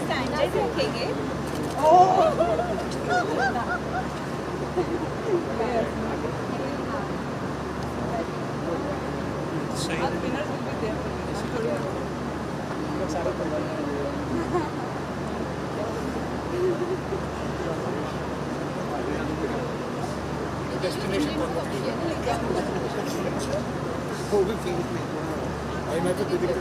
Sanitise रखेंगे। Destination वो भी आई मैं तो दीदी को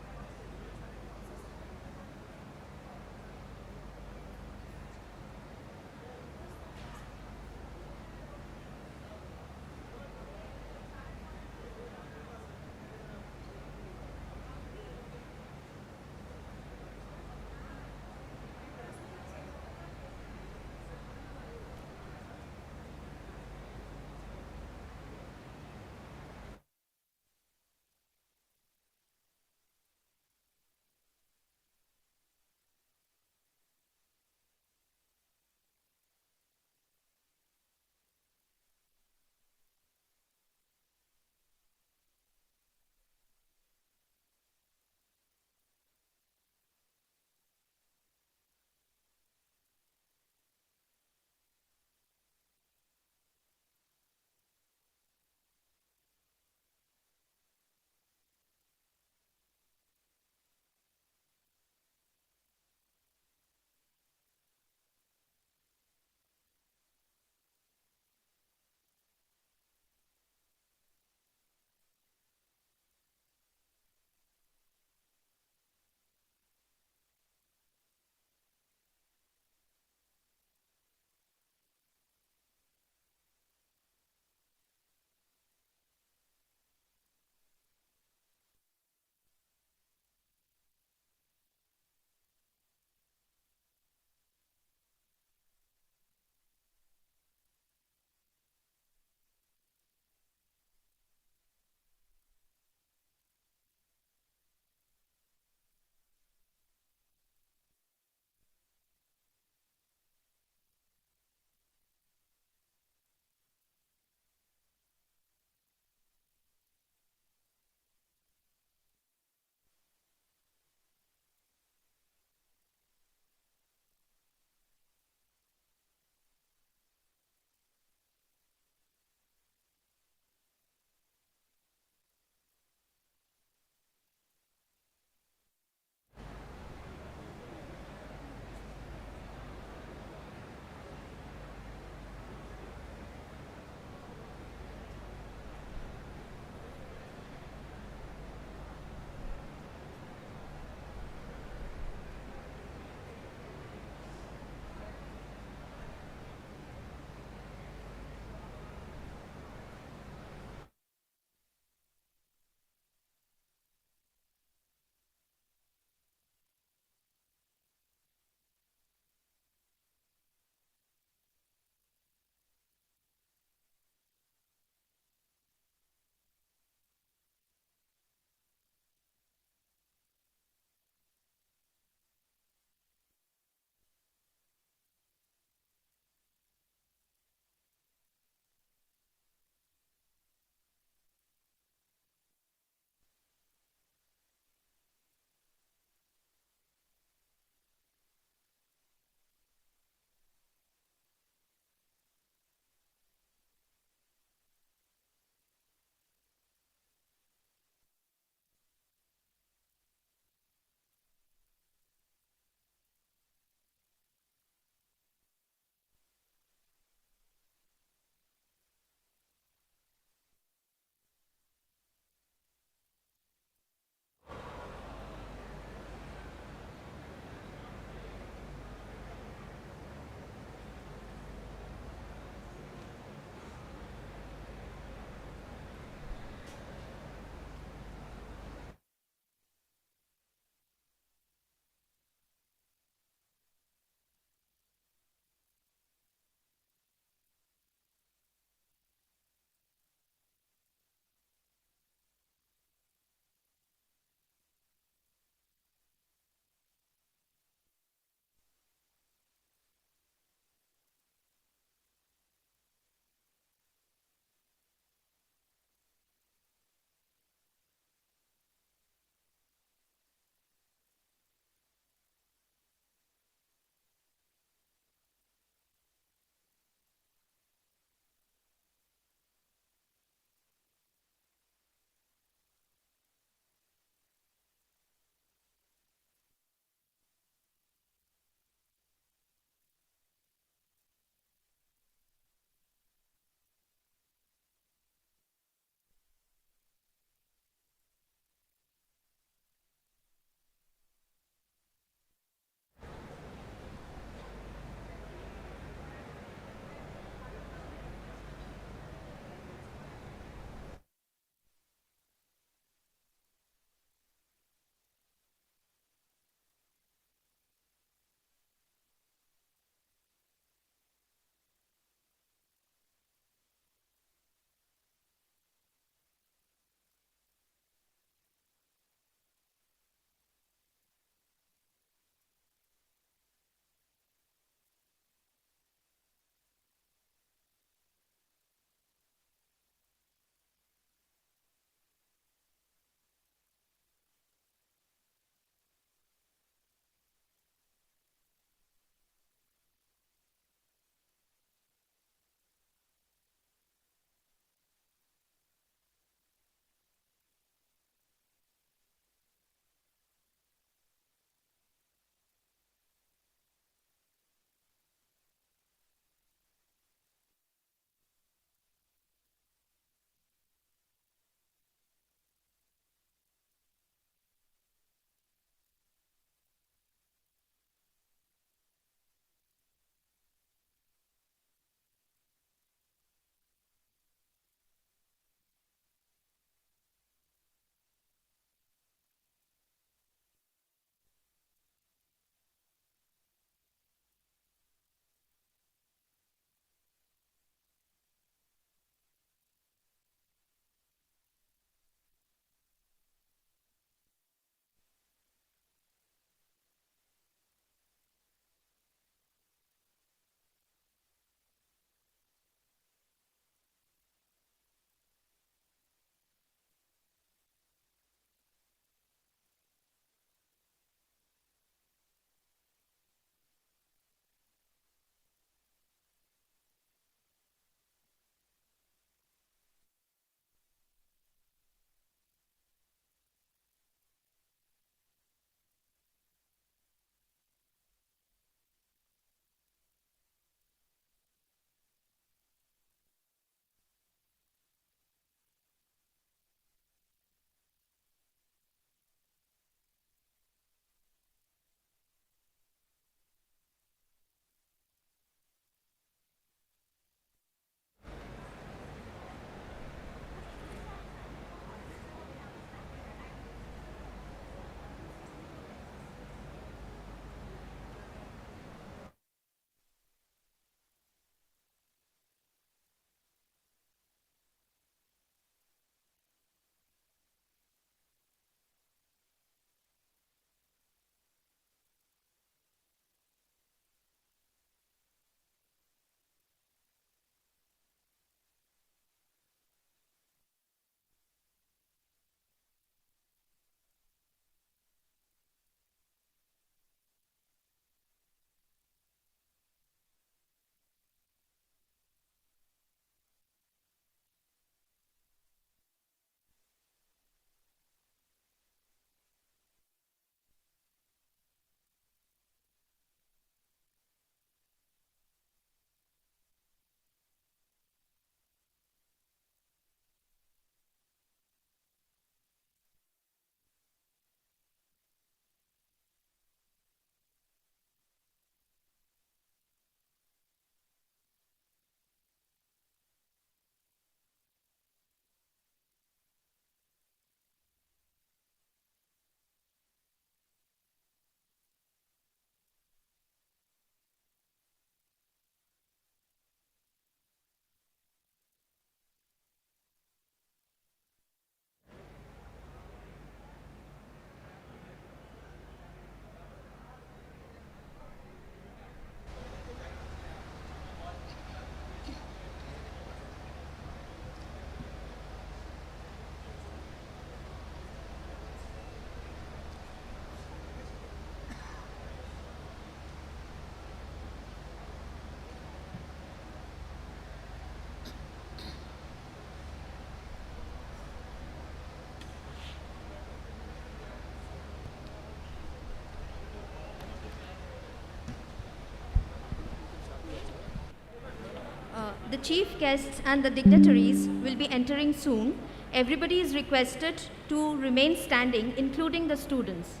The chief guests and the dignitaries will be entering soon. Everybody is requested to remain standing, including the students.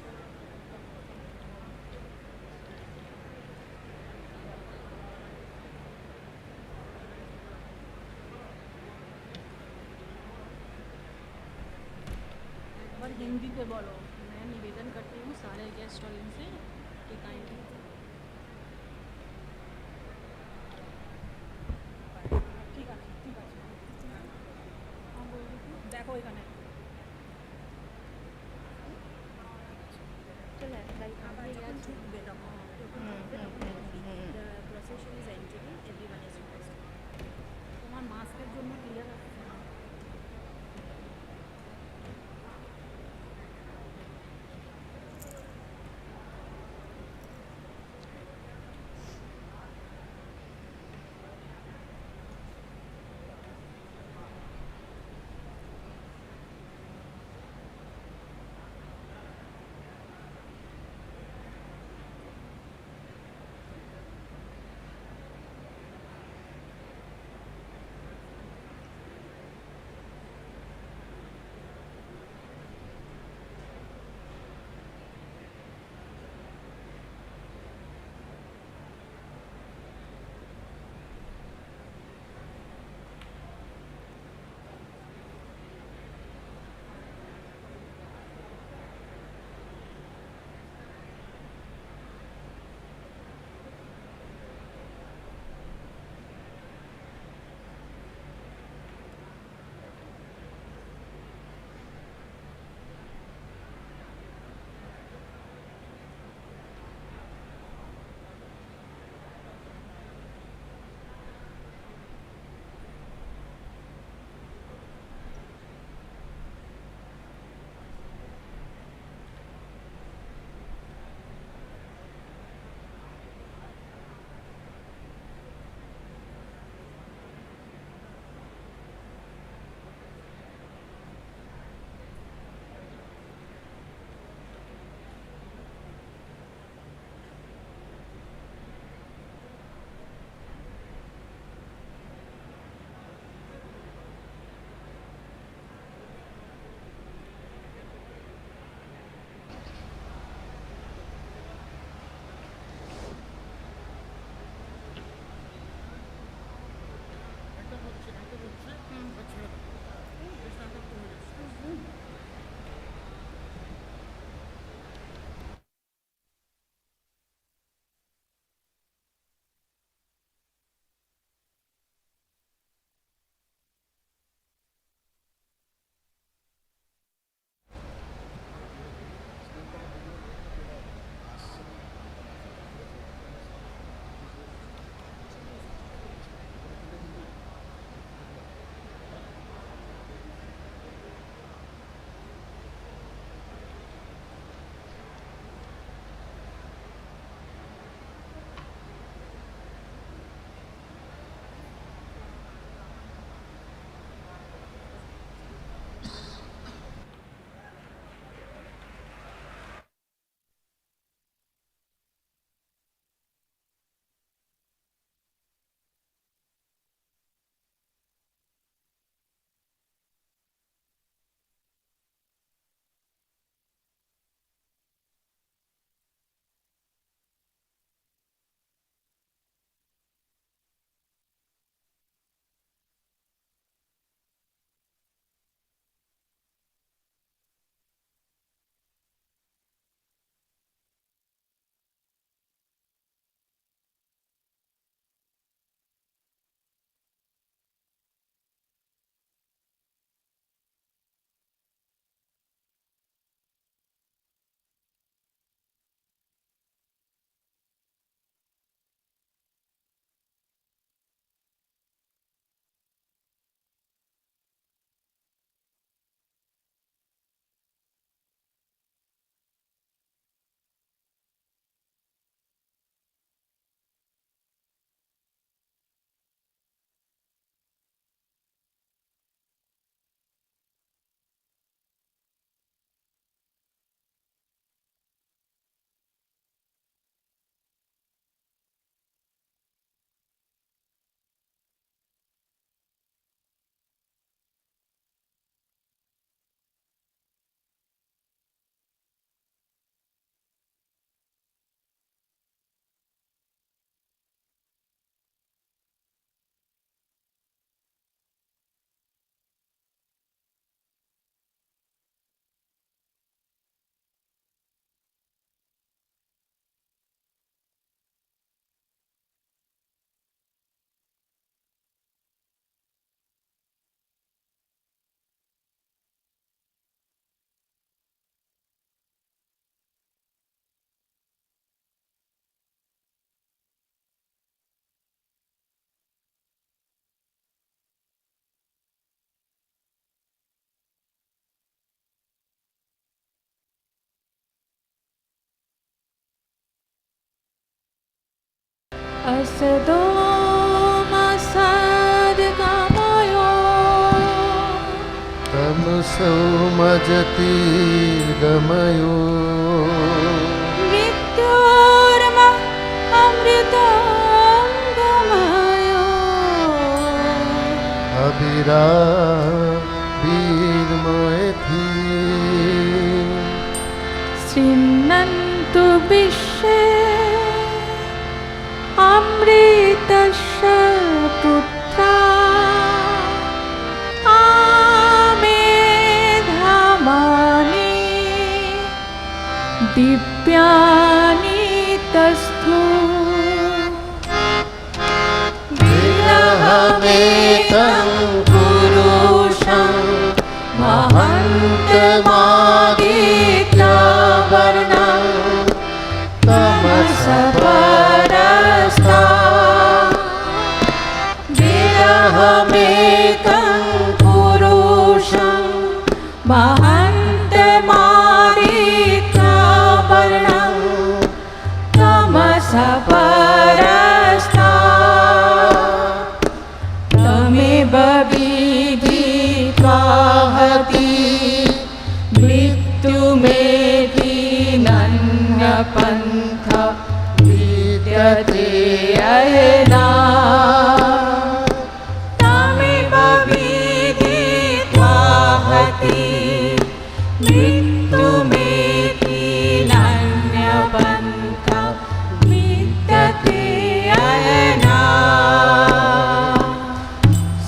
और हिंदी पे बोलो। मैं निवेदन करती हूँ सारे गेस्ट और इनसे कि काइंडली ঠিক আছে ঠিক আছে দেখো এখানে তোমার মাস্কের জন্য ক্লিয়ার আছে असदो मसद्गमयो तमसो मज्योतिर्गमयो मृत्योर्मा अमृतं गमयो अविरावीर्मयथि श्रीमन्तु विश्वे अमृतस्य पुत्रा आमेधामानि दिव्यानि तस्थु विरहमेतं पुरुषं महन्तमादित्यवर्णं तमसपरस्ता विरहमेतं पुरुषं महन्तमादित्यवर्णं तमसपरस्ता तमेव विदित्वा हति मृत्युमेति नन्यपन्थ विद्यते अयना तमेव विदित्वा हति मृत्युमेति नन्यपन्थ विद्यते अयना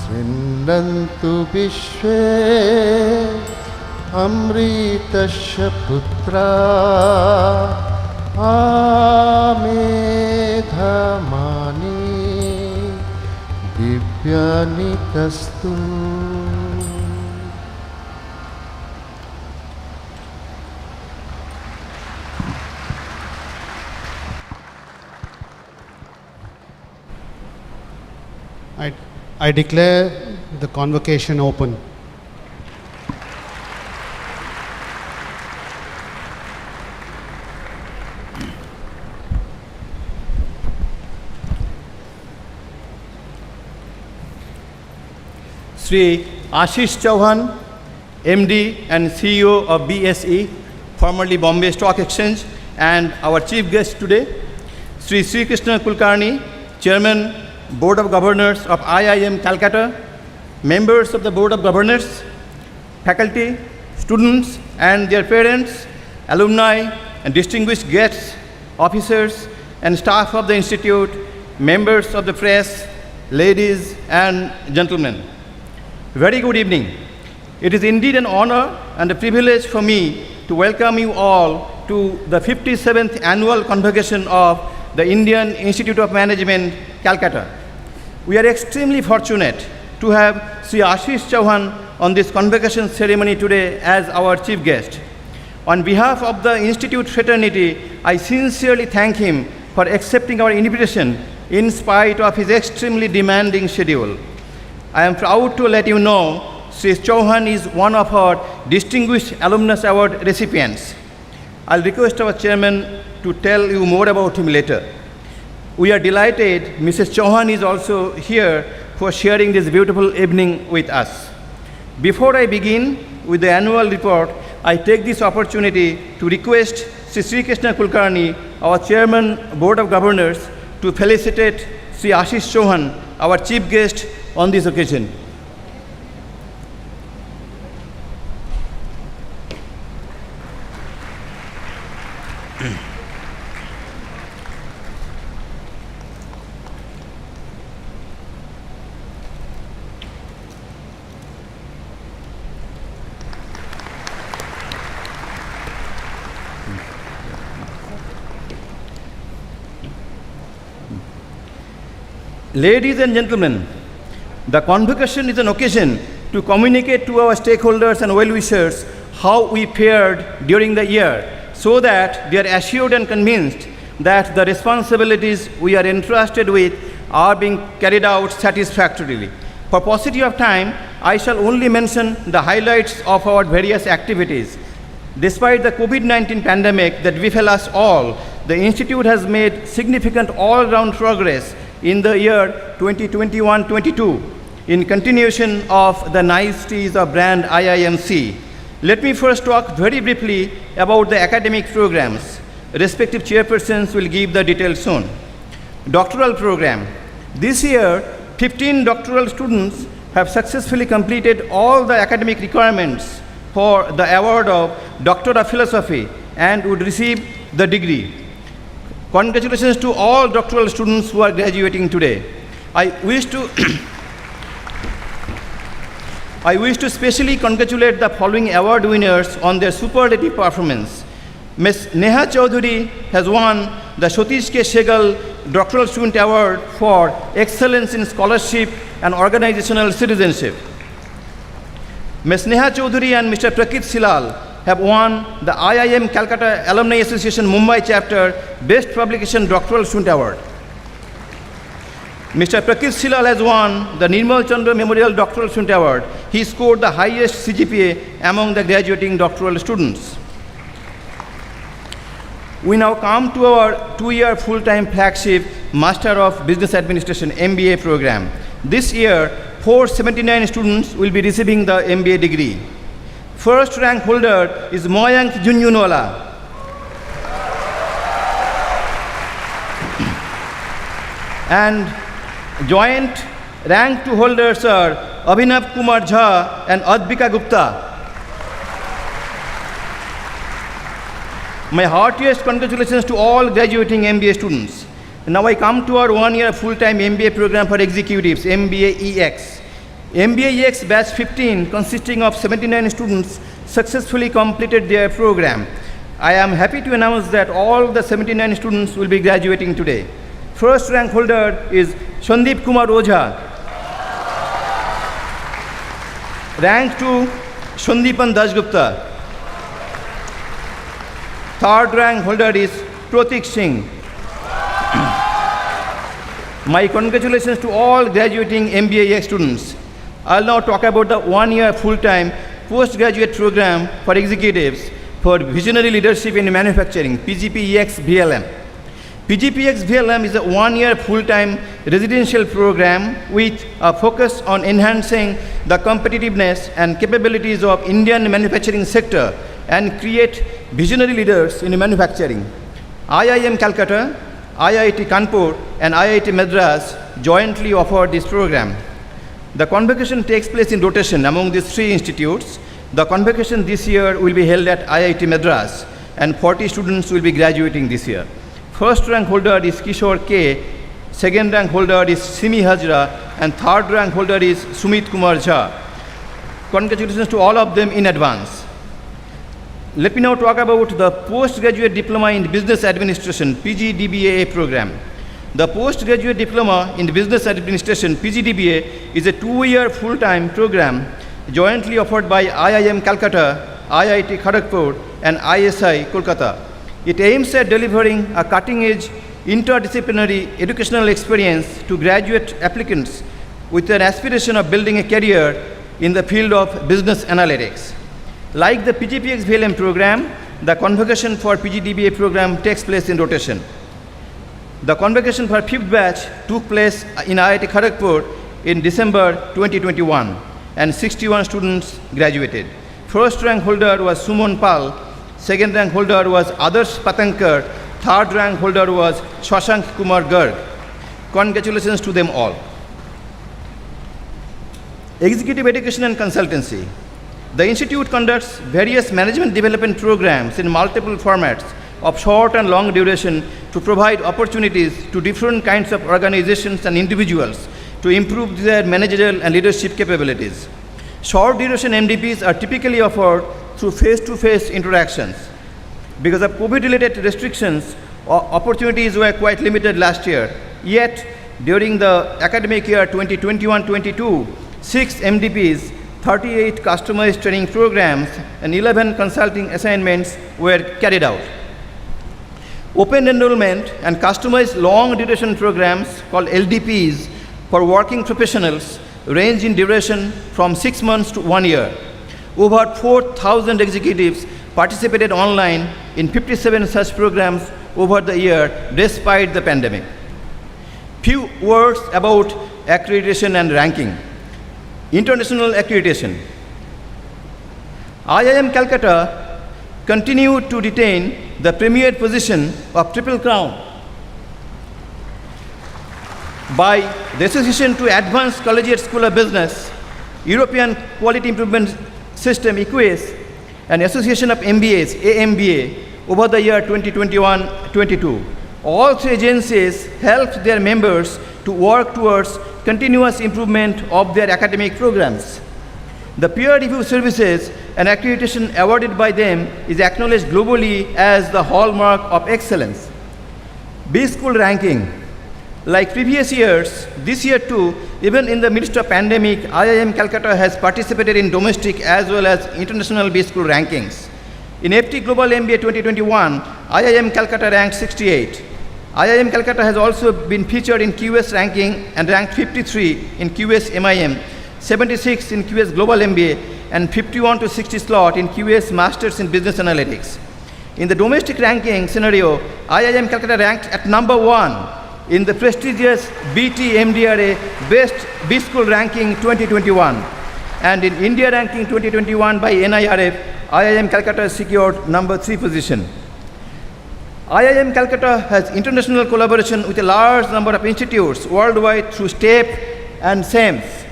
शृण्वन्तु विश्वे अमृतस्य पुत्रा आमेघमानि दिव्यानि तस्तु I declare the convocation open. Sri Ashish Chauhan, MD and CEO of BSE, formerly Bombay Stock Exchange, and our chief guest today, Sri Sri Krishna Kulkarni, Chairman, Board of Governors of IIM Calcutta, members of the Board of Governors, faculty, students and their parents, alumni and distinguished guests, officers and staff of the Institute, members of the press, ladies and gentlemen. Very good evening. It is indeed an honor and a privilege for me to welcome you all to the 57th annual convocation of the Indian Institute of Management, Calcutta. We are extremely fortunate to have Sri Ashish Chauhan on this convocation ceremony today as our chief guest. On behalf of the Institute fraternity, I sincerely thank him for accepting our invitation in spite of his extremely demanding schedule. I am proud to let you know Sri Chauhan is one of our Distinguished Alumnus Award recipients. I'll request our chairman to tell you more about him later. We are delighted Mrs. Chauhan is also here for sharing this beautiful evening with us. Before I begin with the annual report, I take this opportunity to request Sri Sri Krishna Kulkarni, our Chairman, Board of Governors, to felicitate Sri Ashish Chauhan, our chief guest, on this occasion. Ladies and gentlemen, the convocation is an occasion to communicate to our stakeholders and well-wishers how we fared during the year so that they are assured and convinced that the responsibilities we are entrusted with are being carried out satisfactorily. For paucity of time, I shall only mention the highlights of our various activities. Despite the COVID-19 pandemic that befell us all, the Institute has made significant all-round progress in the year 2021-22 in continuation of the niceties of brand IIMC. Let me first talk very briefly about the academic programs. Respective chairpersons will give the details soon. Doctoral program. This year, 15 doctoral students have successfully completed all the academic requirements for the award of Doctor of Philosophy and would receive the degree. Congratulations to all doctoral students who are graduating today. I wish to specially congratulate the following award winners on their superlative performance. Ms. Neha Chaudhary has won the Satish K. Segal Doctoral Student Award for Excellence in Scholarship and Organizational Citizenship. Ms. Neha Chaudhary and Mr. Prakit Silal have won the IIM Calcutta Alumni Association Mumbai Chapter Best Publication Doctoral Student Award. Mr. Prakit Silal has won the Nirmal Chandra Memorial Doctoral Student Award. He scored the highest CGPA among the graduating doctoral students. We now come to our 2-year full-time flagship Master of Business Administration MBA program. This year, 479 students will be receiving the MBA degree. First rank holder is Moyank Junjunwala. And joint rank 2 holders are Abhinav Kumar Jha and Adbika Gupta. My heartiest congratulations to all graduating MBA students. Now I come to our 1-year full-time MBA program for executives, MBA EX. MBA EX batch 15, consisting of 79 students, successfully completed their program. I am happy to announce that all the 79 students will be graduating today. First rank holder is Sandeep Kumar Ojha. Rank 2, Sandeepan Dasgupta. Third rank holder is Pratik Singh. My congratulations to all graduating MBA EX students. I'll now talk about the 1-year full-time postgraduate program for executives for visionary leadership in manufacturing, PGP-EX VLM. PGP-EX VLM is a 1-year full-time residential program with a focus on enhancing the competitiveness and capabilities of Indian manufacturing sector and create visionary leaders in manufacturing. IIM Calcutta, IIT Kanpur and IIT Madras jointly offer this program. The convocation takes place in rotation among these 3 institutes. The convocation this year will be held at IIT Madras and 40 students will be graduating this year. First rank holder is Kishore K, second rank holder is Simi Hajra and third rank holder is Sumit Kumar Jha. Congratulations to all of them in advance. Let me now talk about the Postgraduate Diploma in Business Administration, PGDBA program. The Postgraduate Diploma in Business Administration, PGDBA, is a 2-year full-time program jointly offered by IIM Calcutta, IIT Kharagpur, and ISI Kolkata. It aims at delivering a cutting-edge interdisciplinary educational experience to graduate applicants with an aspiration of building a career in the field of business analytics. Like the PGP-EX VLM program, the convocation for PGDBA program takes place in rotation. The convocation for 5th batch took place in IIT Kharagpur in December 2021 and 61 students graduated. First rank holder was Sumon Pal, second rank holder was Adarsh Patankar, third rank holder was Shashank Kumar Garg. Congratulations to them all. Executive Education and Consultancy. The Institute conducts various management development programs in multiple formats of short and long duration to provide opportunities to different kinds of organizations and individuals to improve their managerial and leadership capabilities. Short duration MDPs are typically offered through face-to-face interactions. Because of COVID-related restrictions, opportunities were quite limited last year. Yet, during the academic year 2021-22, 6 MDPs, 38 customized training programs, and 11 consulting assignments were carried out. Open enrollment and customized long duration programs called LDPs for working professionals range in duration from 6 months to 1 year. Over 4,000 executives participated online in 57 such programs over the year despite the pandemic. Few words about accreditation and ranking. International accreditation. IIM Calcutta continued to retain the premier position of Triple Crown by the Association to Advanced Collegiate School of Business, European Quality Improvement System (EQUAS), and Association of MBAs (AMBA) over the year 2021-22. All three agencies helped their members to work towards continuous improvement of their academic programs. The peer review services and accreditation awarded by them is acknowledged globally as the hallmark of excellence. B-School ranking. Like previous years, this year too, even in the midst of pandemic, IIM Calcutta has participated in domestic as well as international B-School rankings. In FT Global MBA 2021, IIM Calcutta ranked 68. IIM Calcutta has also been featured in QS ranking and ranked 53 in QS MIM, 76 in QS Global MBA, and 51 to 60 slot in QS Masters in Business Analytics. In the domestic ranking scenario, IIM Calcutta ranked at number 1 in the prestigious BT MDRA Best B-School Ranking 2021. And in India Ranking 2021 by NIRF, IIM Calcutta secured number 3 position. IIM Calcutta has international collaboration with a large number of institutes worldwide through STEP and SEMS.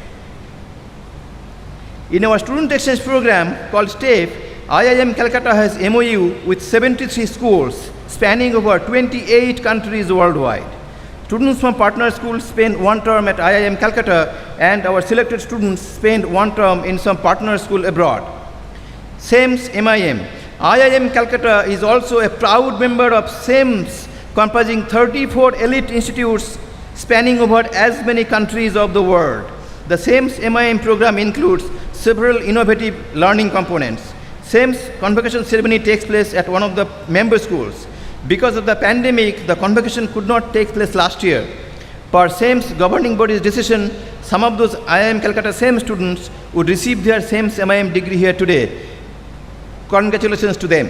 In our student exchange program called STEP, IIM Calcutta has MOU with 73 schools spanning over 28 countries worldwide. Students from partner schools spend 1 term at IIM Calcutta, and our selected students spend 1 term in some partner school abroad. SEMS MIM. IIM Calcutta is also a proud member of SEMS, comprising 34 elite institutes spanning over as many countries of the world. The SEMS MIM program includes several innovative learning components. SEMS convocation ceremony takes place at one of the member schools. Because of the pandemic, the convocation could not take place last year. Per SEMS governing body's decision, some of those IIM Calcutta SEMS students would receive their SEMS MIM degree here today. Congratulations to them.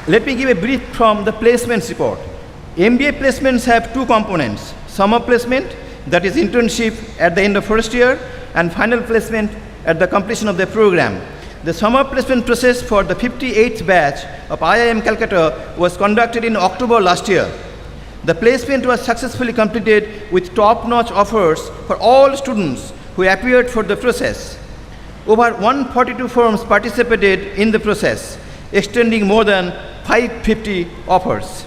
Let me give a brief from the placements report. MBA placements have 2 components: summer placement, that is internship at the end of first year, and final placement at the completion of the program. The summer placement process for the 58th batch of IIM Calcutta was conducted in October last year. The placement was successfully completed with top-notch offers for all students who appeared for the process. Over 142 firms participated in the process, extending more than 550 offers.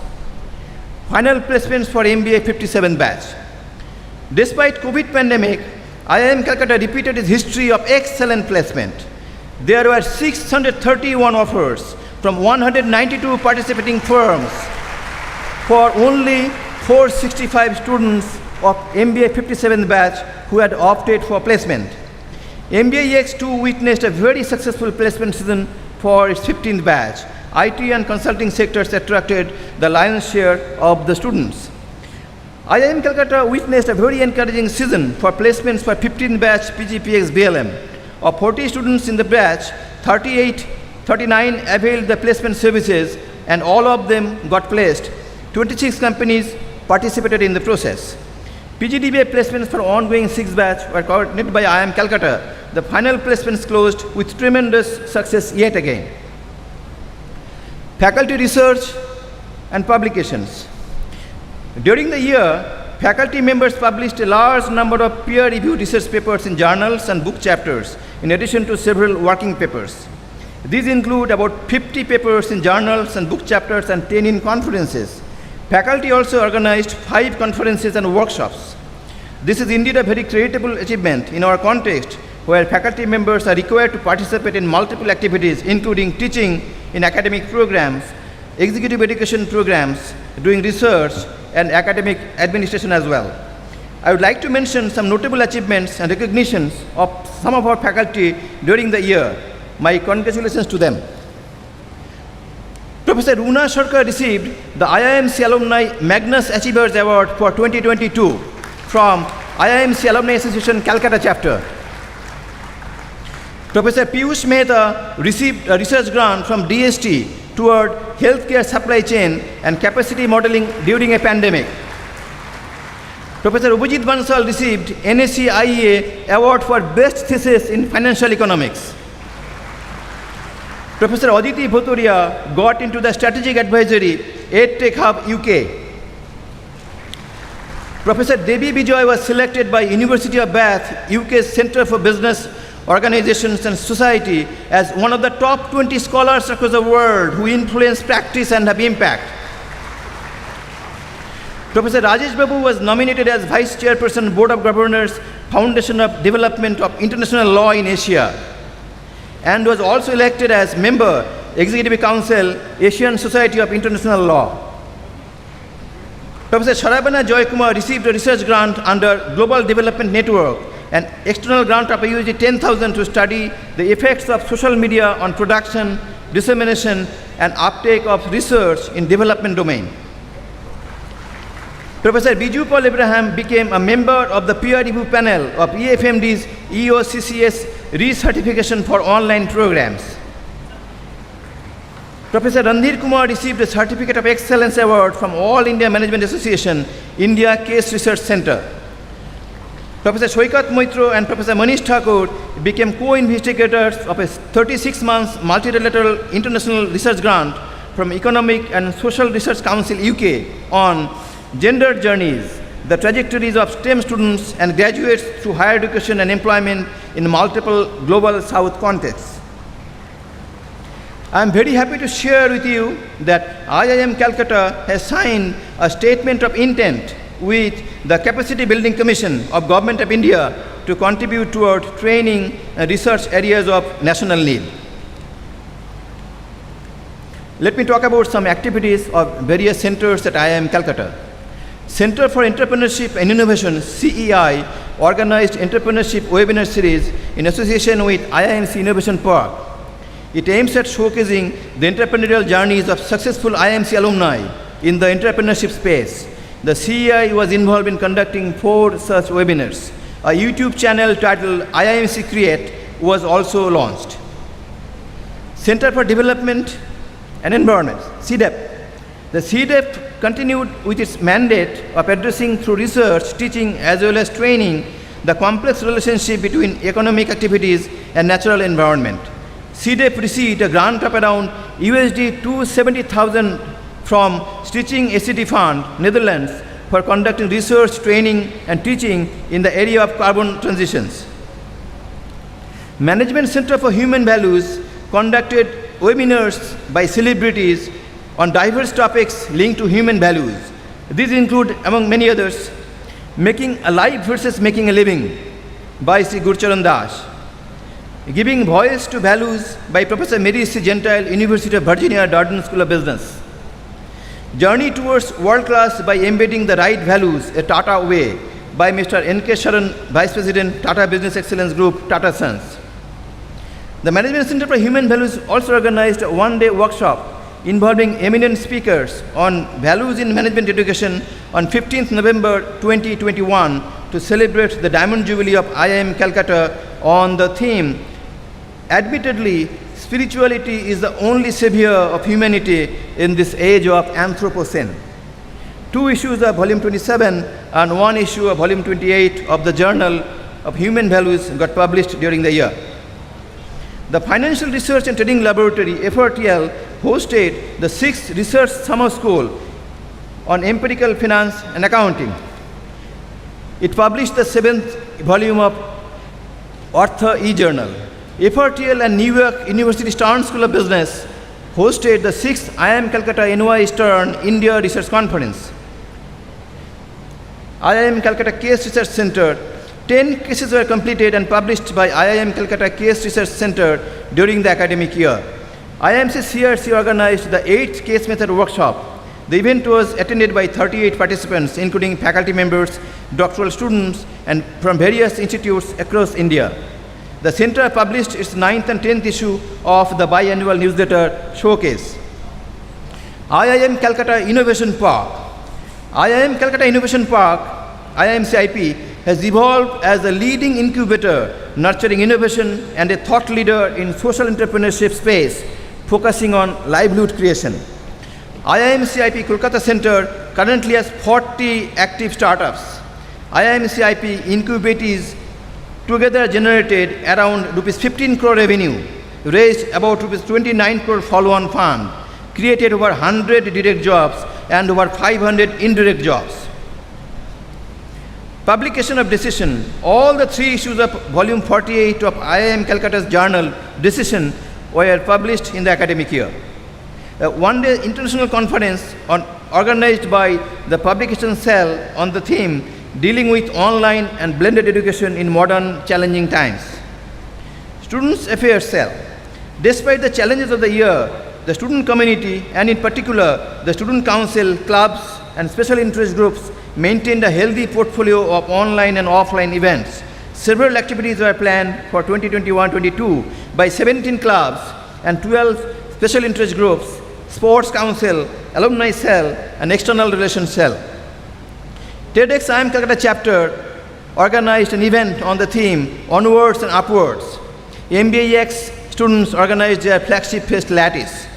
Final placements for MBA 57 batch. Despite COVID pandemic, IIM Calcutta repeated its history of excellent placement. There were 631 offers from 192 participating firms for only 465 students of MBA 57 batch who had opted for placement. MBA EX2 witnessed a very successful placement season for its 15th batch. IT and consulting sectors attracted the lion's share of the students. IIM Calcutta witnessed a very encouraging season for placements for 15th batch PGPX BLM. Of 40 students in the batch, 39 availed the placement services, and all of them got placed. 26 companies participated in the process. PGDBA placements for ongoing 6th batch were coordinated by IIM Calcutta. The final placements closed with tremendous success yet again. Faculty research and publications. During the year, faculty members published a large number of peer-reviewed research papers in journals and book chapters, in addition to several working papers. These include about 50 papers in journals and book chapters and 10 in conferences. Faculty also organized 5 conferences and workshops. This is indeed a very creditable achievement in our context, where faculty members are required to participate in multiple activities, including teaching in academic programs, executive education programs, doing research, and academic administration as well. I would like to mention some notable achievements and recognitions of some of our faculty during the year. My congratulations to them. Professor Runa Sharkar received the IIMC Alumni Magnus Achievers Award for 2022 from IIMC Alumni Association Calcutta chapter. Professor Piyush Mehta received a research grant from DST toward healthcare supply chain and capacity modeling during a pandemic. Professor Ubhajit Bansal received NSE IEA Award for Best Thesis in Financial Economics. Professor Aditi Bhotoria got into the Strategic Advisory EdTech Hub UK. Professor Devi Bijoy was selected by University of Bath, UK's Centre for Business, Organizations and Society as one of the top 20 scholars across the world who influence practice and have impact. Professor Rajesh Babu was nominated as Vice Chairperson, Board of Governors, Foundation of Development of International Law in Asia, and was also elected as member, Executive Council, Asian Society of International Law. Professor Sharabana Joykumar received a research grant under Global Development Network, an external grant of USD 10,000 to study the effects of social media on production, dissemination, and uptake of research in development domain. Professor Biju Paul Abraham became a member of the peer review panel of EFMD's EOCCS recertification for online programs. Professor Randhir Kumar received a Certificate of Excellence Award from All India Management Association, India Case Research Center. Professor Shoikat Moitro and Professor Manish Thakur became co-investigators of a 36-month multilateral international research grant from Economic and Social Research Council UK on gender journeys, the trajectories of STEM students and graduates through higher education and employment in multiple global South contexts. I am very happy to share with you that IIM Calcutta has signed a statement of intent with the Capacity Building Commission of Government of India to contribute toward training and research areas of national need. Let me talk about some activities of various centers at IIM Calcutta. Center for Entrepreneurship and Innovation, CEI, organized entrepreneurship webinar series in association with IIMC Innovation Park. It aims at showcasing the entrepreneurial journeys of successful IIMC alumni in the entrepreneurship space. The CEI was involved in conducting 4 such webinars. A YouTube channel titled IIMC Create was also launched. Center for Development and Environment, CDEP. The CDEP continued with its mandate of addressing through research, teaching, as well as training the complex relationship between economic activities and natural environment. CDEP received a grant of around USD 270,000 from Stichting ACT Fund, Netherlands, for conducting research, training, and teaching in the area of carbon transitions. Management Center for Human Values conducted webinars by celebrities on diverse topics linked to human values. These include, among many others, Making a Life versus Making a Living by Sri Gurcharan Das, Giving Voice to Values by Professor Mary C. Gentile, University of Virginia, Darden School of Business, Journey Towards World Class by Embedding the Right Values, a Tata Way by Mr. N.K. Sharan, Vice President, Tata Business Excellence Group, Tata Sons. The Management Center for Human Values also organized a one-day workshop involving eminent speakers on values in management education on 15th November 2021 to celebrate the Diamond Jubilee of IIM Calcutta on the theme, Admittedly, Spirituality is the only savior of humanity in this age of Anthropocene. 2 issues of volume 27 and 1 issue of volume 28 of the Journal of Human Values got published during the year. The Financial Research and Trading Laboratory, FRTL, hosted the 6th Research Summer School on Empirical Finance and Accounting. It published the 7th volume of Artha e-Journal. FRTL and New York University Stern School of Business hosted the 6th IIM Calcutta NY Stern India Research Conference. IIM Calcutta Case Research Center, 10 cases were completed and published by IIM Calcutta Case Research Center during the academic year. IIMC CRC organized the 8th Case Method Workshop. The event was attended by 38 participants, including faculty members, doctoral students, and from various institutes across India. The center published its 9th and 10th issue of the biannual newsletter Showcase. IIM Calcutta Innovation Park. IIM Calcutta Innovation Park, IIMCIP, has evolved as a leading incubator nurturing innovation and a thought leader in social entrepreneurship space, focusing on livelihood creation. IIM CIP Kolkata Center currently has 40 active startups. IIM CIP incubatees together generated around rupees 15 crore revenue, raised about rupees 29 crore follow-on fund, created over 100 direct jobs and over 500 indirect jobs. Publication of decision. All the 3 issues of volume 48 of IIM Calcutta's journal Decision were published in the academic year. One-day international conference organized by the publication cell on the theme Dealing with Online and Blended Education in Modern Challenging Times. Students' Affairs Cell. Despite the challenges of the year, the student community, and in particular the student council, clubs, and special interest groups maintained a healthy portfolio of online and offline events. Several activities were planned for 2021-22 by 17 clubs and 12 special interest groups, sports council, alumni cell, and external relations cell. TEDx IIM Calcutta chapter organized an event on the theme Onwards and Upwards. MBAX students organized their flagship fest Lattice.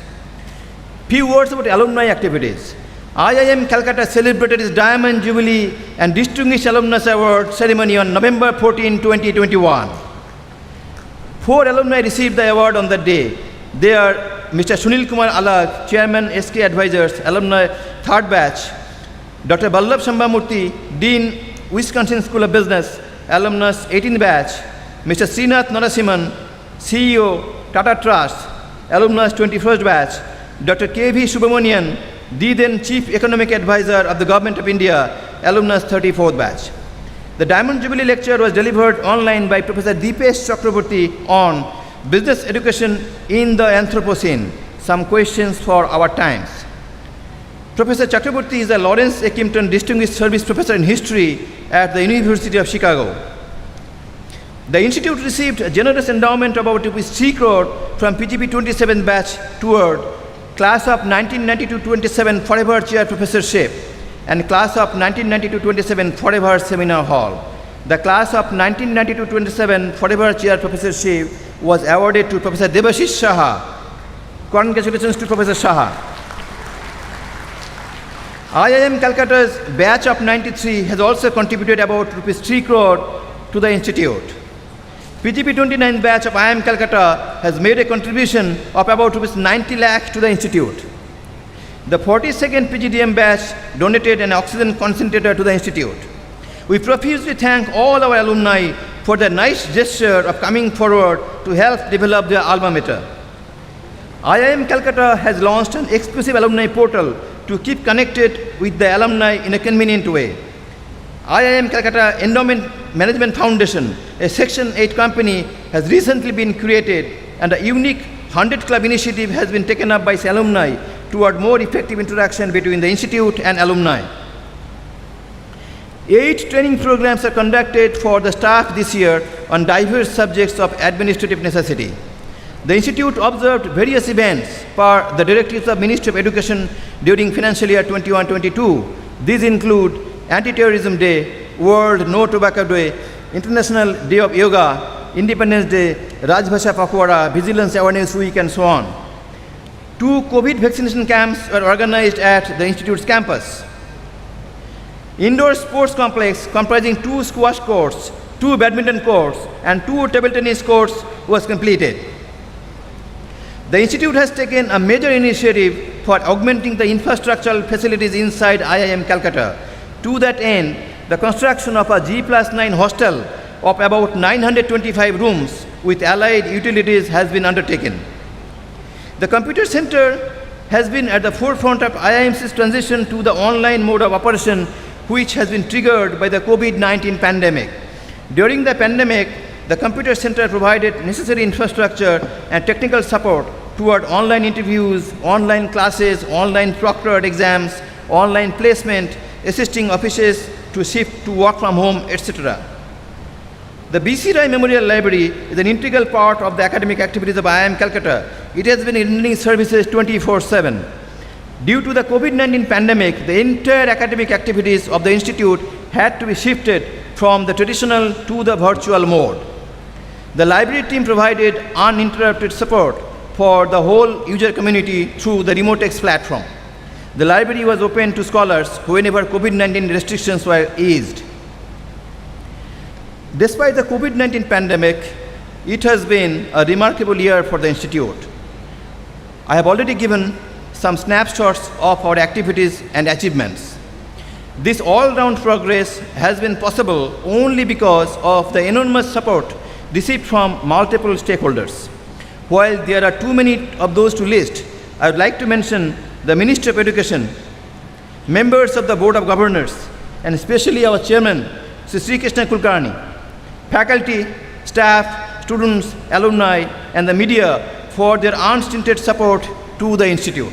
Few words about alumni activities. IIM Calcutta celebrated its Diamond Jubilee and Distinguished Alumnus Award ceremony on November 14, 2021. 4 alumni received the award on that day. They are Mr. Sunil Kumar Alag, Chairman SK Advisors, Alumni 3rd Batch, Dr. Ballabh Shambhamurthy, Dean, Wisconsin School of Business, Alumnus 18th Batch, Mr. Srinath Narasimhan, CEO, Tata Trust, Alumnus 21st Batch, Dr. K.V. Subramanian, the then Chief Economic Advisor of the Government of India, Alumnus 34th Batch. The Diamond Jubilee lecture was delivered online by Professor Deepesh Chakraborty on Business Education in the Anthropocene, some questions for our times. Professor Chakraborty is a Lawrence A. Kimpton Distinguished Service Professor in History at the University of Chicago. The institute received a generous endowment of about 3 crore from PGP 27 batch toward Class of 1992-27 Forever Chair Professorship and Class of 1992-27 Forever Seminar Hall. The Class of 1992-27 Forever Chair Professorship was awarded to Professor Debashish Saha. Congratulations to Professor Saha. IIM Calcutta's batch of 93 has also contributed about rupees 3 crore to the institute. PGP 29 batch of IIM Calcutta has made a contribution of about rupees 90 lakh to the institute. The 42nd PGDM batch donated an oxygen concentrator to the institute. We profusely thank all our alumni for their nice gesture of coming forward to help develop their alma mater. IIM Calcutta has launched an exclusive alumni portal to keep connected with the alumni in a convenient way. IIM Calcutta Endowment Management Foundation, a Section 8 company, has recently been created, and a unique 100 Club initiative has been taken up by its alumni toward more effective interaction between the institute and alumni. 8 training programs are conducted for the staff this year on diverse subjects of administrative necessity. The institute observed various events per the directives of Ministry of Education during financial year 21-22. These include Anti-Terrorism Day, World No Tobacco Day, International Day of Yoga, Independence Day, Rajbhasha Pakhwara, Vigilance Awareness Week, and so on. 2 COVID vaccination camps were organized at the institute's campus. Indoor sports complex comprising 2 squash courts, 2 badminton courts, and 2 table tennis courts was completed. The institute has taken a major initiative for augmenting the infrastructural facilities inside IIM Calcutta. To that end, the construction of a G+9 hostel of about 925 rooms with allied utilities has been undertaken. The computer center has been at the forefront of IIMC's transition to the online mode of operation, which has been triggered by the COVID-19 pandemic. During the pandemic, the computer center provided necessary infrastructure and technical support toward online interviews, online classes, online proctored exams, online placement, assisting offices to shift to work from home, etc. The B.C. Rai Memorial Library is an integral part of the academic activities of IIM Calcutta. It has been rendering services 24/7. Due to the COVID-19 pandemic, the entire academic activities of the institute had to be shifted from the traditional to the virtual mode. The library team provided uninterrupted support for the whole user community through the Remotex platform. The library was open to scholars whenever COVID-19 restrictions were eased. Despite the COVID-19 pandemic, it has been a remarkable year for the Institute. I have already given some snapshots of our activities and achievements. This all-round progress has been possible only because of the enormous support received from multiple stakeholders. While there are too many of those to list, I would like to mention the Ministry of Education, members of the Board of Governors, and especially our chairman, Sri Krishna Kulkarni, faculty, staff, students, alumni, and the media for their unstinted support to the Institute.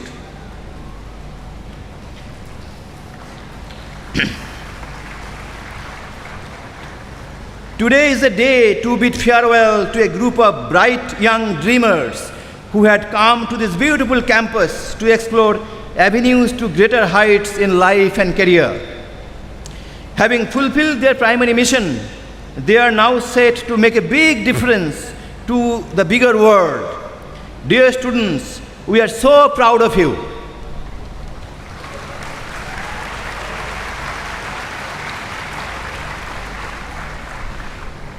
Today is a day to bid farewell to a group of bright young dreamers who had come to this beautiful campus to explore avenues to greater heights in life and career. Having fulfilled their primary mission, they are now set to make a big difference to the bigger world. Dear students, we are so proud of you.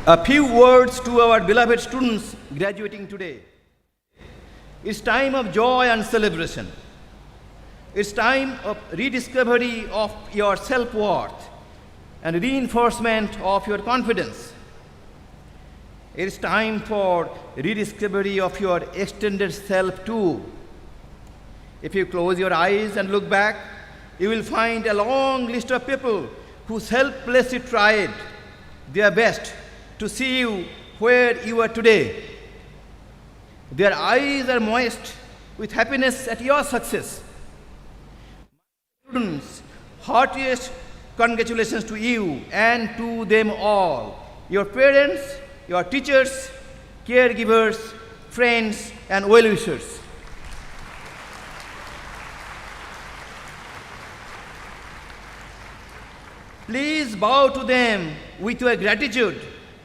A few words to our beloved students graduating today. It's time of joy and celebration. It's time of rediscovery of your self-worth and reinforcement of your confidence. It's time for rediscovery of your extended self too. If you close your eyes and look back, you will find a long list of people who selflessly tried their best to see you where you are today. Their eyes are moist with happiness at your success. Students, heartiest congratulations to you and to them all, your parents, your teachers, caregivers, friends, and well-wishers. Please bow to them with your gratitude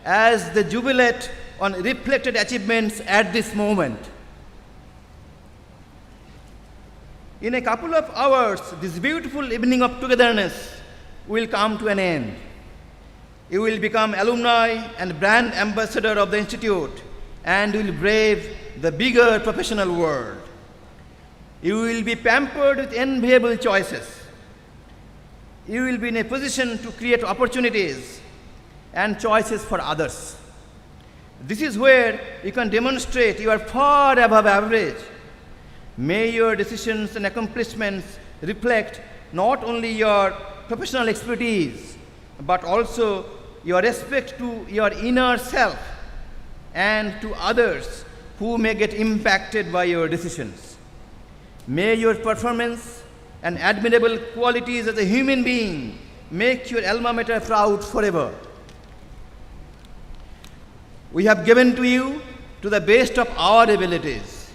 as they jubilate on reflected achievements at this moment. In a couple of hours, this beautiful evening of togetherness will come to an end. You will become alumni and brand ambassador of the Institute and will brave the bigger professional world. You will be pampered with enviable choices. You will be in a position to create opportunities and choices for others. This is where you can demonstrate you are far above average. May your decisions and accomplishments reflect not only your professional expertise, but also your respect to your inner self and to others who may get impacted by your decisions. May your performance and admirable qualities as a human being make your alma mater proud forever. We have given to you to the best of our abilities,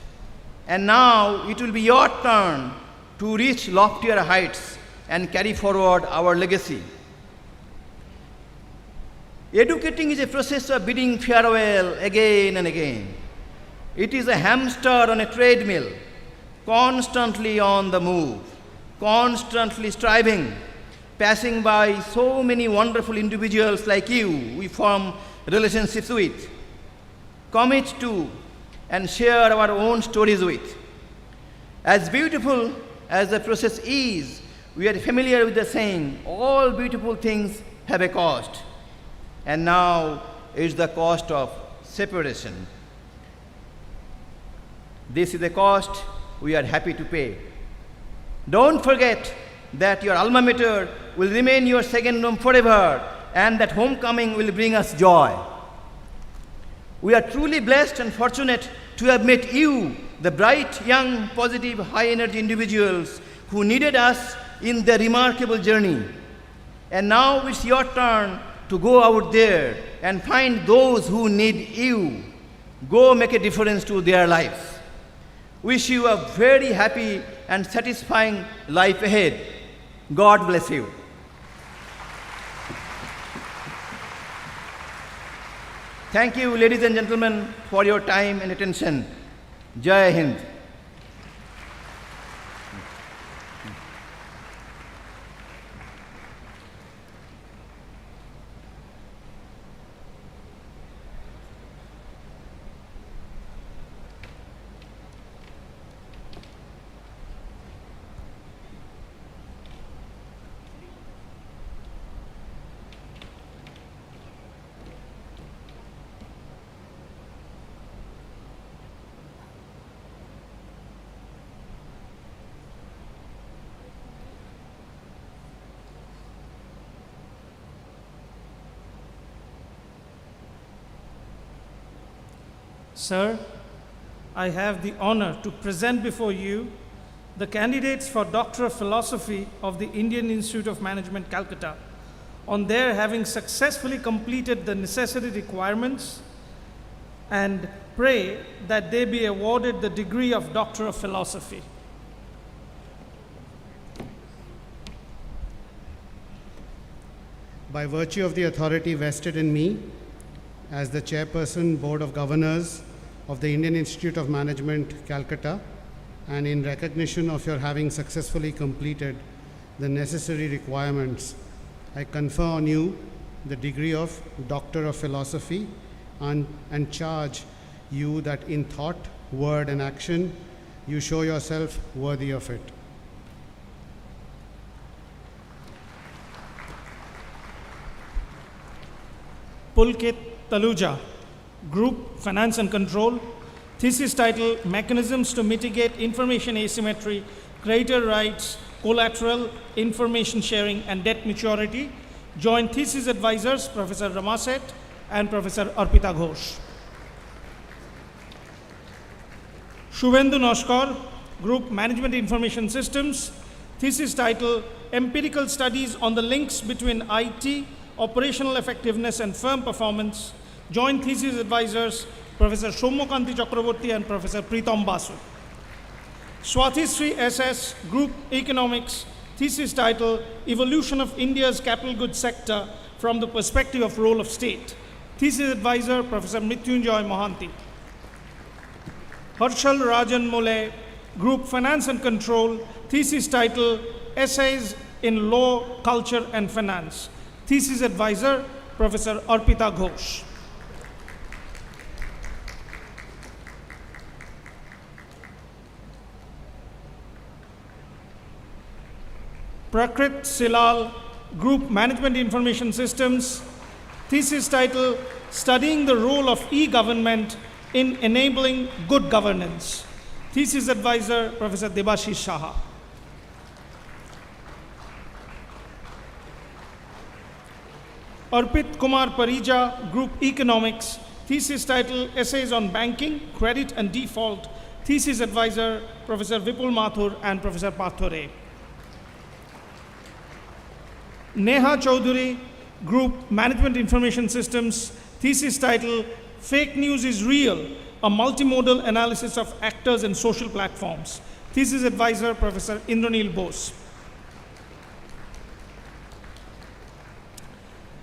and now it will be your turn to reach loftier heights and carry forward our legacy. Educating is a process of bidding farewell again and again. It is a hamster on a treadmill, constantly on the move, constantly striving, passing by so many wonderful individuals like you we form relationships with, commit to, and share our own stories with. As beautiful as the process is, we are familiar with the saying, all beautiful things have a cost. And now is the cost of separation. This is the cost we are happy to pay. Don't forget that your alma mater will remain your second home forever, and that homecoming will bring us joy. We are truly blessed and fortunate to have met you, the bright, young, positive, high-energy individuals who needed us in their remarkable journey. And now it's your turn to go out there and find those who need you. Go make a difference to their lives. Wish you a very happy and satisfying life ahead. God bless you. Thank you, ladies and gentlemen, for your time and attention. Jai Hind. Sir, I have the honor to present before you the candidates for Doctor of Philosophy of the Indian Institute of Management, Calcutta, on their having successfully completed the necessary requirements, and pray that they be awarded the degree of Doctor of Philosophy. By virtue of the authority vested in me as the Chairperson, Board of Governors of the Indian Institute of Management, Calcutta, and in recognition of your having successfully completed the necessary requirements, I confer on you the degree of Doctor of Philosophy and charge you that in thought, word, and action, you show yourself worthy of it. Pulkit Taluja, Group Finance and Control, thesis title Mechanisms to Mitigate Information Asymmetry, Creditor Rights, Collateral, Information Sharing, and Debt Maturity. Joint thesis advisors Professor Ramaset and Professor Arpita Ghosh. Shuvendu Noshkar, Group Management Information Systems, thesis title Empirical Studies on the Links Between IT, Operational Effectiveness, and Firm Performance. Joint thesis advisors Professor Shomokanti Chakraborty and Professor Pritam Basu. Swatisri SS, Group Economics, thesis title Evolution of India's Capital Goods Sector from the Perspective of Role of State. Thesis advisor Professor Mrityunjoy Mohanty. Harshal Rajan Mole, Group Finance and Control, thesis title Essays in Law, Culture and Finance. Thesis advisor Professor Arpita Ghosh. Prakrit Silal, Group Management Information Systems, thesis title Studying the Role of E-Government in Enabling Good Governance. Thesis advisor Professor Debashish Saha. Arpit Kumar Parija, Group Economics, thesis title Essays on Banking, Credit and Default. Thesis advisor Professor Vipul Mathur and Professor Pathore. Neha Chaudhary, Group Management Information Systems, thesis title Fake News is Real, a Multimodal Analysis of Actors and Social Platforms. Thesis advisor Professor Indranil Bose.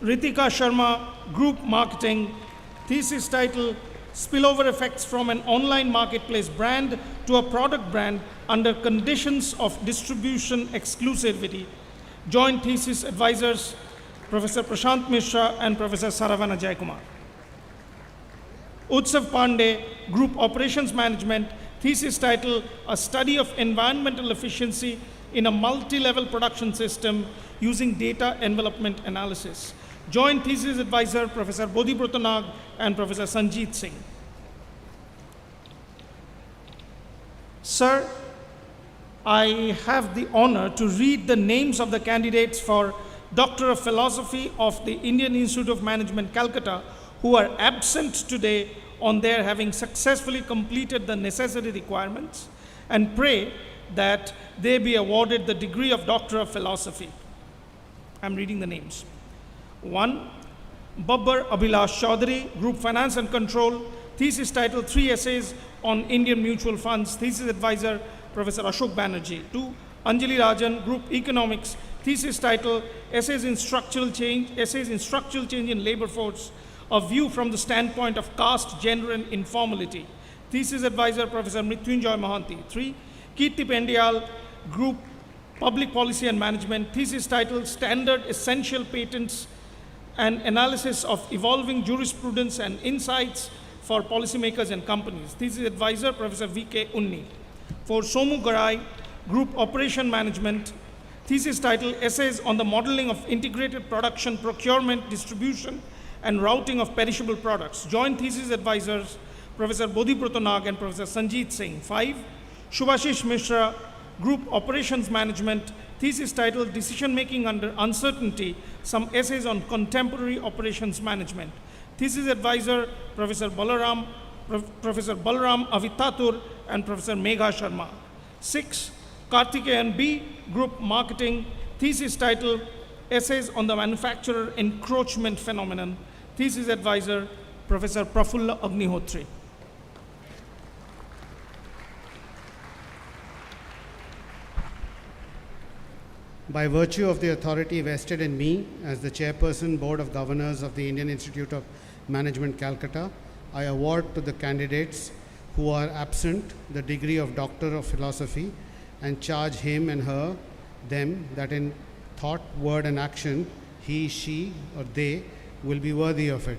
Ritika Sharma, Group Marketing, thesis title Spillover Effects from an Online Marketplace Brand to a Product Brand under Conditions of Distribution Exclusivity. Joint thesis advisors Professor Prashant Mishra and Professor Saravana Jayakumar. Utsav Pandey, Group Operations Management, thesis title A Study of Environmental Efficiency in a Multi-Level Production System Using Data Envelopment Analysis. Joint thesis advisor Professor Bodhibruta Nag and Professor Sanjeet Singh. Sir, I have the honor to read the names of the candidates for Doctor of Philosophy of the Indian Institute of Management, Calcutta, who are absent today on their having successfully completed the necessary requirements, and pray that they be awarded the degree of Doctor of Philosophy. I'm reading the names. 1. Babbar Abhilash Chaudhary, Group Finance and Control, thesis title 3 Essays on Indian Mutual Funds, thesis advisor Professor Ashok Banerjee. 2. Anjali Rajan, Group Economics, thesis title Essays in Structural Change in Labor Force, a View from the Standpoint of Caste, Gender and Informality. Thesis Advisor Professor Mrityunjoy Mohanty. 3. Kirti Pendial, Group Public Policy and Management. Thesis title Standard Essential Patents and Analysis of Evolving Jurisprudence and Insights for Policymakers and Companies. Thesis Advisor Professor V.K. Unni. 4. Somu Garai, Group Operation Management. Thesis title Essays on the Modeling of Integrated Production, Procurement, Distribution and Routing of Perishable Products. Joint Thesis Advisors Professor Bodhibrata Nag and Professor Sanjeet Singh. 5. Shubhashish Mishra, Group Operations Management. Thesis title Decision Making Under Uncertainty, Some Essays on Contemporary Operations Management. Thesis Advisor Professor Balaram Avitatur and Professor Megha Sharma. 6. Karthikeyan B, Group Marketing. Thesis title Essays on the Manufacturer Encroachment Phenomenon. Thesis Advisor Professor Prafulla Agnihotri. By virtue of the authority vested in me as the Chairperson, Board of Governors of the Indian Institute of Management, Calcutta, I award to the candidates who are absent the degree of Doctor of Philosophy and charge him and her, them, that in thought, word, and action, he, she, or they will be worthy of it.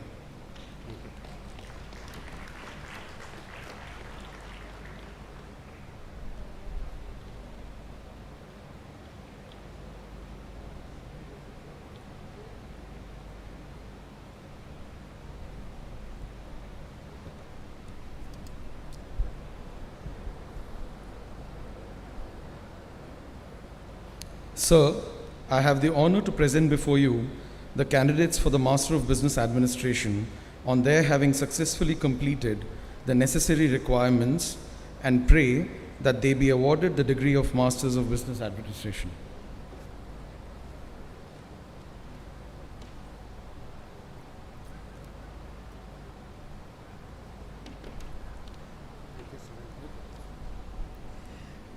Sir, I have the honor to present before you the candidates for the Master of Business Administration on their having successfully completed the necessary requirements and pray that they be awarded the degree of Masters of Business Administration.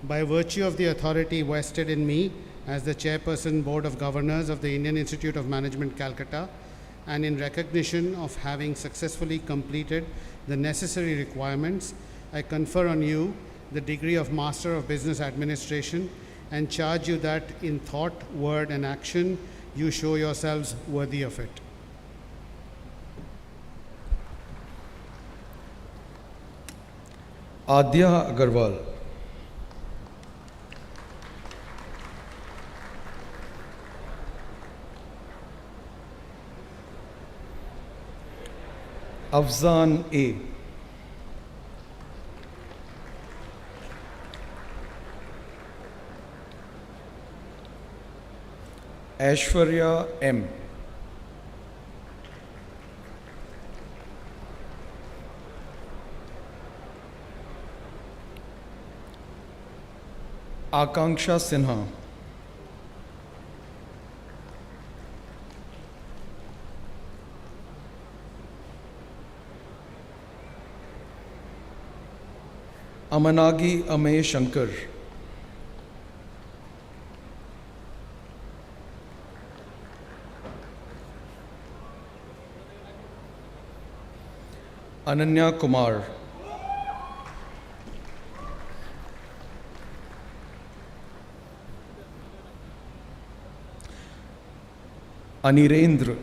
By virtue of the authority vested in me as the Chairperson, Board of Governors of the Indian Institute of Management, Calcutta, and in recognition of having successfully completed the necessary requirements, I confer on you the degree of Master of Business Administration and charge you that in thought, word, and action, you show yourselves worthy of it. Adya Agarwal. Afzan A. Aishwarya M. Akanksha Sinha. Amanagi Amey Shankar. Ananya Kumar. Anirendra.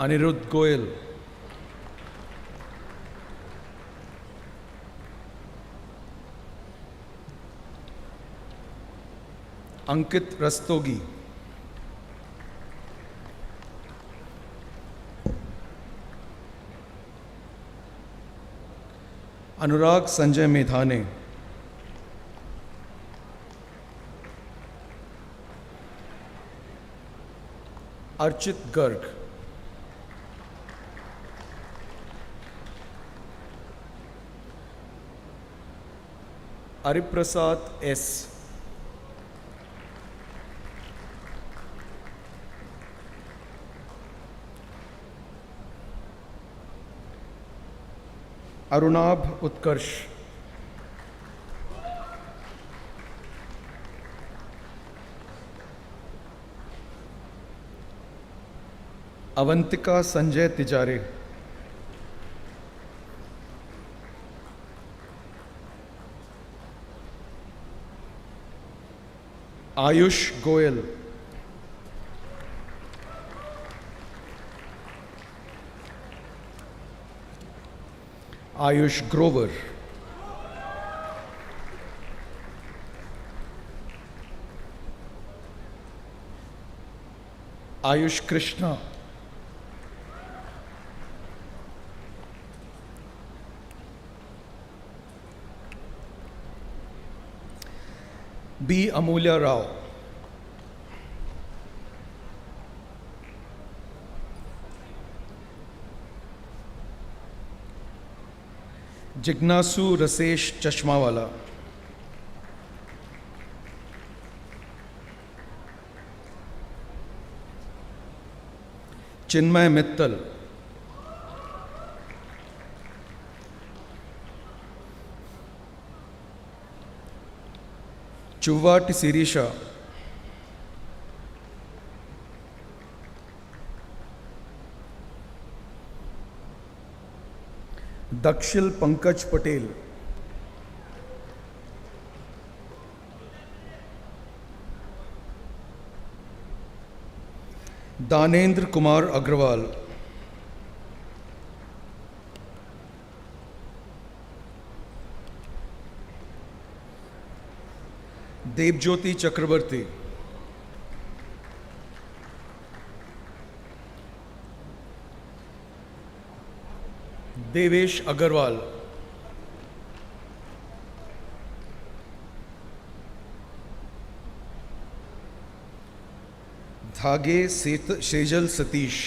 Anirudh Goyal. Ankit Rastogi. Anurag Sanjay Medhane. Archit Garg. Ariprasad S. Arunabh Utkarsh. Avantika Sanjay Tijare, Ayush Goyal, Ayush Grover, Ayush Krishna, B Amulya Rao, Jignasu Rasesh Chashmawala, Chinmay Mittal, Chuvvati Sirisha, Dakshil Pankaj Patel, Danendra Kumar Agrawal, Debjyoti Chakraborty, Devesh Agrawal, Dhage Sejal Satish,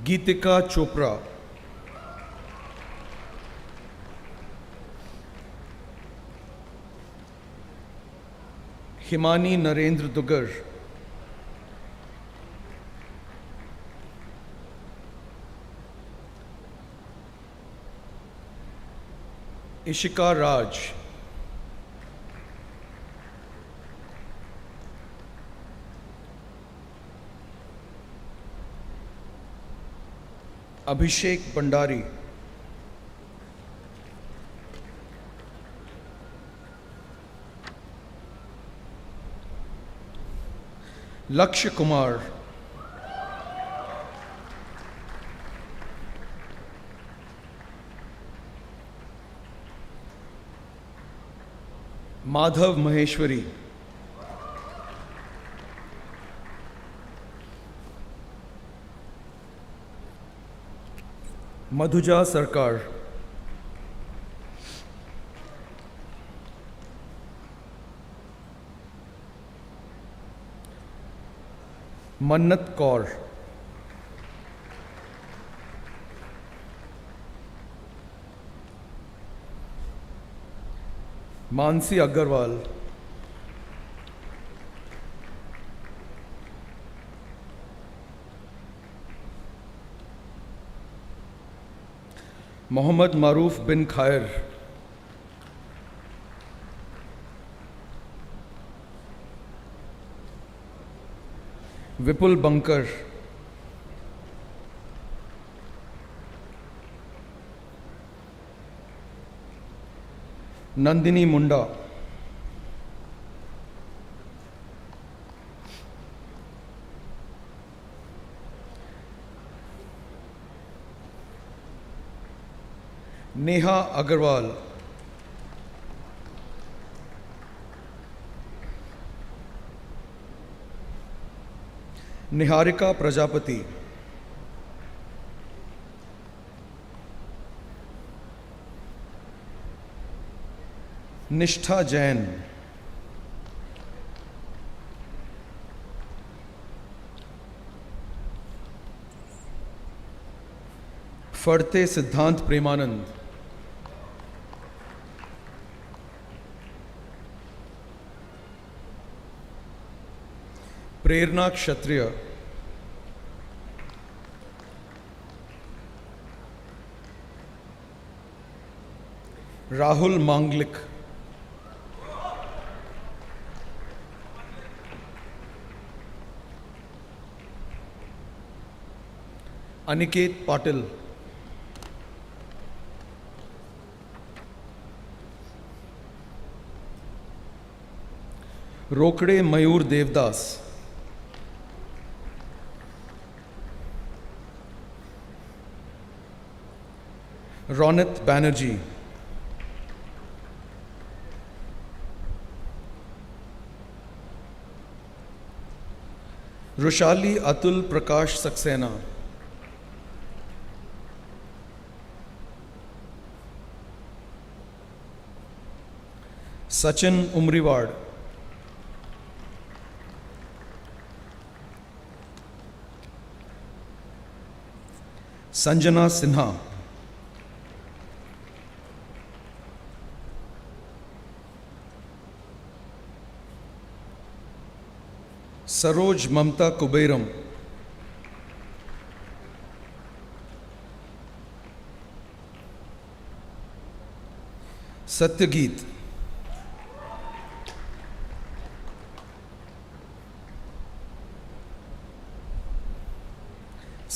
गीतिका चोपड़ा, हिमानी नरेंद्र दुगर, इशिका राज, अभिषेक भंडारी, लक्ष्य कुमार, माधव महेश्वरी, मधुजा सरकार, मन्नत कौर, मानसी अग्रवाल, मोहम्मद मारूफ बिन खायर, विपुल bunker, Nandini मुंडा, नेहा अग्रवाल, निहारिका प्रजापति, निष्ठा जैन, फड़ते सिद्धांत प्रेमानंद, प्रेरणा क्षत्रिय, राहुल मांगलिक, Aniket Patil. Rokde Mayur Devdas. Ronit Banerjee. Rushali Atul Prakash Saxena. Sachin Umriwad. Sanjana Sinha. Saroj Mamta Kubairam. Satyageet.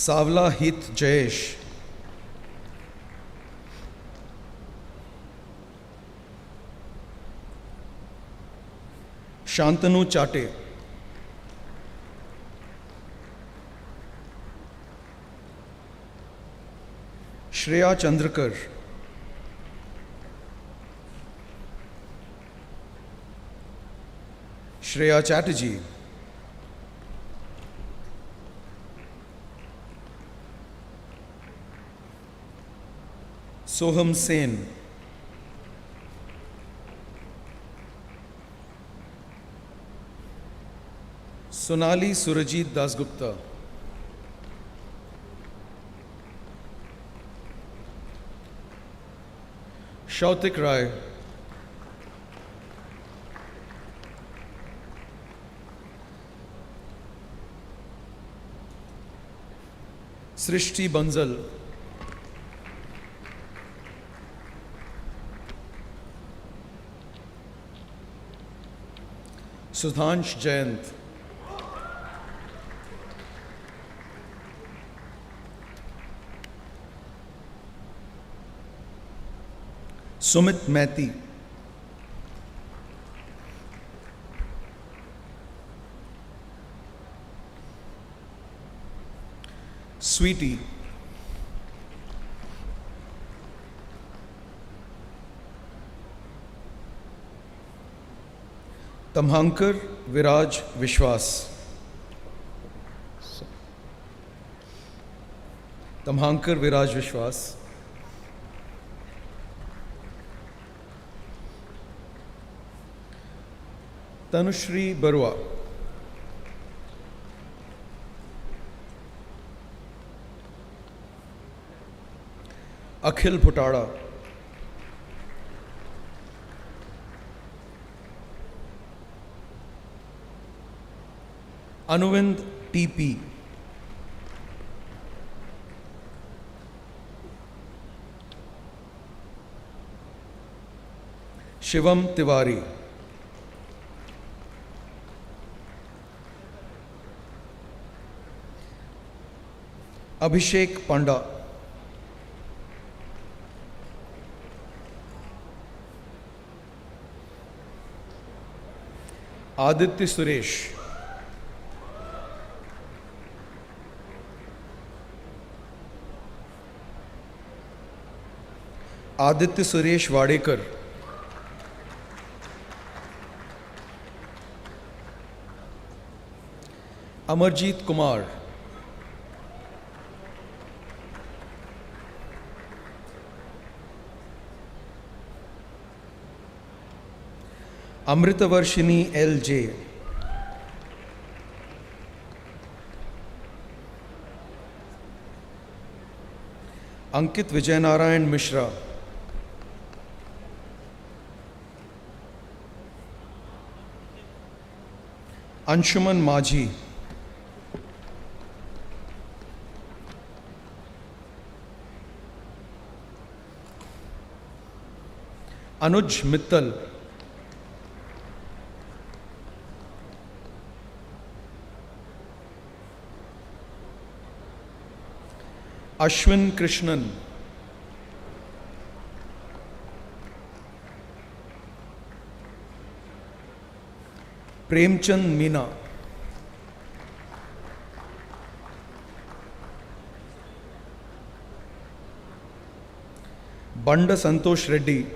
Savla Hit Jayesh. Shantanu Chate. Shreya Chandrakar. Shreya Chatterjee. Soham Sen. Sonali Surajit Dasgupta. Shautik Rai. Srishti Bansal. Sudhansh Jayant. Sumit Mathi. Sweetie. Tamhankar Viraj Vishwas. Tamhankar Viraj Vishwas. Tanushri Barua. Akhil Puttada. Anuvind TP. Shivam Tiwari. Abhishek Panda. Aditya Suresh. Aditya Suresh Wadekar. Amarjeet Kumar. Amritavarshini LJ. Ankit Vijayanarayan Mishra. Anshuman Majhi. Anuj Mittal. Ashwin Krishnan, Premchand Meena, Banda Santosh Reddy,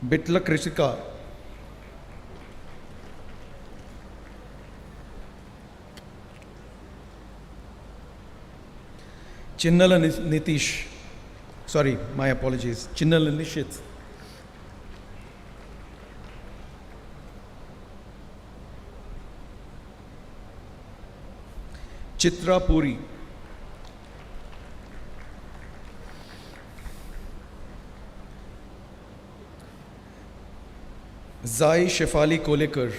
Bitla Krishika, Chinnala Nitish, sorry, my apologies, Chinnala Nishit, Chitra Puri, Zai Shefali Kolekar,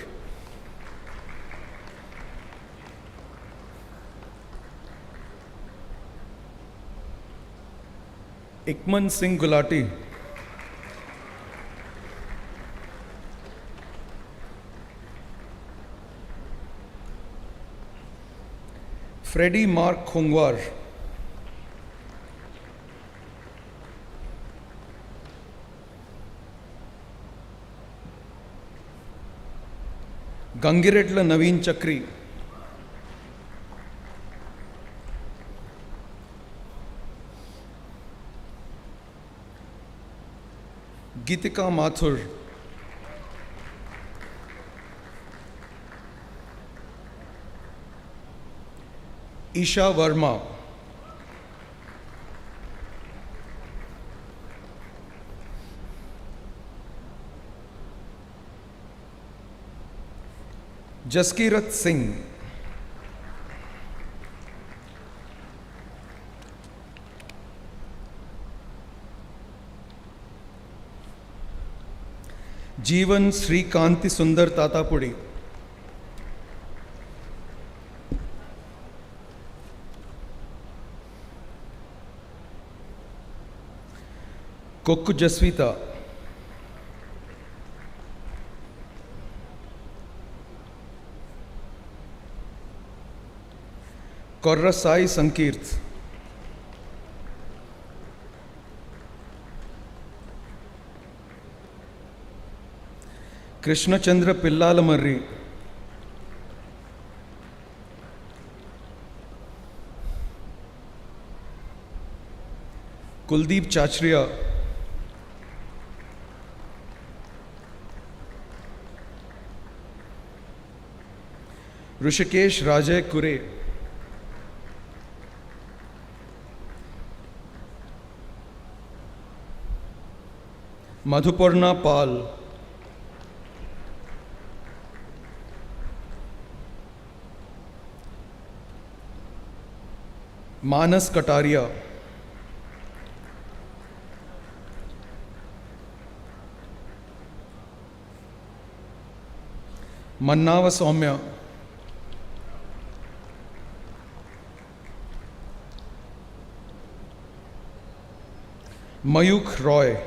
Ikman Singh Gulati, Freddie Mark Khongwar, Gangiretla Naveen Chakri, Geetika Mathur, Isha Verma, Jaskirat Singh, Jeevan Sri Kanti Sundar Tatapudi, Kokku Jaswita, Korra Sai Sankirt, Krishna Chandra Pillalamarri, Kuldeep Chachriya, Rishikesh Rajay Kure, Madhuparna Pal, Manas Kataria, Mannava Soumya, Mayuk Roy,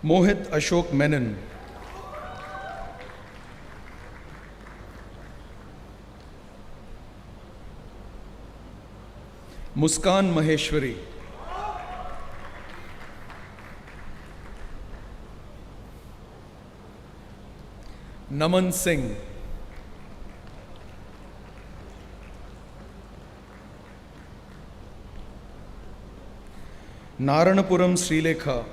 Mohit Ashok Menon, Muskan Maheshwari, Naman Singh, Naranapuram Srilekha,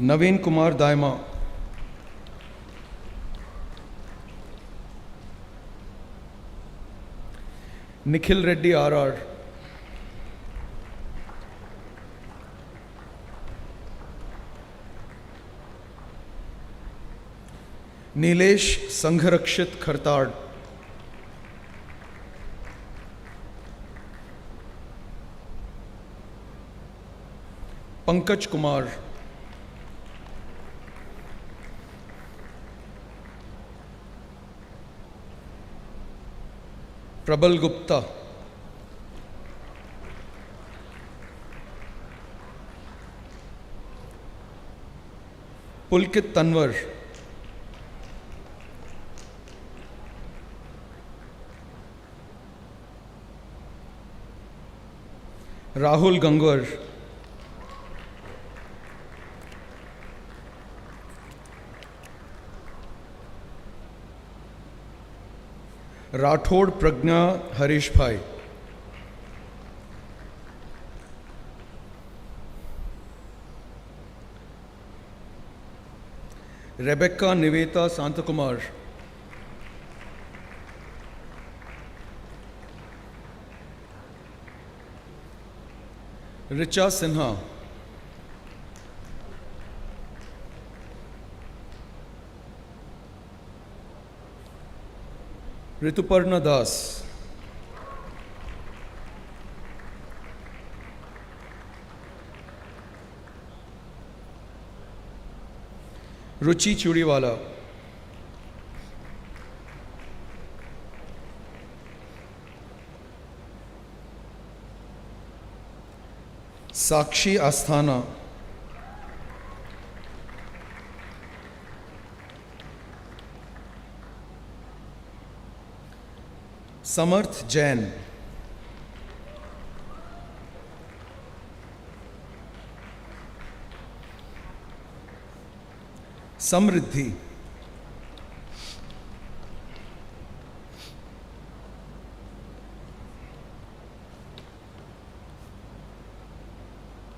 Naveen Kumar Daima, Nikhil Reddy RR, Nilesh Sangharakshit Khartad, Pankaj Kumar, Prabal Gupta, Pulkit Tanwar, Rahul Gangwar, Rathod Pragna Harish Bhai, Rebecca Niveta Santakumar, Richa Sinha, Rituparna Das, Ruchi Churiwala, Sakshi Asthana, Samarth Jain, Samriddhi,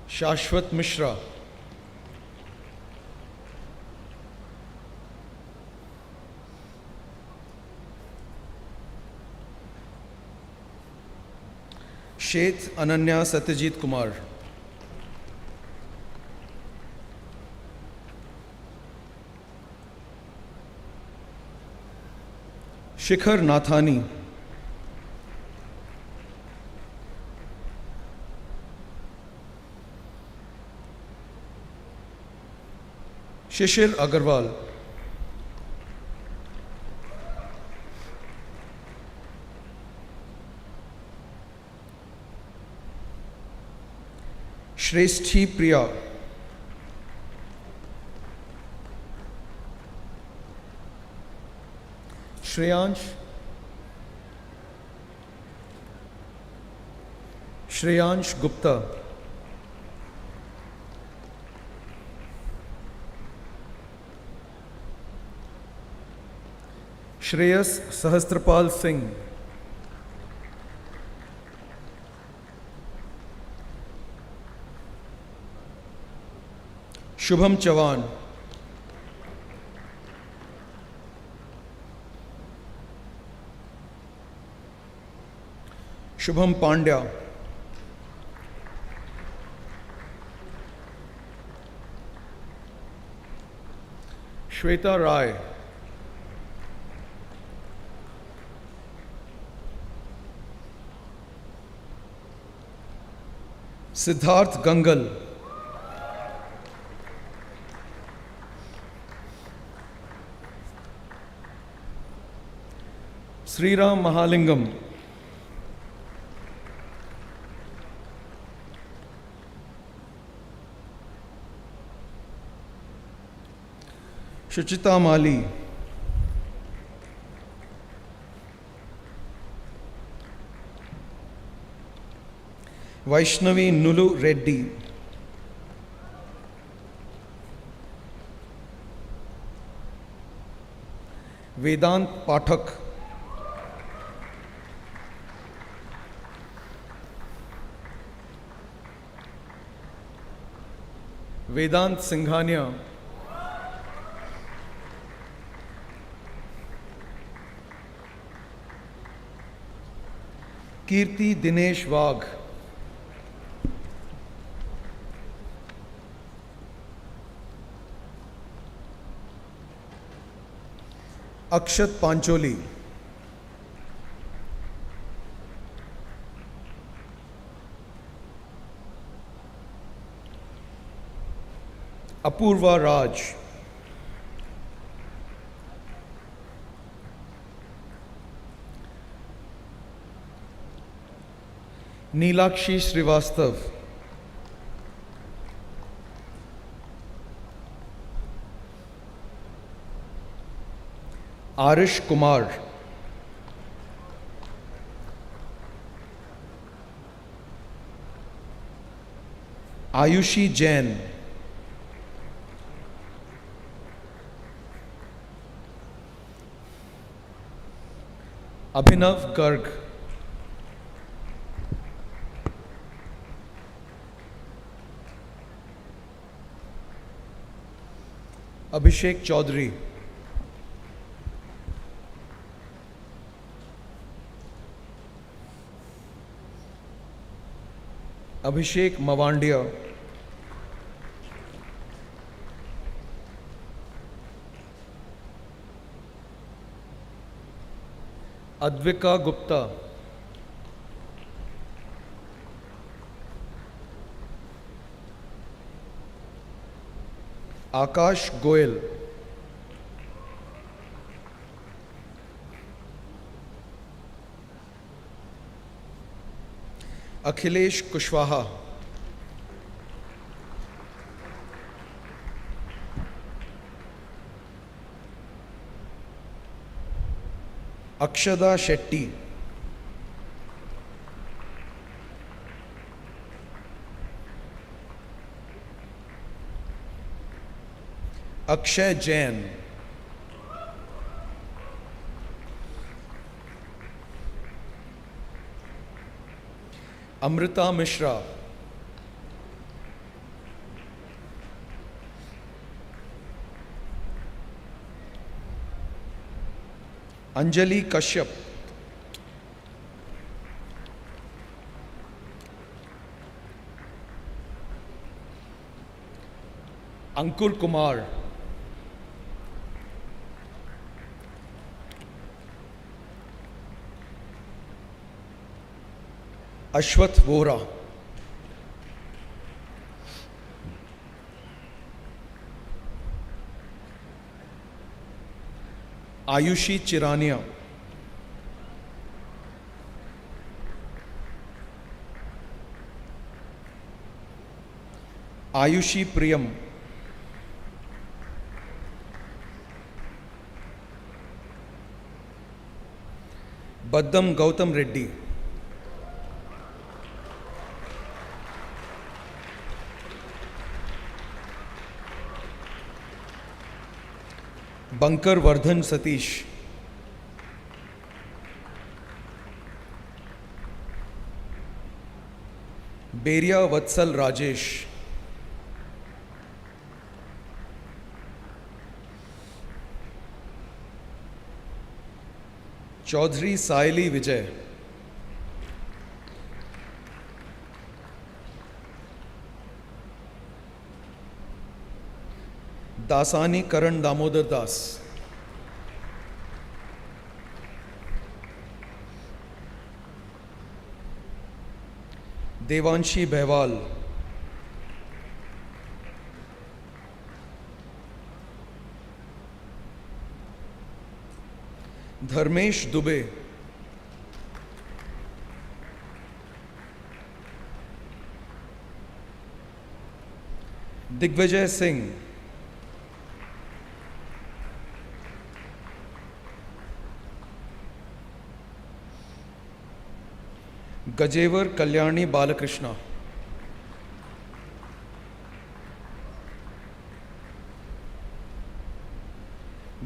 Shashwat Mishra, Sheth Ananya Satyajit Kumar, Shikhar Nathani, Shishir Agarwal, Shreshthi Priya, Shreyansh Gupta, Shreyas Sahasrapal Singh, Shubham Chavan, Shubham Pandya, Shweta Rai, Siddharth Gangal, Sriram Mahalingam, Shuchita Mali, Vaishnavi Nulu Reddy, Vedant Pathak, Vedant Singhania, Kirti Dinesh Wagh, Akshat Pancholi, Apurva Raj, Neelakshi Srivastava, Aarish Kumar, Aayushi Jain, Abhinav Garg, Abhishek Chaudhary, Abhishek Mavandia, Advika Gupta, Aakash Goyal, Akhilesh Kushwaha, Akshada Shetty, Akshay Jain, Amrita Mishra, Anjali Kashyap, Ankur Kumar, Ashwath Vora, Aayushi Chirania, Aayushi Priyam, Baddam Gautam Reddy, Bankar Vardhan Satish, Beria Vatsal Rajesh, Chaudhary Sayali Vijay, Dasani Karan Damodar Das, Devanshi Bahwal, Dharmesh Dubey, Digvijay Singh, Gajewar Kalyani Balakrishna,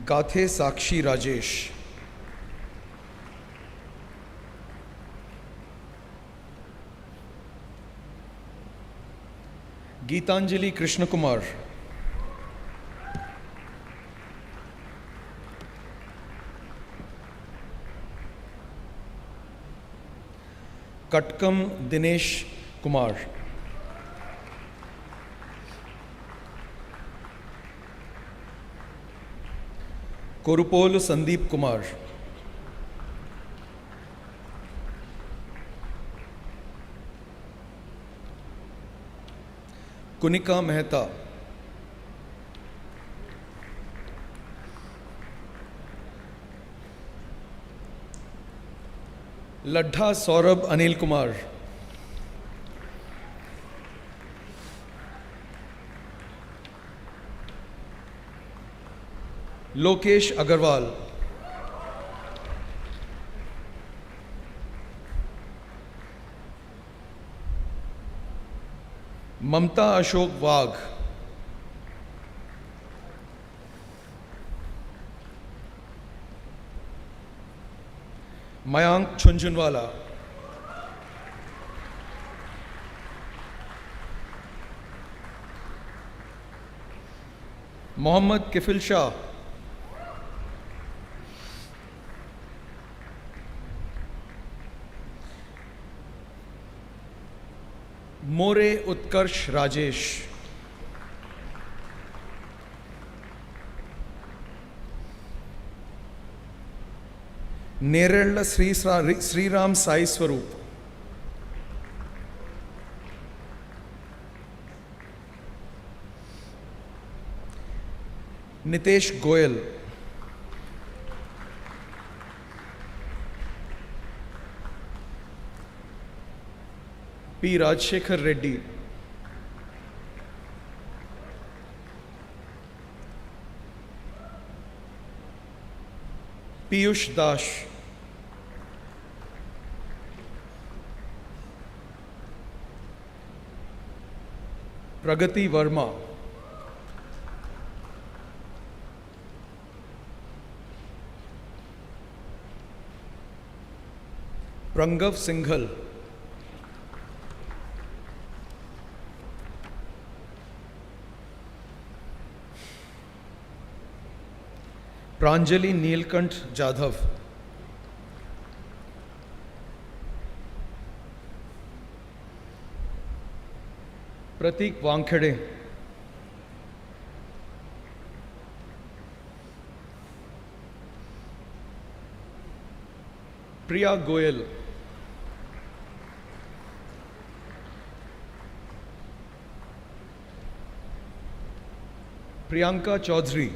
Gathe Sakshi Rajesh, Geetanjali Krishna Kumar, Katakam Dinesh Kumar, कोरुपोल Sandeep Kumar, Kunika Mehta, Laddha Saurabh Anil Kumar, Lokesh Agarwal, Mamta Ashok Wagh, Mayank Chunjunwala, Mohammad Kifil Shah, More Utkarsh Rajesh, Nerella Sri Ram Sai Swaroop, Nitesh Goyal, P. Rajshekhar Reddy, Piyush Dash, Pragati Verma, Prangav Singhal, Pranjali Neelkant Jadhav, Pratik Wankhede, Priya Goyal, Priyanka Chaudhary,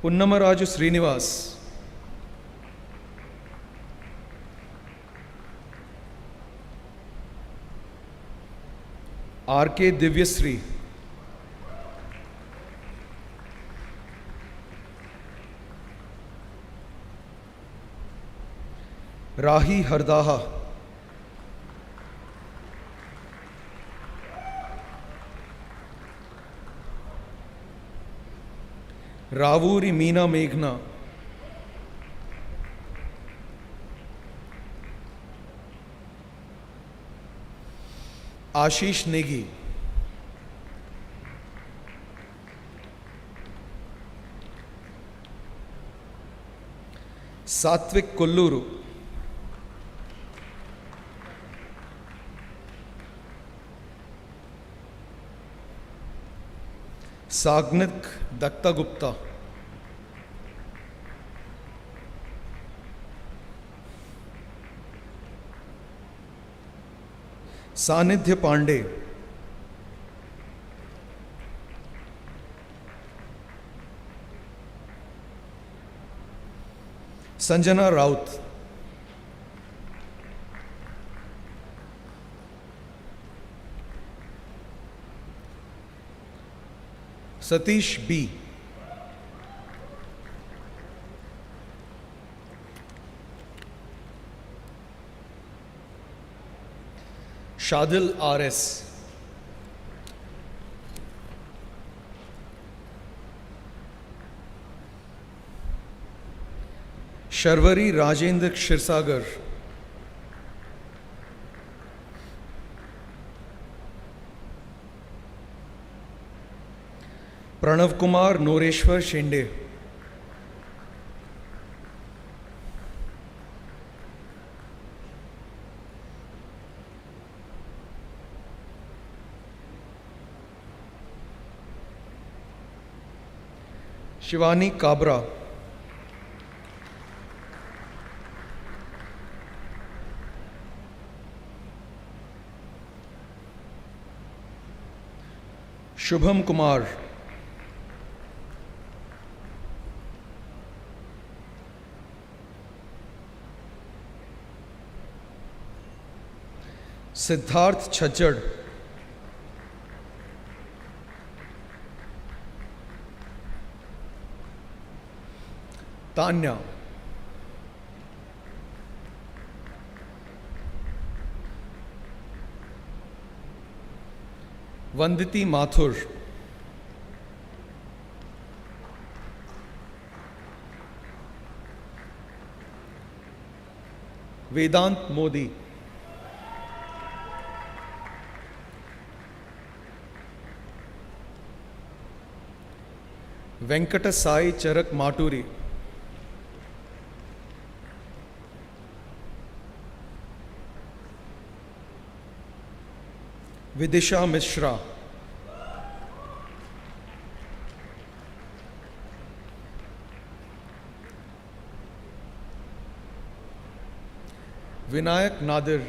Punnamaraju Srinivas, R.K. Divyasri, Rahi Hardaha, Ravuri Meena Meghna, Ashish Negi, Satvik Kolluru, Sagnik Datta Gupta, Sanidhya Pandey, Sanjana Raut, Satish B, Shadil R.S., Sharvari Rajendra Shirsagar, Pranav Kumar Noreshwar Shende, Shivani Kabra, Shubham Kumar, Siddharth छज्जड़, Tanya, वंदिती Mathur, वेदांत मोदी, वेंकट साई चरक माटूरी, विदिशा मिश्रा, विनायक नादिर,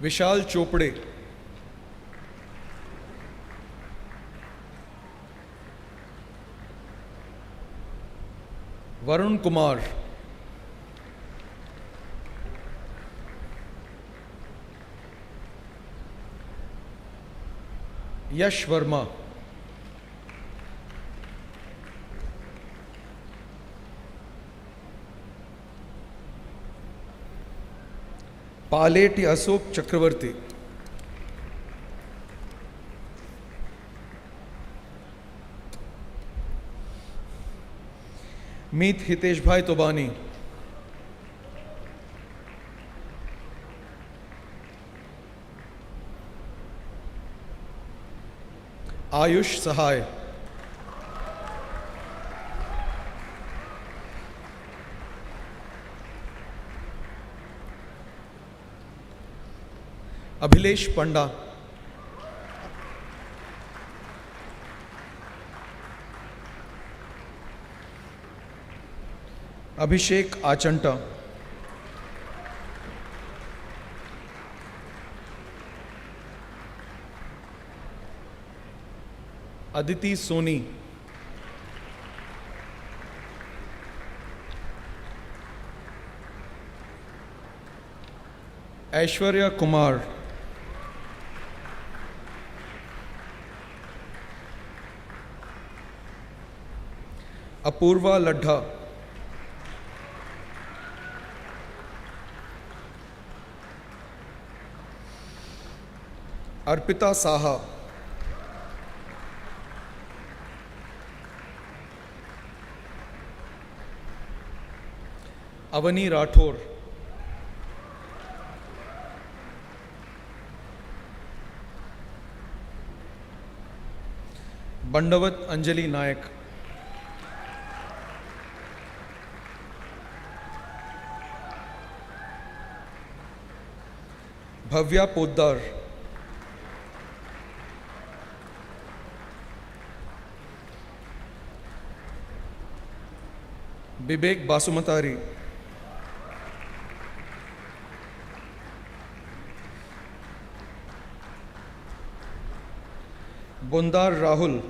विशाल चोपड़े, वरुण कुमार, यश वर्मा, पालेटी अशोक चक्रवर्ती, मीत हितेश भाई तोबानी, आयुष सहाय, अभिलेश पंडा, अभिषेक आचंटा, अदिति सोनी, ऐश्वर्या कुमार, अपूर्वा लड्ढा, अर्पिता साहा, अवनी राठौर, बंडवत अंजलि नायक, भव्या पोद्दार, विवेक बासुमतारी, बुंदार राहुल,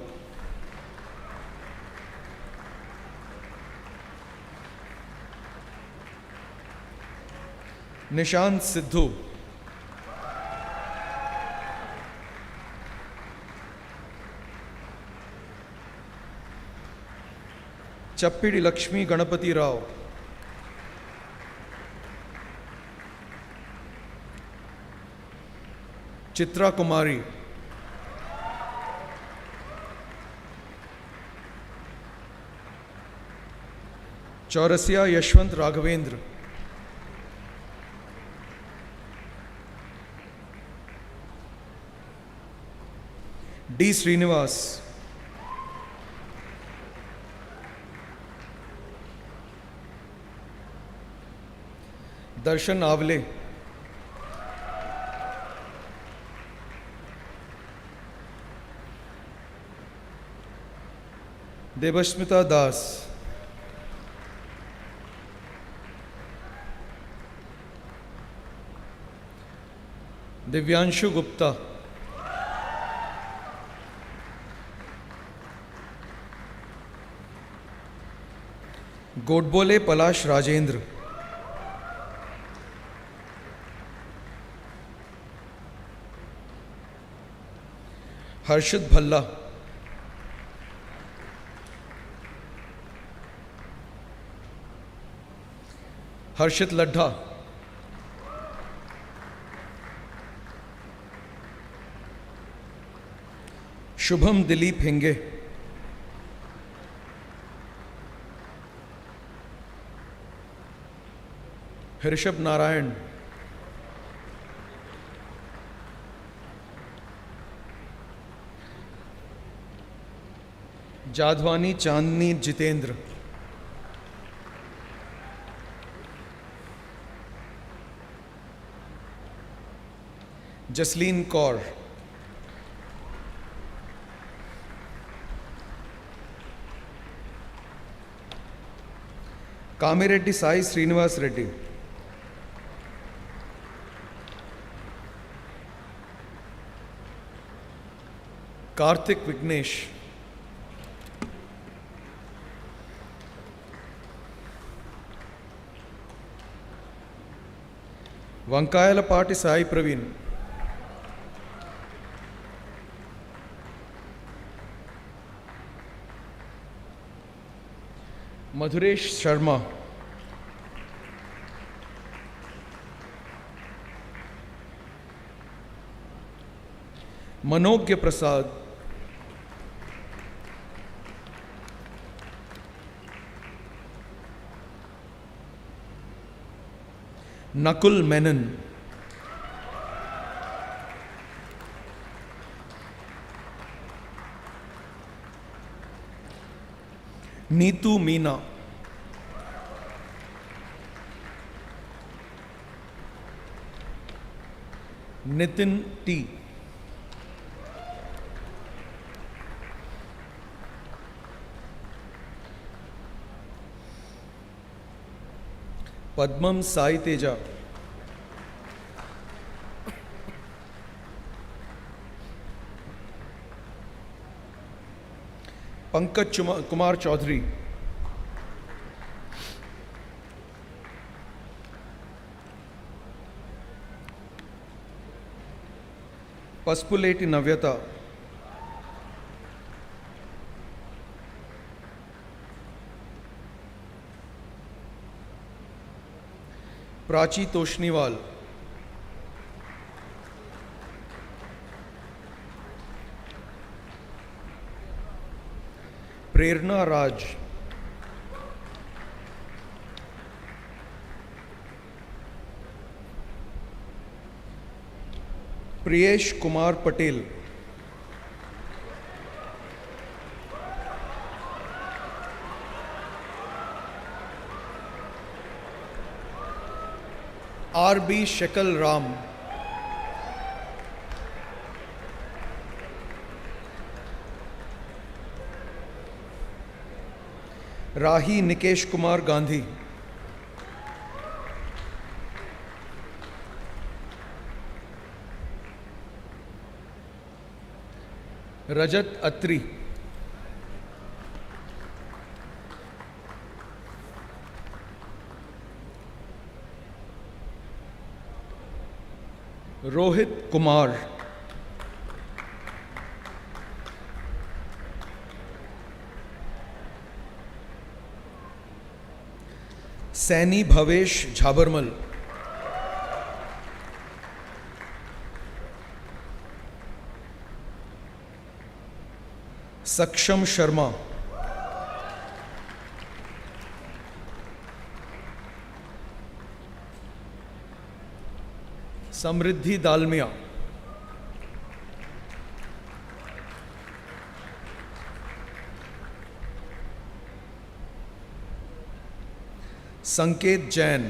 निशांत सिद्धू, चप्पीड़ी लक्ष्मी गणपति राव, चित्रा कुमारी, Chaurasia Yashwant Raghavendra, D Srinivas, दर्शन आवले, देवस्मिता दास, दिव्यांशु गुप्ता, गोडबोले पलाश राजेंद्र, हर्षद भल्ला, हर्षित लड्ढा, शुभम दिलीप हिंगे, ऋषभ नारायण, जाधवानी चांदनी जितेंद्र, जसलीन कौर, कामिरेड्डी साई श्रीनिवास रेड्डी, कार्तिक विघ्नेश, వంకాయలపాటి సాయి ప్రవీణ్, మధురేష్ శర్మ, मनोज्ञ प्रसाद, Nakul Menon, Neetu Meena, Nitin T, पद्मम Sai Teja, Pankaj Kumar Chaudhary, पसपुलेटी नव्यता, Prachi Toshniwal, प्रेरणा राज, Priyesh Kumar Patel, RB. शकल राम, राही निकेश कुमार गांधी, रजत अत्री, रोहित कुमार, सैनी भवेश झाबरमल, सक्षम शर्मा, समृद्धि दालमिया, संकेत Jain,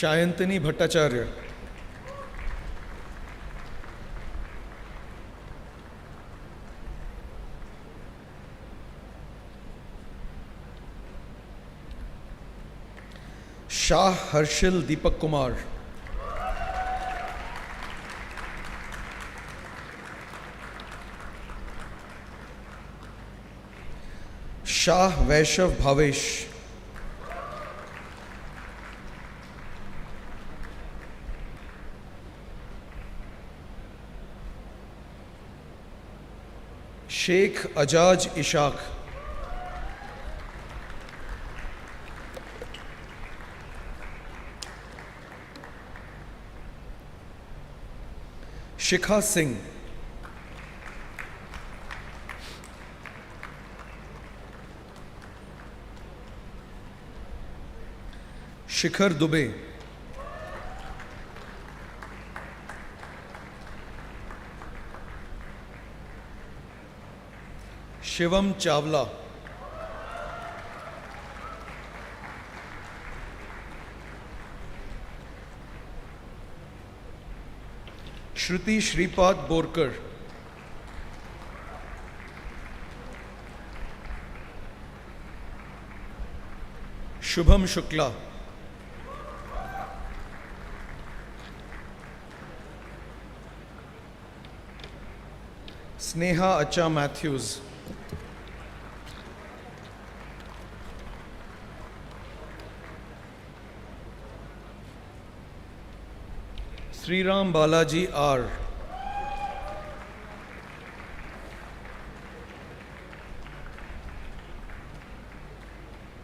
शायंतनी Bhattacharya, Shah Harshil Deepak Kumar. Shah Vaishnav Bhavesh. Sheikh Ajaj Ishaq. Shikha Singh. Shikhar Dubey. Shivam Chawla. Shruti Shripad Borkar. Shubham Shukla. Sneha Acha Matthews. Sriram Balaji R.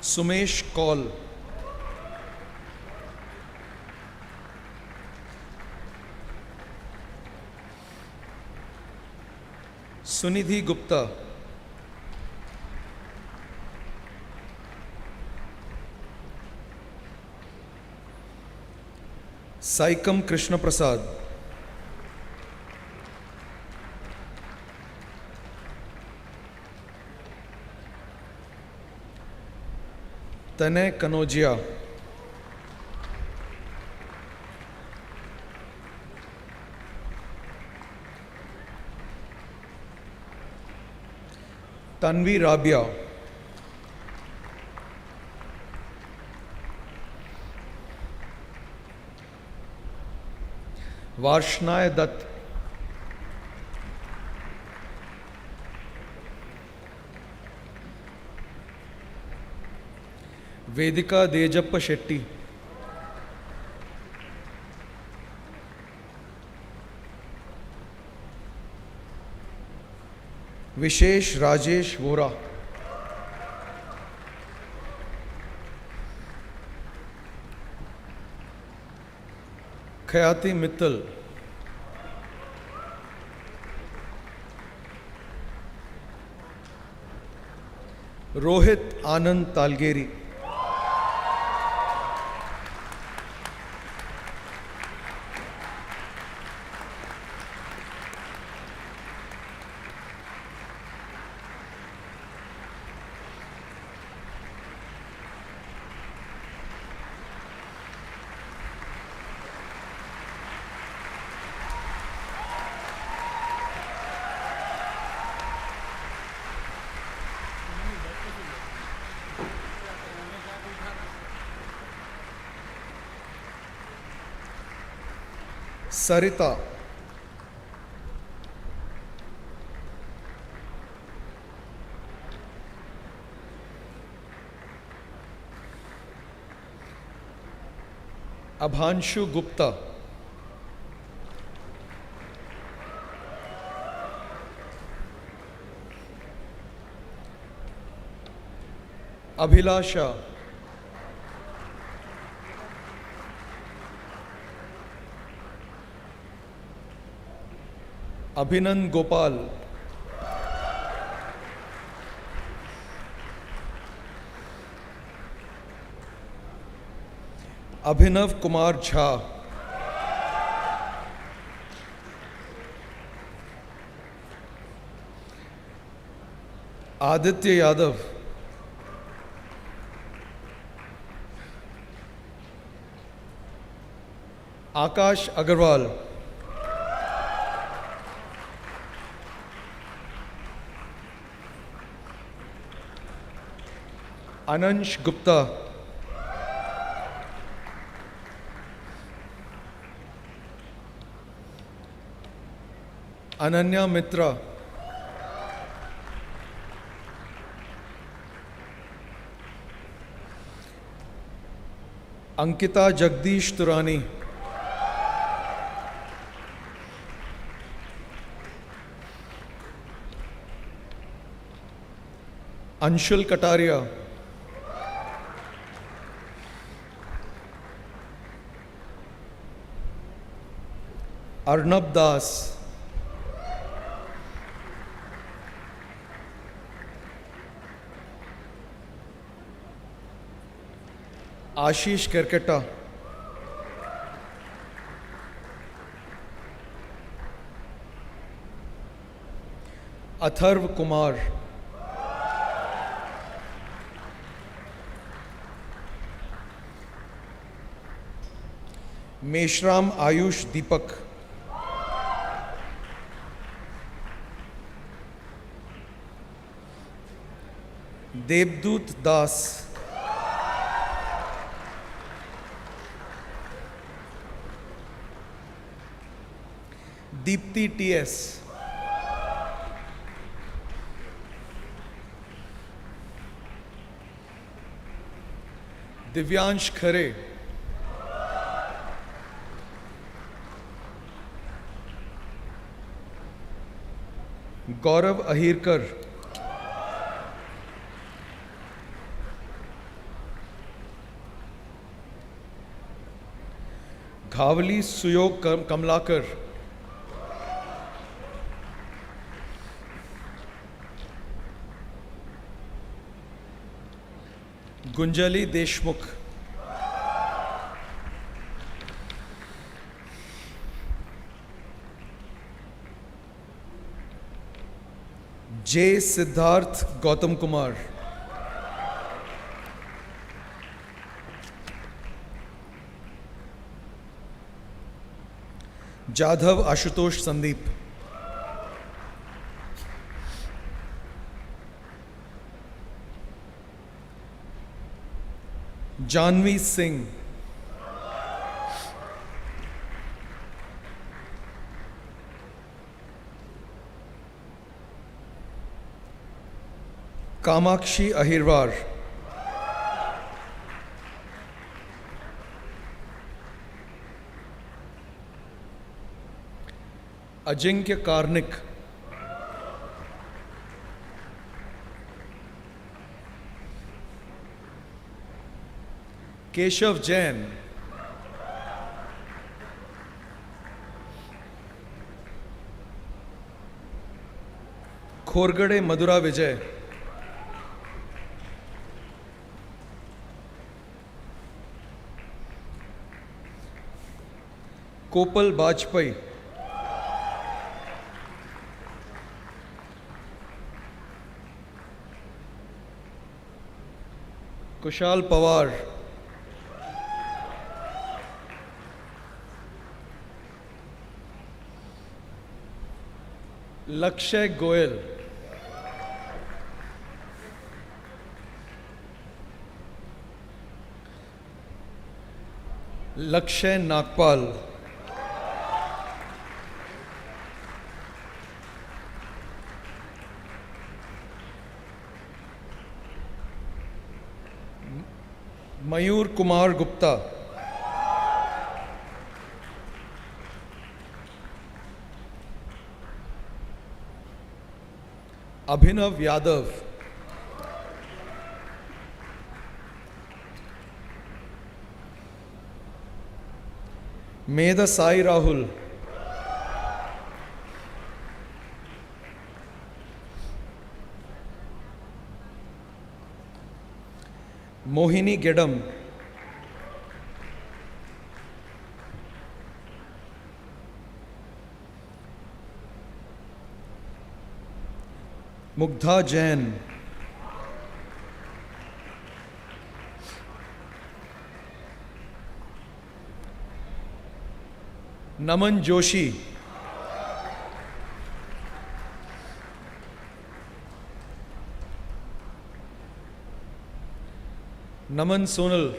Sumesh Kaul. Sunidhi Gupta. Saikam Krishna Prasad. Tanay Kanojia. Tanvi Rabia. Varshnay Dutt. Vedika Dejappa Shetty. Vishesh Rajesh Vora. Khayati Mittal. Rohit Anand Talgeri. Sarita. Abhanshu Gupta. Abhilasha. Abhinand Gopal. Abhinav Kumar Jha. Aditya Yadav. Akash Agarwal. Anansh Gupta. Ananya Mitra, Ankita Jagdish Turani, Anshul Kataria, Arnab Das, Ashish Kerketa, Atharv Kumar, Meshram Ayush Deepak, Devdut Das, Deepti TS, Divyansh Khare, Gaurav Ahirkar, Ghavali Suyog Kamlakar, Gunjali Deshmukh, J. Siddharth Gautam Kumar, Jadhav Ashutosh Sandeep, Janvi Singh, Kamakshi Ahirwar, Ajinkya Karnik, Keshav Jain, Khorgade Madhura Vijay, Kopal Bajpai, Kushal Pawar, Lakshay Goyal, Lakshay Nagpal, Mayur Kumar Gupta, Abhinav Yadav, Medha Sai Rahul, Mohini Gedam, Mugdha Jain, Naman Joshi, Naman Sonal,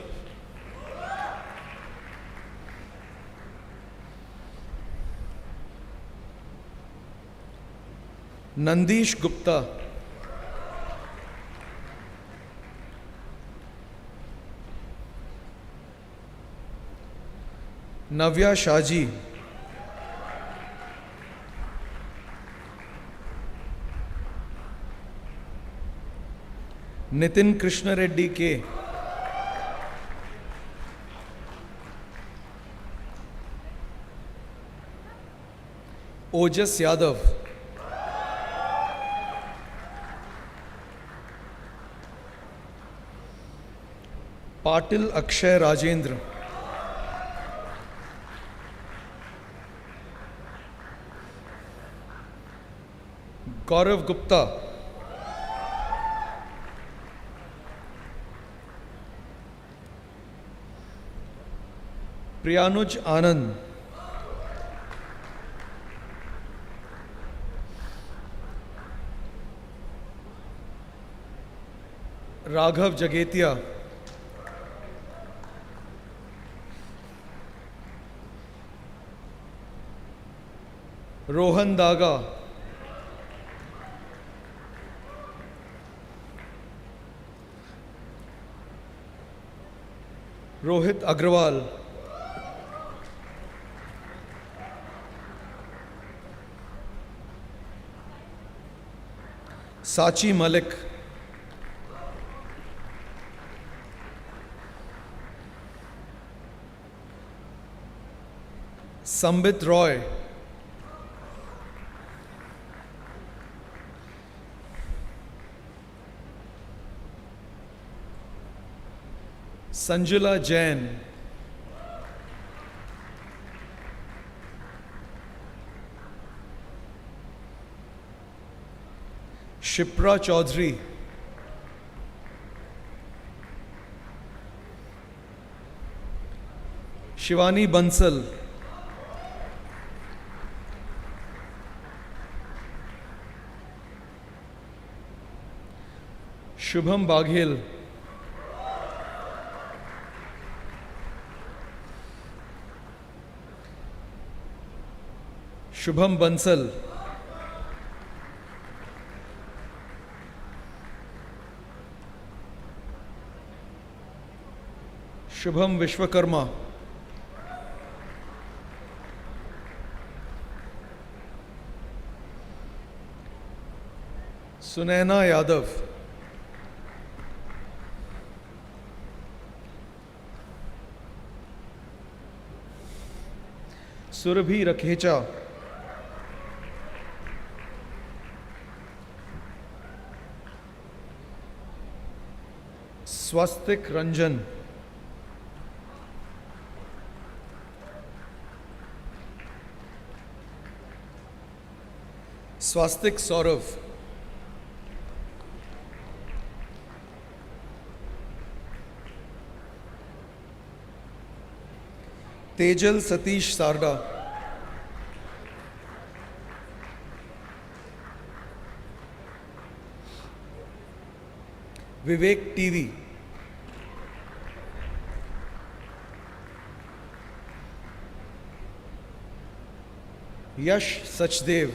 Nandish Gupta, Navya Shaji, Nitin Krishna Reddy K, Ojas Yadav, Patil Akshay Rajendra, Gaurav Gupta, Priyanuj Anand, Raghav Jagetia, Rohan Daga, Rohit Agrawal, Sachi Malik, Sambit Roy, Sanjula Jain, Shipra Chaudhary, Shivani Bansal, Shubham Baghel, Shubham Bansal, Shubham Vishwakarma, Sunaina Yadav, Surabhi Rakhecha, Swastik Ranjan, Swastik Saurav, Tejal Satish Sarda, Vivek TV, Yash Sachdev,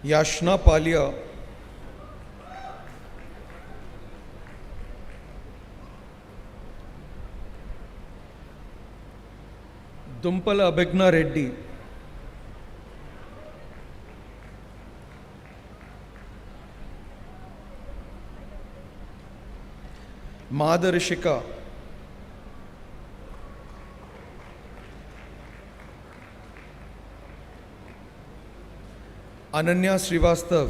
Yashna Palia, Dumpala Abhigna Reddy, Madharishika, Ananya Srivastav,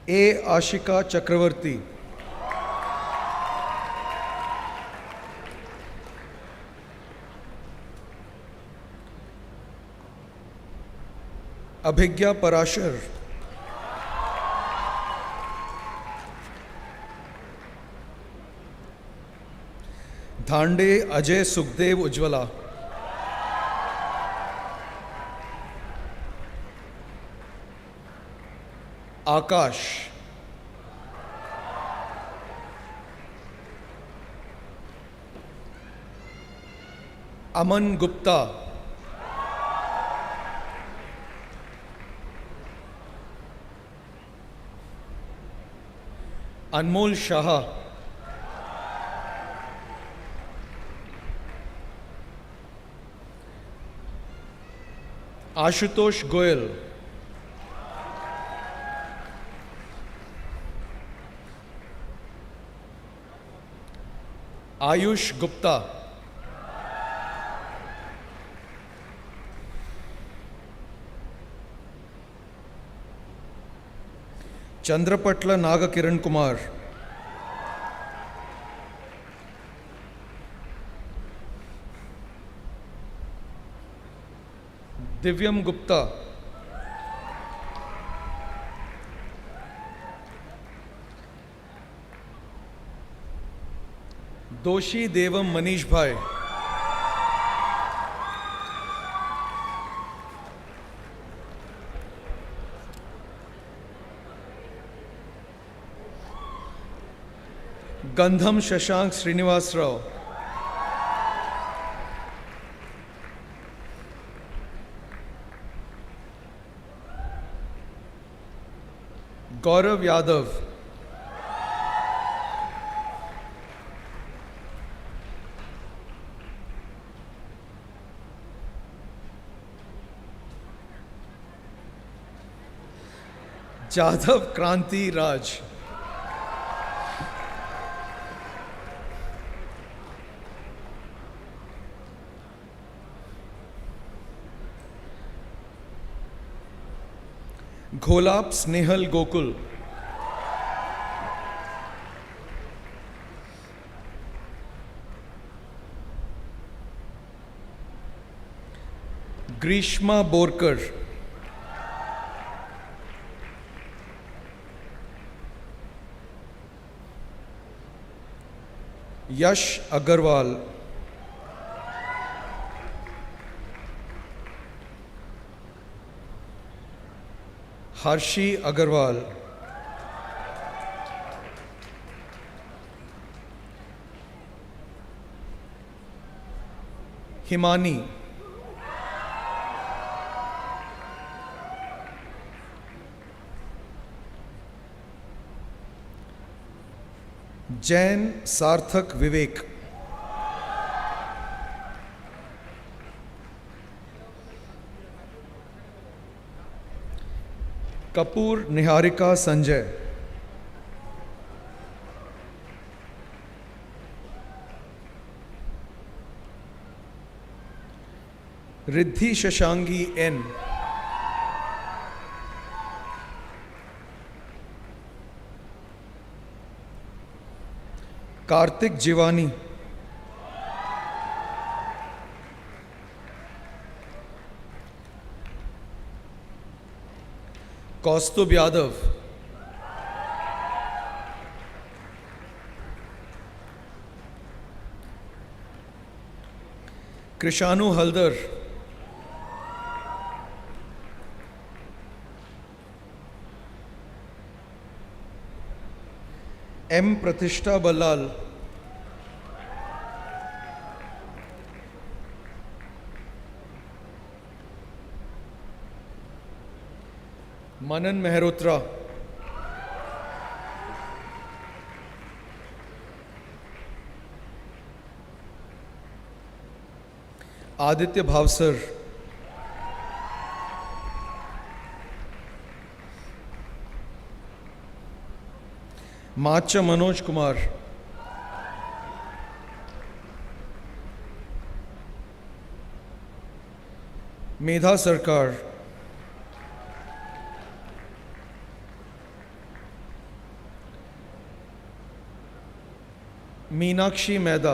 A. Ashika Chakravarti, Abhigya Parashar, Dhande Ajay Sukhdev Ujjwala, आकाश, अमन गुप्ता, अनमोल शाह, आशुतोष गोयल, आयुष गुप्ता, चंद्रपट्ल नाग किरण कुमार, दिव्यम गुप्ता, दोषी देवम मनीष भाई, गंधम शशांक श्रीनिवास राव, गौरव यादव, जाधव क्रांति राज, घोलाप स्नेहल गोकुल, ग्रीष्मा बोरकर, यश अग्रवाल, हर्षी अग्रवाल, हिमानी, जैन सार्थक विवेक, Kapoor Niharika Sanjay, Riddhi शशांगी N, Kartik Jiwani, कौस्तुभ Yadav, कृषाणु Haldar, M प्रतिष्ठा बल्लाल, मनन मेहरोत्रा, आदित्य भावसर, माच मनोज कुमार, मेधा सरकार, मीनाक्षी मैदा,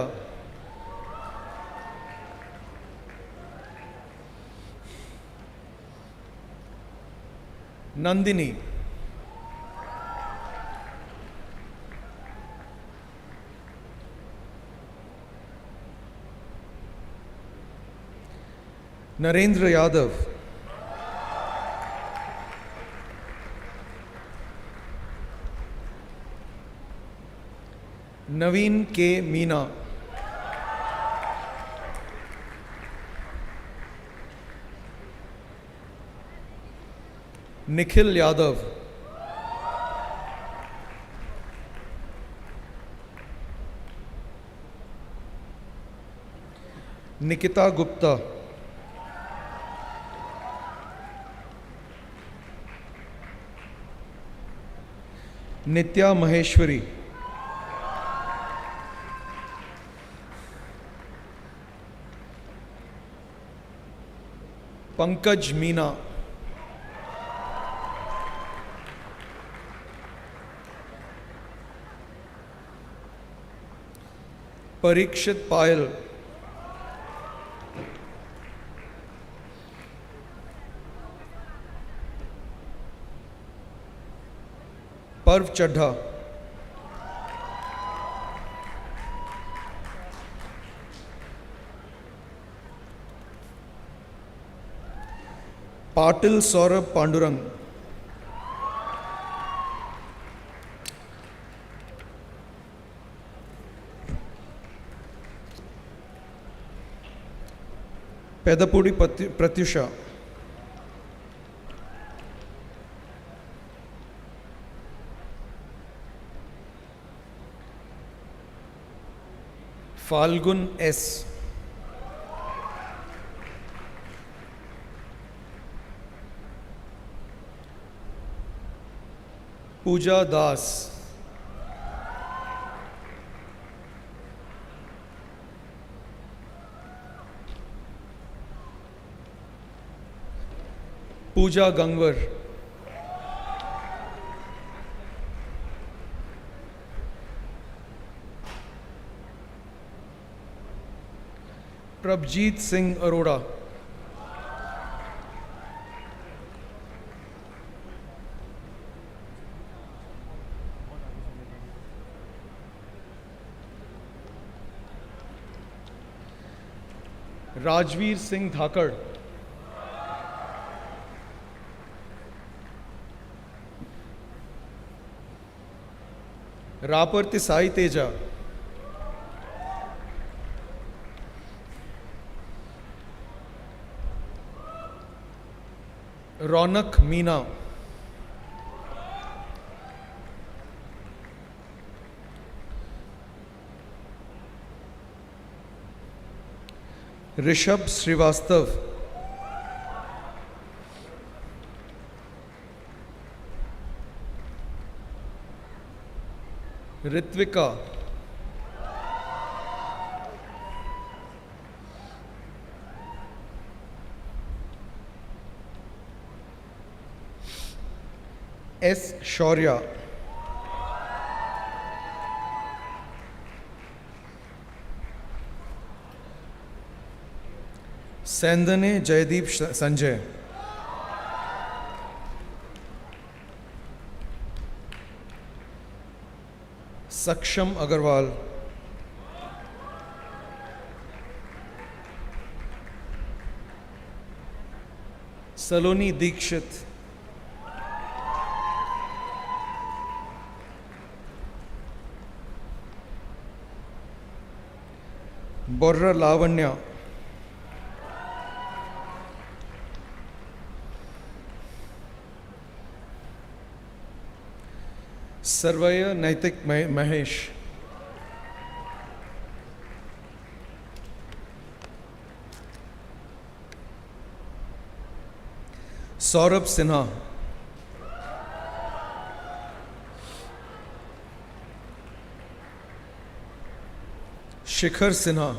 नंदिनी, नरेंद्र यादव, नवीन के मीना, निखिल यादव, निकिता गुप्ता, नित्या महेश्वरी, पंकज मीना, परीक्षित पायल, पर्व Chadha, Patil Saurabh Pandurang, पेदपुड़ी Pratyusha, Phalgun S, पूजा दास, पूजा गंगवर, प्रभजीत सिंह अरोड़ा, राजवीर सिंह धाकड़, रापर्ति साई तेजा, रौनक Meena, Rishabh Srivastava, Ritvika, S Shaurya, सैंदने Jaideep Sanjay, सक्षम अग्रवाल, सलोनी दीक्षित, बोर्रा लावण्या, सर्वय नैतिक महेश, सौरभ सिन्हा, शिखर सिन्हा,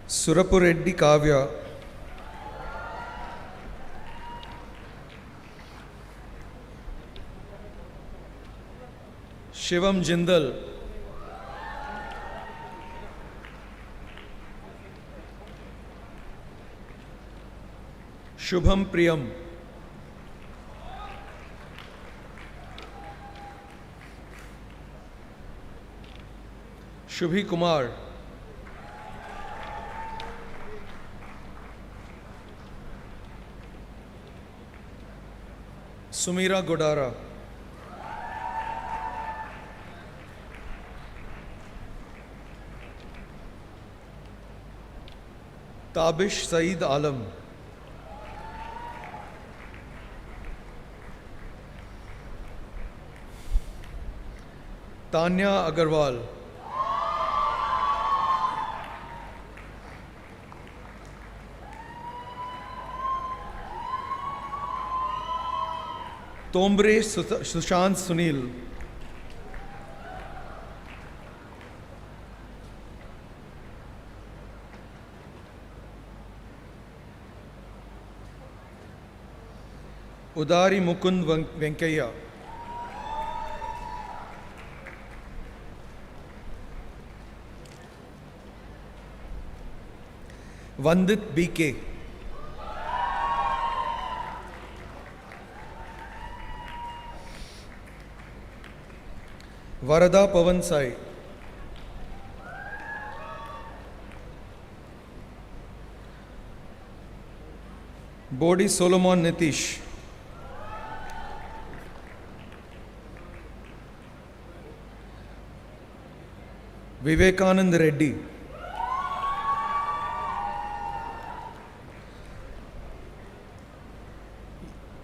सुरपुरेड्डी काव्या, शिवम जिंदल, शुभम प्रियम, Shubhi Kumar, Sumira Godara, Tabish Saeed Alam, Tanya Agarwal, Tombre Sushant Sunil, Udari Mukund Venkaya, Vandit BK, Varada Pavan Sai, Bodhi Solomon Nitish, Vivekanand Reddy,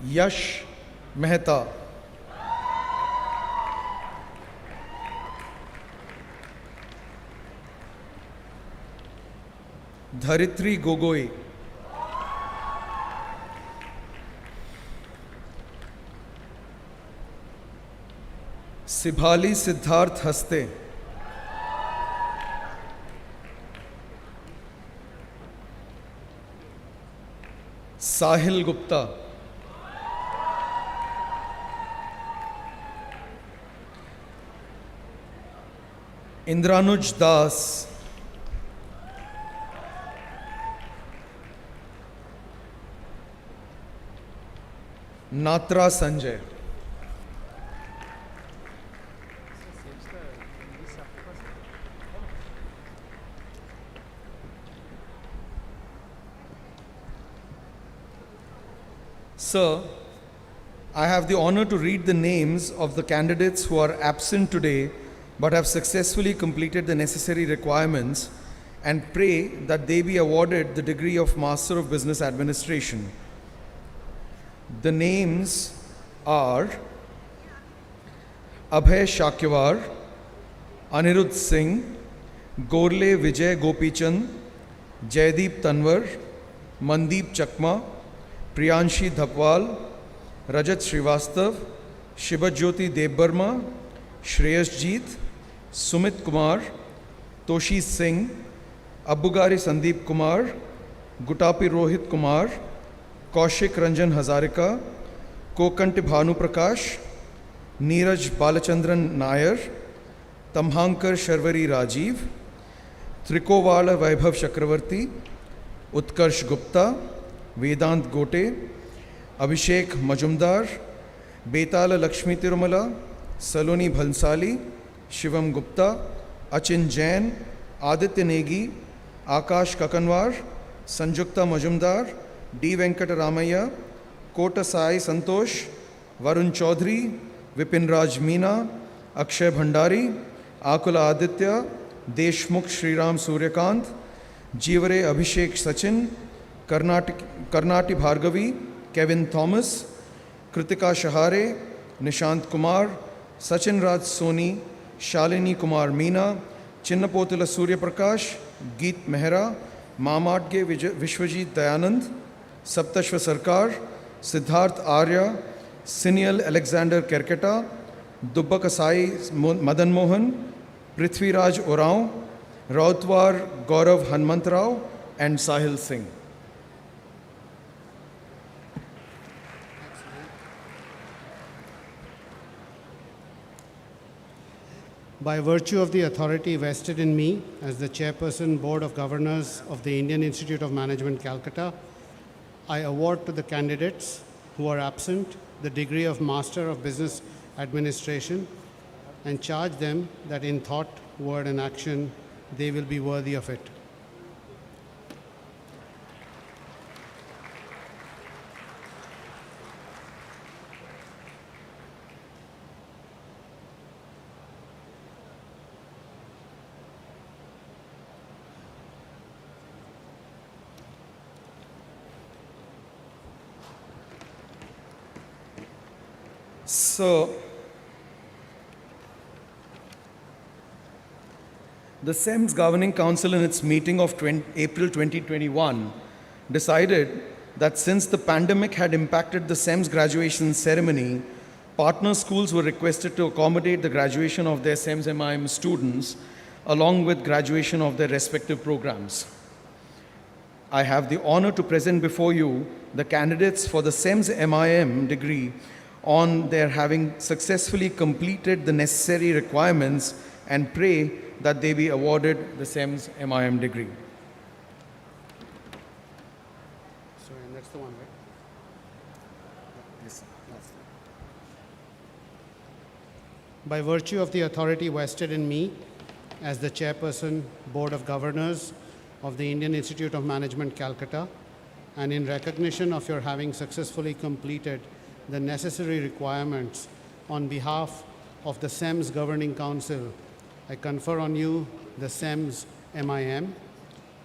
Yash Mehta, Dharitri Gogoi, Sibhali Siddharth Haste, Sahil Gupta, Indranuj Das, Natra Sanjay, Sir, I have the honor to read the names of the candidates who are absent today but have successfully completed the necessary requirements and pray that they be awarded the degree of Master of Business Administration. The names are Abhay Shakyawar, Anirudh Singh, Gorle Vijay Gopichand, Jaideep Tanwar, Mandeep Chakma, Priyanshi Dhapwal, Rajat Srivastav, Shibajyoti Devbarma, Shreyas Jeet, Sumit Kumar, Toshi Singh, Abugari Sandeep Kumar, Gutapi Rohit Kumar, Kaushik Ranjan Hazarika, Kokanti Bhanu Prakash, Neeraj Balachandran Nair, Tamhankar Sharvari Rajiv, Trikovala Vaibhav Chakravarti, Utkarsh Gupta, Vedant Gote, Abhishek Majumdar, Betala Lakshmi Tirumala, Saloni Bhansali, Shivam Gupta, Achin Jain, Aditya Negi, Akash Kakanwar, Sanjukta Majumdar, D. Venkataramaya, Kota Sai Santosh, Varun Chaudhary, Vipin Raj Meena, Akshay Bhandari, Akula Aditya, Deshmukh Sriram Suryakant, Jivare Abhishek Sachin, Karnati Bhargavi, Kevin Thomas, Kritika Shahare, Nishant Kumar, Sachin Raj Soni, Shalini Kumar Meena, Chinnapotila Surya Prakash, Geet Mehra, Mamadge Vishwajit Dayanand, Saptashva Sarkar, Siddharth Arya, Sinial Alexander Kerketa, Dubba Kasai Madan Mohan, Prithviraj Oraon, Rautwar Gaurav Hanmantrao, and Sahil Singh. By virtue of the authority vested in me as the Chairperson, Board of Governors of the Indian Institute of Management, Calcutta, I award to the candidates who are absent the degree of Master of Business Administration and charge them that in thought, word, and action, they will be worthy of it. So, the SEMS Governing Council in its meeting of April 2021 decided that since the pandemic had impacted the SEMS graduation ceremony, partner schools were requested to accommodate the graduation of their SEMS MIM students along with graduation of their respective programs. I have the honor to present before you the candidates for the SEMS MIM degree on their having successfully completed the necessary requirements and pray that they be awarded the SEMS MIM degree. Sorry, and that's the one, right? Yes, that's By virtue of the authority vested in me as the Chairperson, Board of Governors of the Indian Institute of Management, Calcutta, and in recognition of your having successfully completed the necessary requirements on behalf of the SEMS Governing Council, I confer on you the SEMS MIM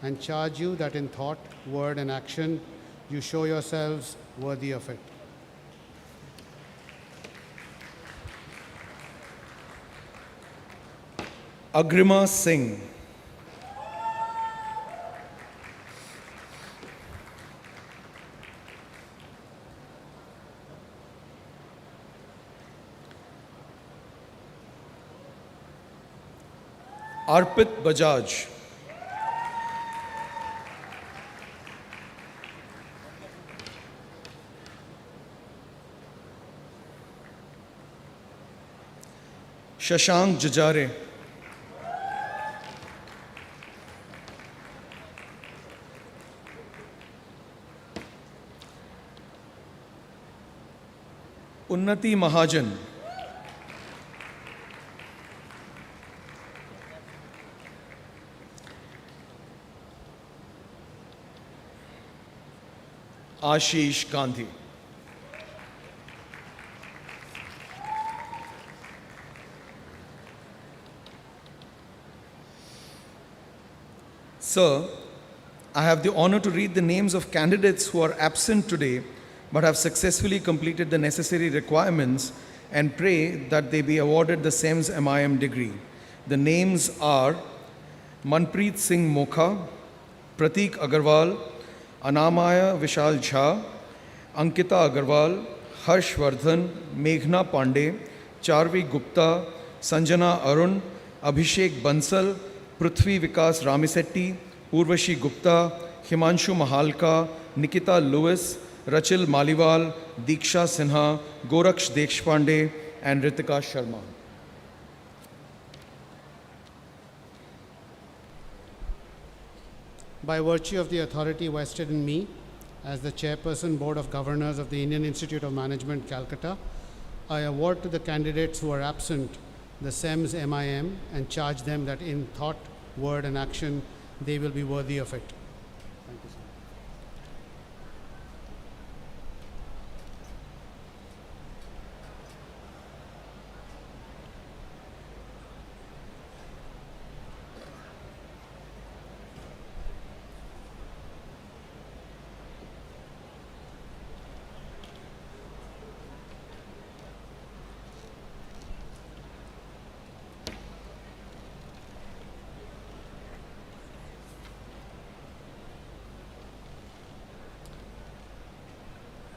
and charge you that in thought, word, and action you show yourselves worthy of it. Agrima Singh. Arpit Bajaj. Shashank Jajare. Unnati Mahajan. Ashish Gandhi. Sir, I have the honor to read the names of candidates who are absent today but have successfully completed the necessary requirements and pray that they be awarded the SEMS MIM degree. The names are Manpreet Singh Mokha, Prateek Agarwal, Anamaya Vishal Jha, Ankita Agarwal, Harsh Vardhan, Meghna Pandey, Charvi Gupta, Sanjana Arun, Abhishek Bansal, Prithvi Vikas Ramisetti, Urvashi Gupta, Himanshu Mahalka, Nikita Lewis, Rachil Maliwal, Diksha Sinha, Goraksh Deshpande, and Ritika Sharma. By virtue of the authority vested in me as the Chairperson, Board of Governors of the Indian Institute of Management, Calcutta, I award to the candidates who are absent the SEMS MIM and charge them that in thought, word, and action they will be worthy of it. Thank you, sir.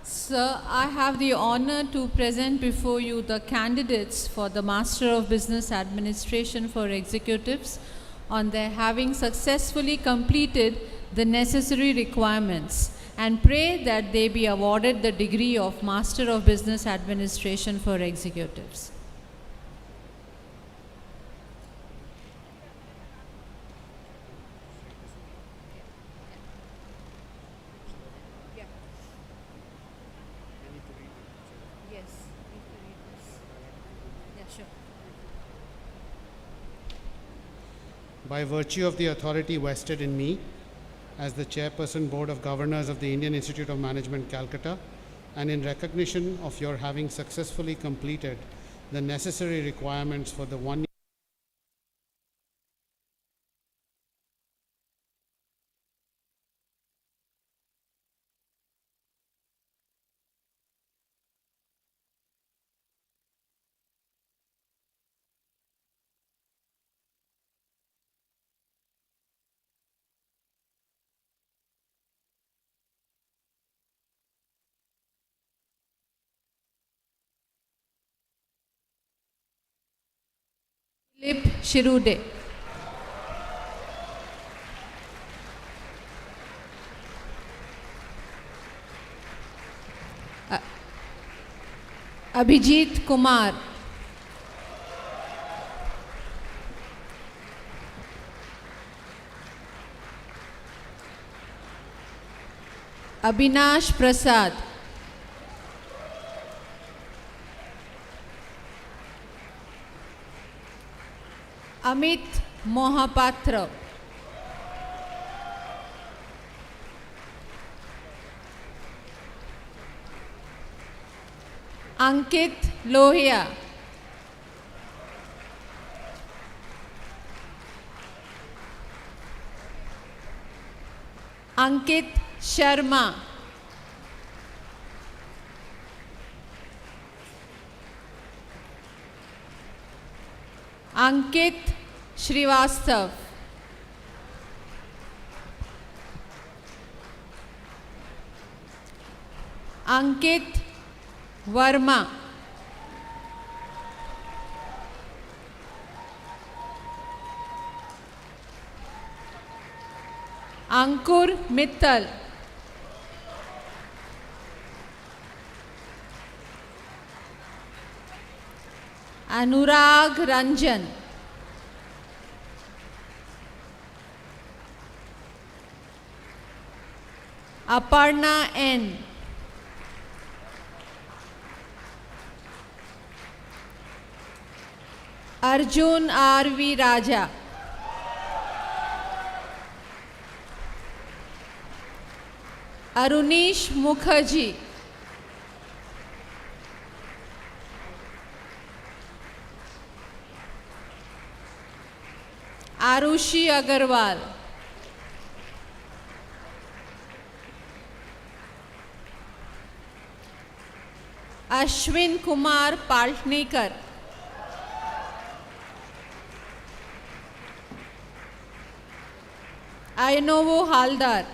Sir, I have the honor to present before you the candidates for the Master of Business Administration for Executives on their having successfully completed the necessary requirements and pray that they be awarded the degree of Master of Business Administration for Executives. By virtue of the authority vested in me as the Chairperson, Board of Governors of the Indian Institute of Management, Calcutta, and in recognition of your having successfully completed the necessary requirements for the 1 year Philip Shirude. Abhijit Kumar. Abhinash Prasad. Amit Mohapatra. Ankit Lohia. Ankit Sharma. Ankit Srivastav. Ankit Verma. Ankur Mittal. Anurag Ranjan. Aparna N. Arjun R.V. Raja. Arunish Mukherjee. Arushi Agarwal. Ashwin Kumar Paltnikar. Ainovo Haldar.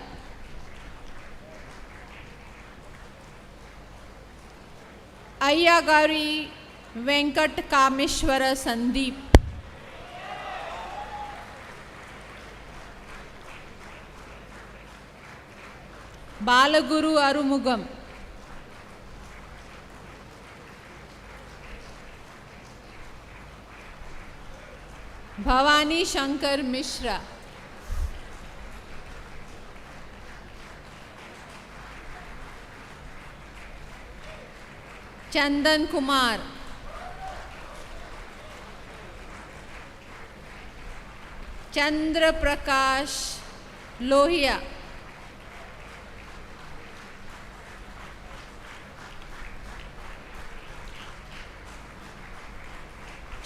Ayyagari Venkat Kameshwara Sandeep. Balaguru Arumugam. Bhavani Shankar Mishra. Chandan Kumar. Chandra Prakash Lohia.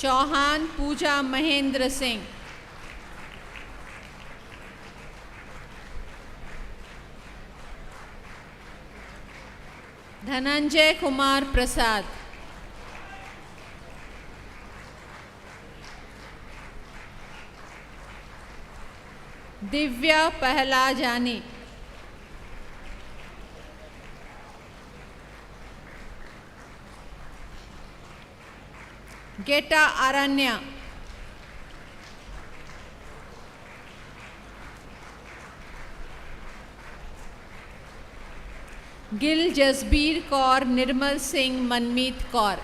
Chauhan Pooja Mahendra Singh. Dhananjay Kumar Prasad. Divya Pahlajani. Geta Aranya. Gil Jasbir Kaur Nirmal Singh Manmeet Kaur.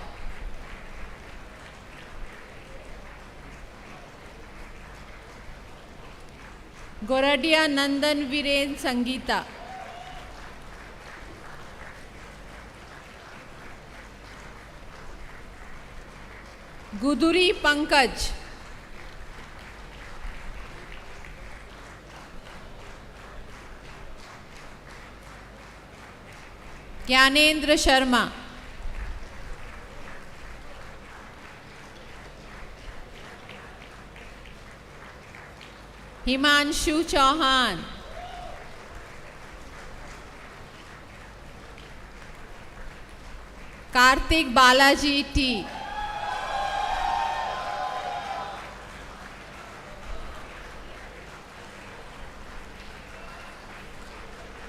Goradia Nandan Viren Sangeeta. Guduri Pankaj. Gyanendra Sharma. Himanshu Chauhan. Kartik Balaji T.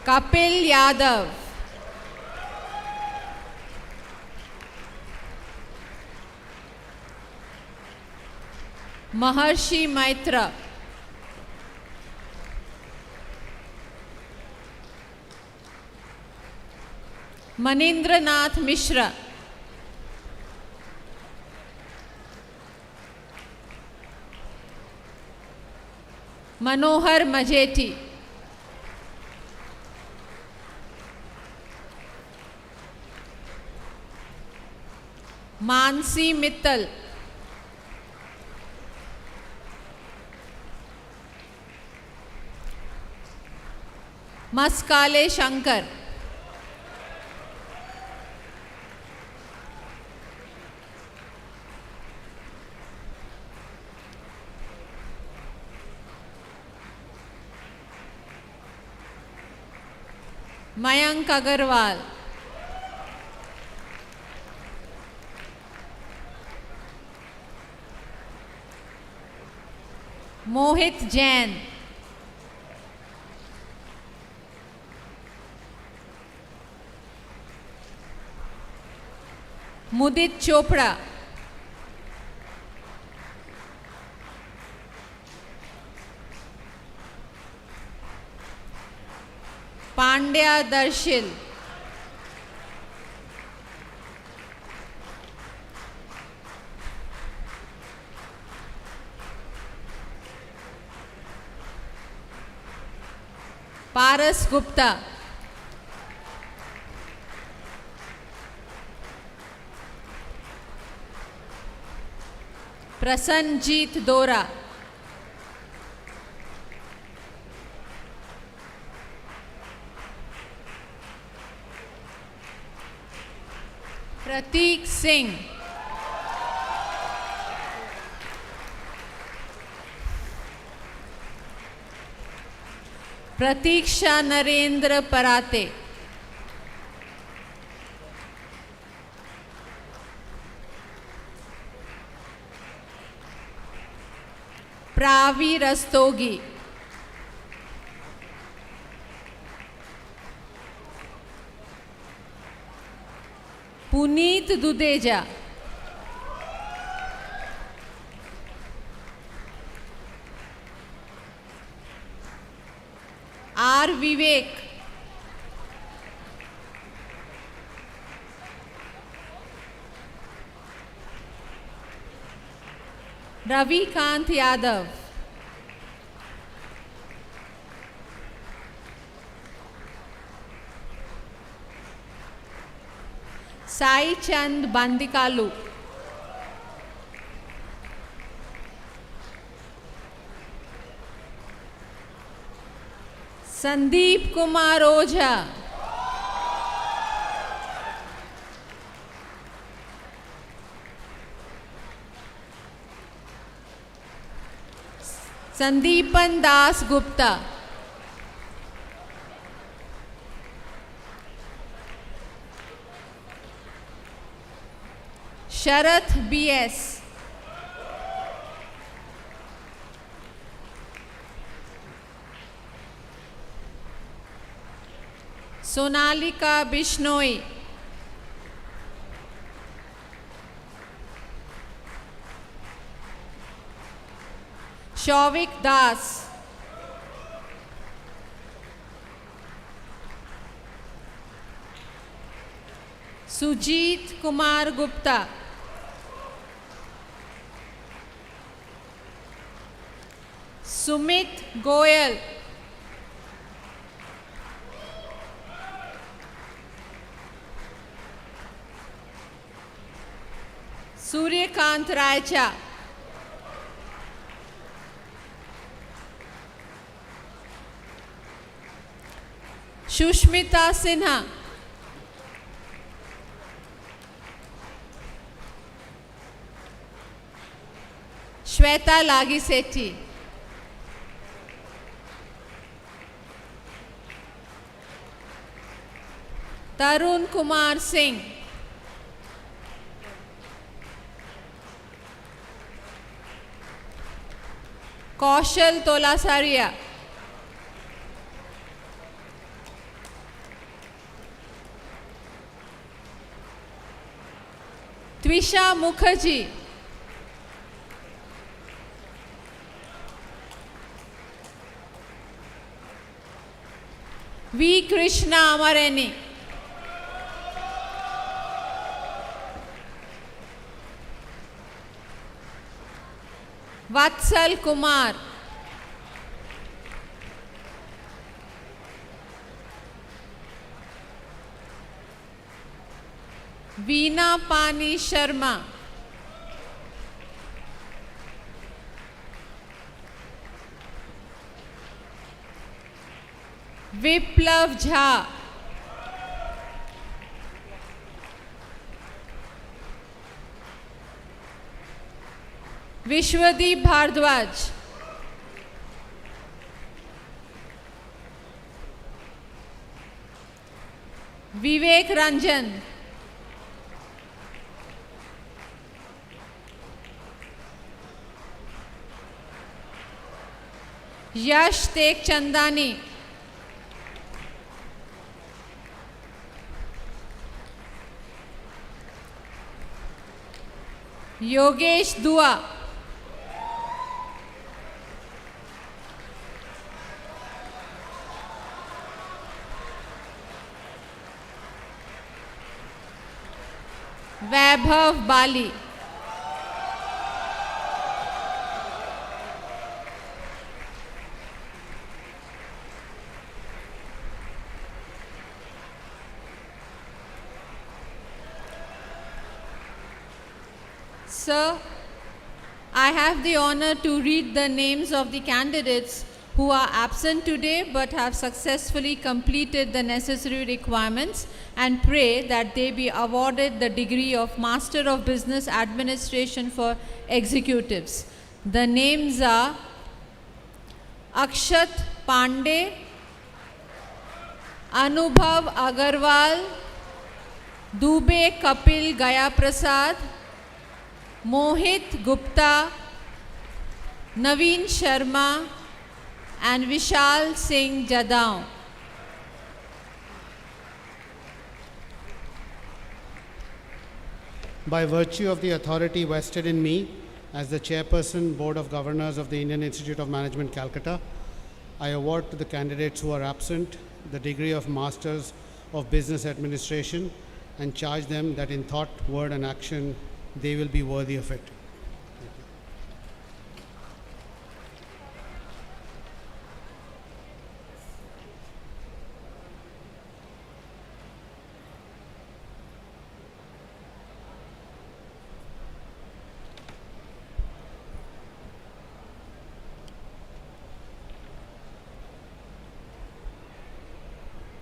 Kapil Yadav. Maharshi Maitra, Manindranath Mishra, Manohar Majeti, Mansi Mittal, Maskale Shankar, Mayank Agarwal, Mohit Jain, Mudit Chopra, Pandya Darshil, Paras Gupta, Prasanjit Dora, Prateek Singh, Pratiksha Narendra Parate, Pravi Rastogi, Puneet Dudeja, R. Vivek, Ravi Kant Yadav, Sai Chand Bandikalu, Sandeep Kumar Ojha, Sandeepan Das Gupta, Sharath BS, Sonalika Bishnoi, Shavik Das, Sujit Kumar Gupta, Sumit Goyal, Suryakant Raicha, Shushmita Sinha, Shweta Lagisetti, Tarun Kumar Singh, Kaushal Tolasaria, Twisha Mukherjee, V. Krishna Amareni. Vatsal Kumar. Veena Pani Sharma. Viplav Jha. Vishwadeep Bhardwaj. Vivek Ranjan. Yash Tek Chandani. Yogesh Dua. Vaibhav Bali. Sir, I have the honor to read the names of the candidates who are absent today but have successfully completed the necessary requirements, and pray that they be awarded the degree of Master of Business Administration for Executives. The names are Akshat Pandey, Anubhav Agarwal, Dubey Kapil Gaya Prasad, Mohit Gupta, Naveen Sharma, and Vishal Singh Jadao. By virtue of the authority vested in me as the Chairperson, Board of Governors of the Indian Institute of Management, Calcutta, I award to the candidates who are absent the degree of Masters of Business Administration and charge them that in thought, word, and action they will be worthy of it.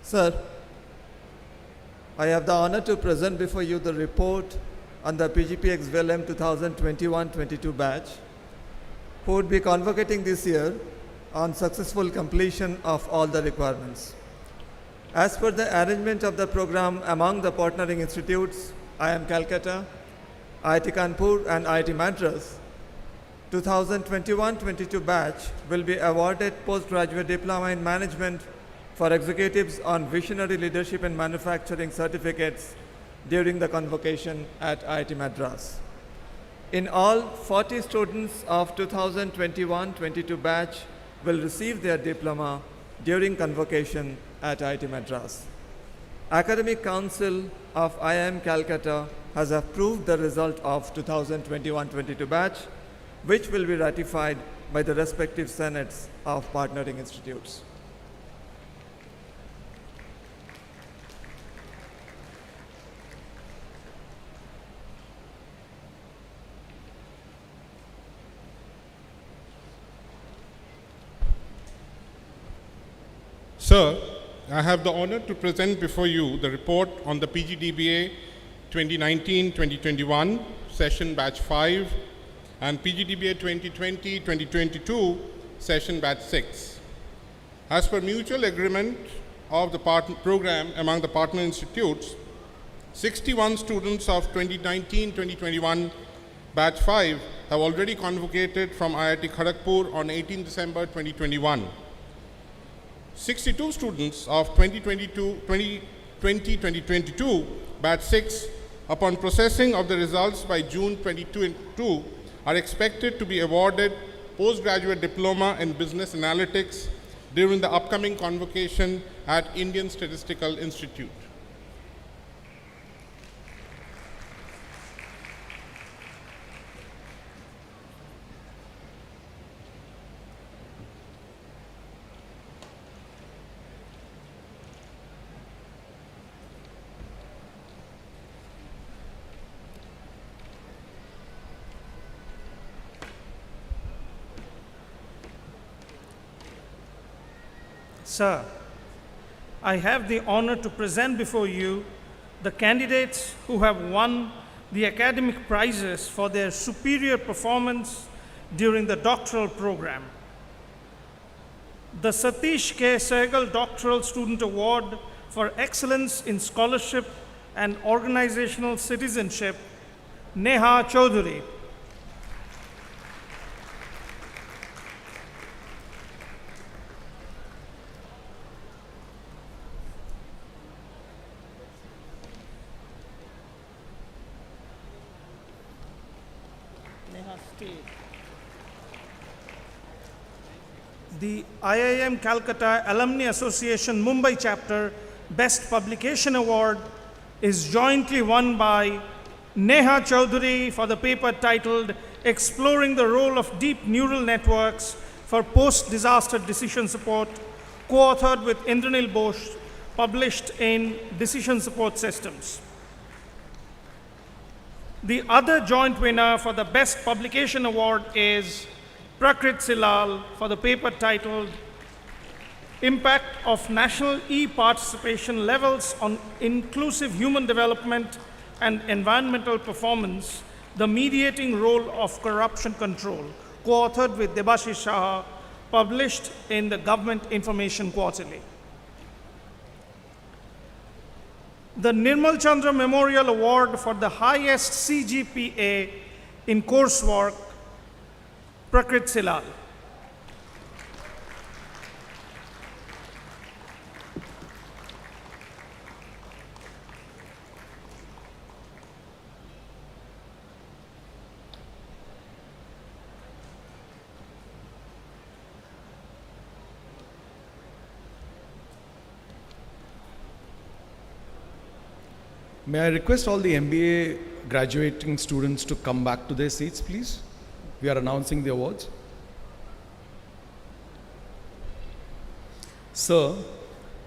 Sir, I have the honor to present before you the report on the PGPX VLM 2021-22 batch, who would be convocating this year on successful completion of all the requirements. As per the arrangement of the program among the partnering institutes, IIM Calcutta, IIT Kanpur, and IIT Madras, 2021-22 batch will be awarded postgraduate diploma in management for executives on visionary leadership and manufacturing certificates during the convocation at IIT Madras. In all, 40 students of 2021-22 batch will receive their diploma during convocation at IIT Madras. Academic Council of IIM Calcutta has approved the result of 2021-22 batch, which will be ratified by the respective senates of partnering institutes. Sir, I have the honor to present before you the report on the PGDBA 2019-2021 session batch 5 and PGDBA 2020-2022 session batch 6. As per mutual agreement of the program among the partner institutes, 61 students of 2019-2021 batch 5 have already convocated from IIT Kharagpur on 18 December 2021. 62 students of 2020-2022 batch 6, upon processing of the results by June 2022, are expected to be awarded postgraduate diploma in business analytics during the upcoming convocation at Indian Statistical Institute. Sir, I have the honor to present before you the candidates who have won the academic prizes for their superior performance during the doctoral program. The Satish K. Sehgal Doctoral Student Award for Excellence in Scholarship and Organizational Citizenship, Neha Chaudhary. The IIM Calcutta Alumni Association Mumbai Chapter Best Publication Award is jointly won by Neha Chaudhary for the paper titled Exploring the Role of Deep Neural Networks for Post-Disaster Decision Support, co-authored with Indranil Bose, published in Decision Support Systems. The other joint winner for the Best Publication Award is Prakrit Silal for the paper titled Impact of National E-Participation Levels on Inclusive Human Development and Environmental Performance, the Mediating Role of Corruption Control, co-authored with Debashish Shah, published in the Government Information Quarterly. The Nirmal Chandra Memorial Award for the highest CGPA in coursework, Prakrit Silal. May I request all the MBA graduating students to come back to their seats, please? We are announcing the awards. Sir,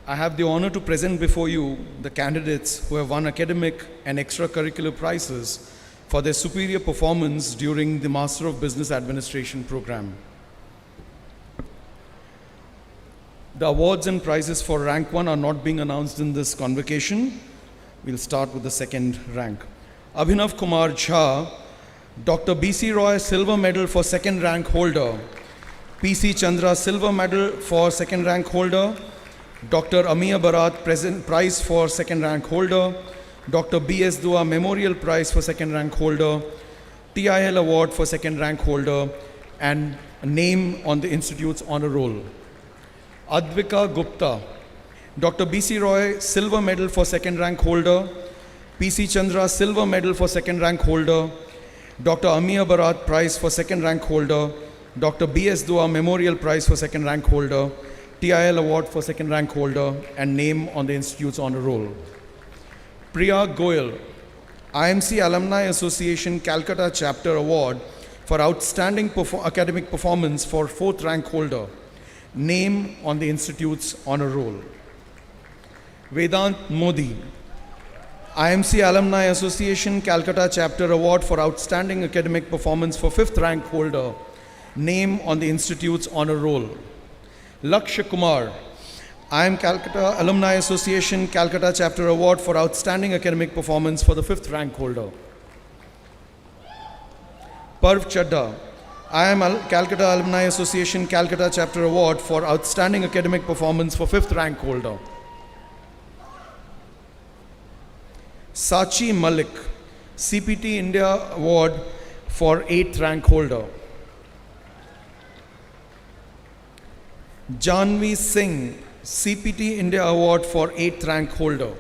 I have the honor to present before you the candidates who have won academic and extracurricular prizes for their superior performance during the Master of Business Administration program. The awards and prizes for rank 1 are not being announced in this convocation. We'll start with the second rank. Abhinav Kumar Jha, Dr. B.C. Roy Silver Medal for second rank holder. P.C. Chandra Silver Medal for second rank holder. Dr. Amiya Bharat Prize for second rank holder. Dr. B.S. Dua Memorial Prize for second rank holder. TIL Award for second rank holder. And a name on the Institute's honor roll. Advika Gupta, Dr. B.C. Roy Silver Medal for second rank holder. P.C. Chandra Silver Medal for second rank holder. Dr. Amiya Bharat Prize for second rank holder. Dr. B.S. Dua Memorial Prize for second rank holder. TIL Award for second rank holder. And name on the Institute's honor roll. Priya Goyal, IMC Alumni Association Calcutta Chapter Award for outstanding academic performance for fourth rank holder. Name on the Institute's honor roll. Vedant Modi, IMC Alumni Association Calcutta Chapter Award for outstanding academic performance for fifth rank holder. Name on the Institute's honor roll. Lakshya Kumar, IIM Calcutta Alumni Association Calcutta Chapter Award for outstanding academic performance for the fifth rank holder. Parv Chadda, IIM Calcutta Alumni Association Calcutta Chapter Award for outstanding academic performance for fifth rank holder. Sachi Malik, CPT India Award for 8th rank holder. Janvi Singh, CPT India Award for 8th rank holder.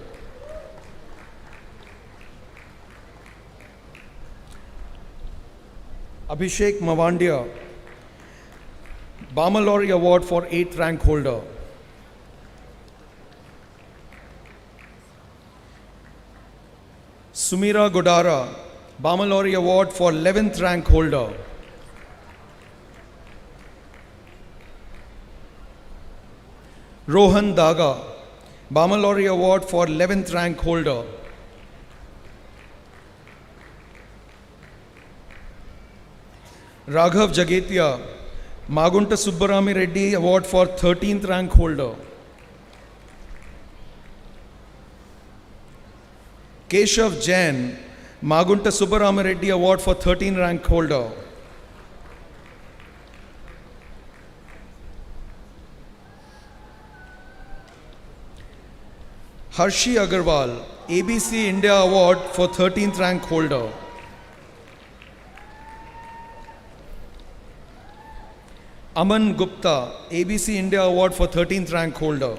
Abhishek Mavandia, Bamalori Award for 8th rank holder. Sumira Godara, Bamalori Award for 11th rank holder. Rohan Daga, Bamalori Award for 11th rank holder. Raghav Jagetia, Magunta Subbarami Reddy Award for 13th rank holder. Keshav Jain, Magunta Subbarami Reddy Award for 13th rank holder. Harshi Agarwal, ABC India Award for 13th rank holder. Aman Gupta, ABC India Award for 13th rank holder.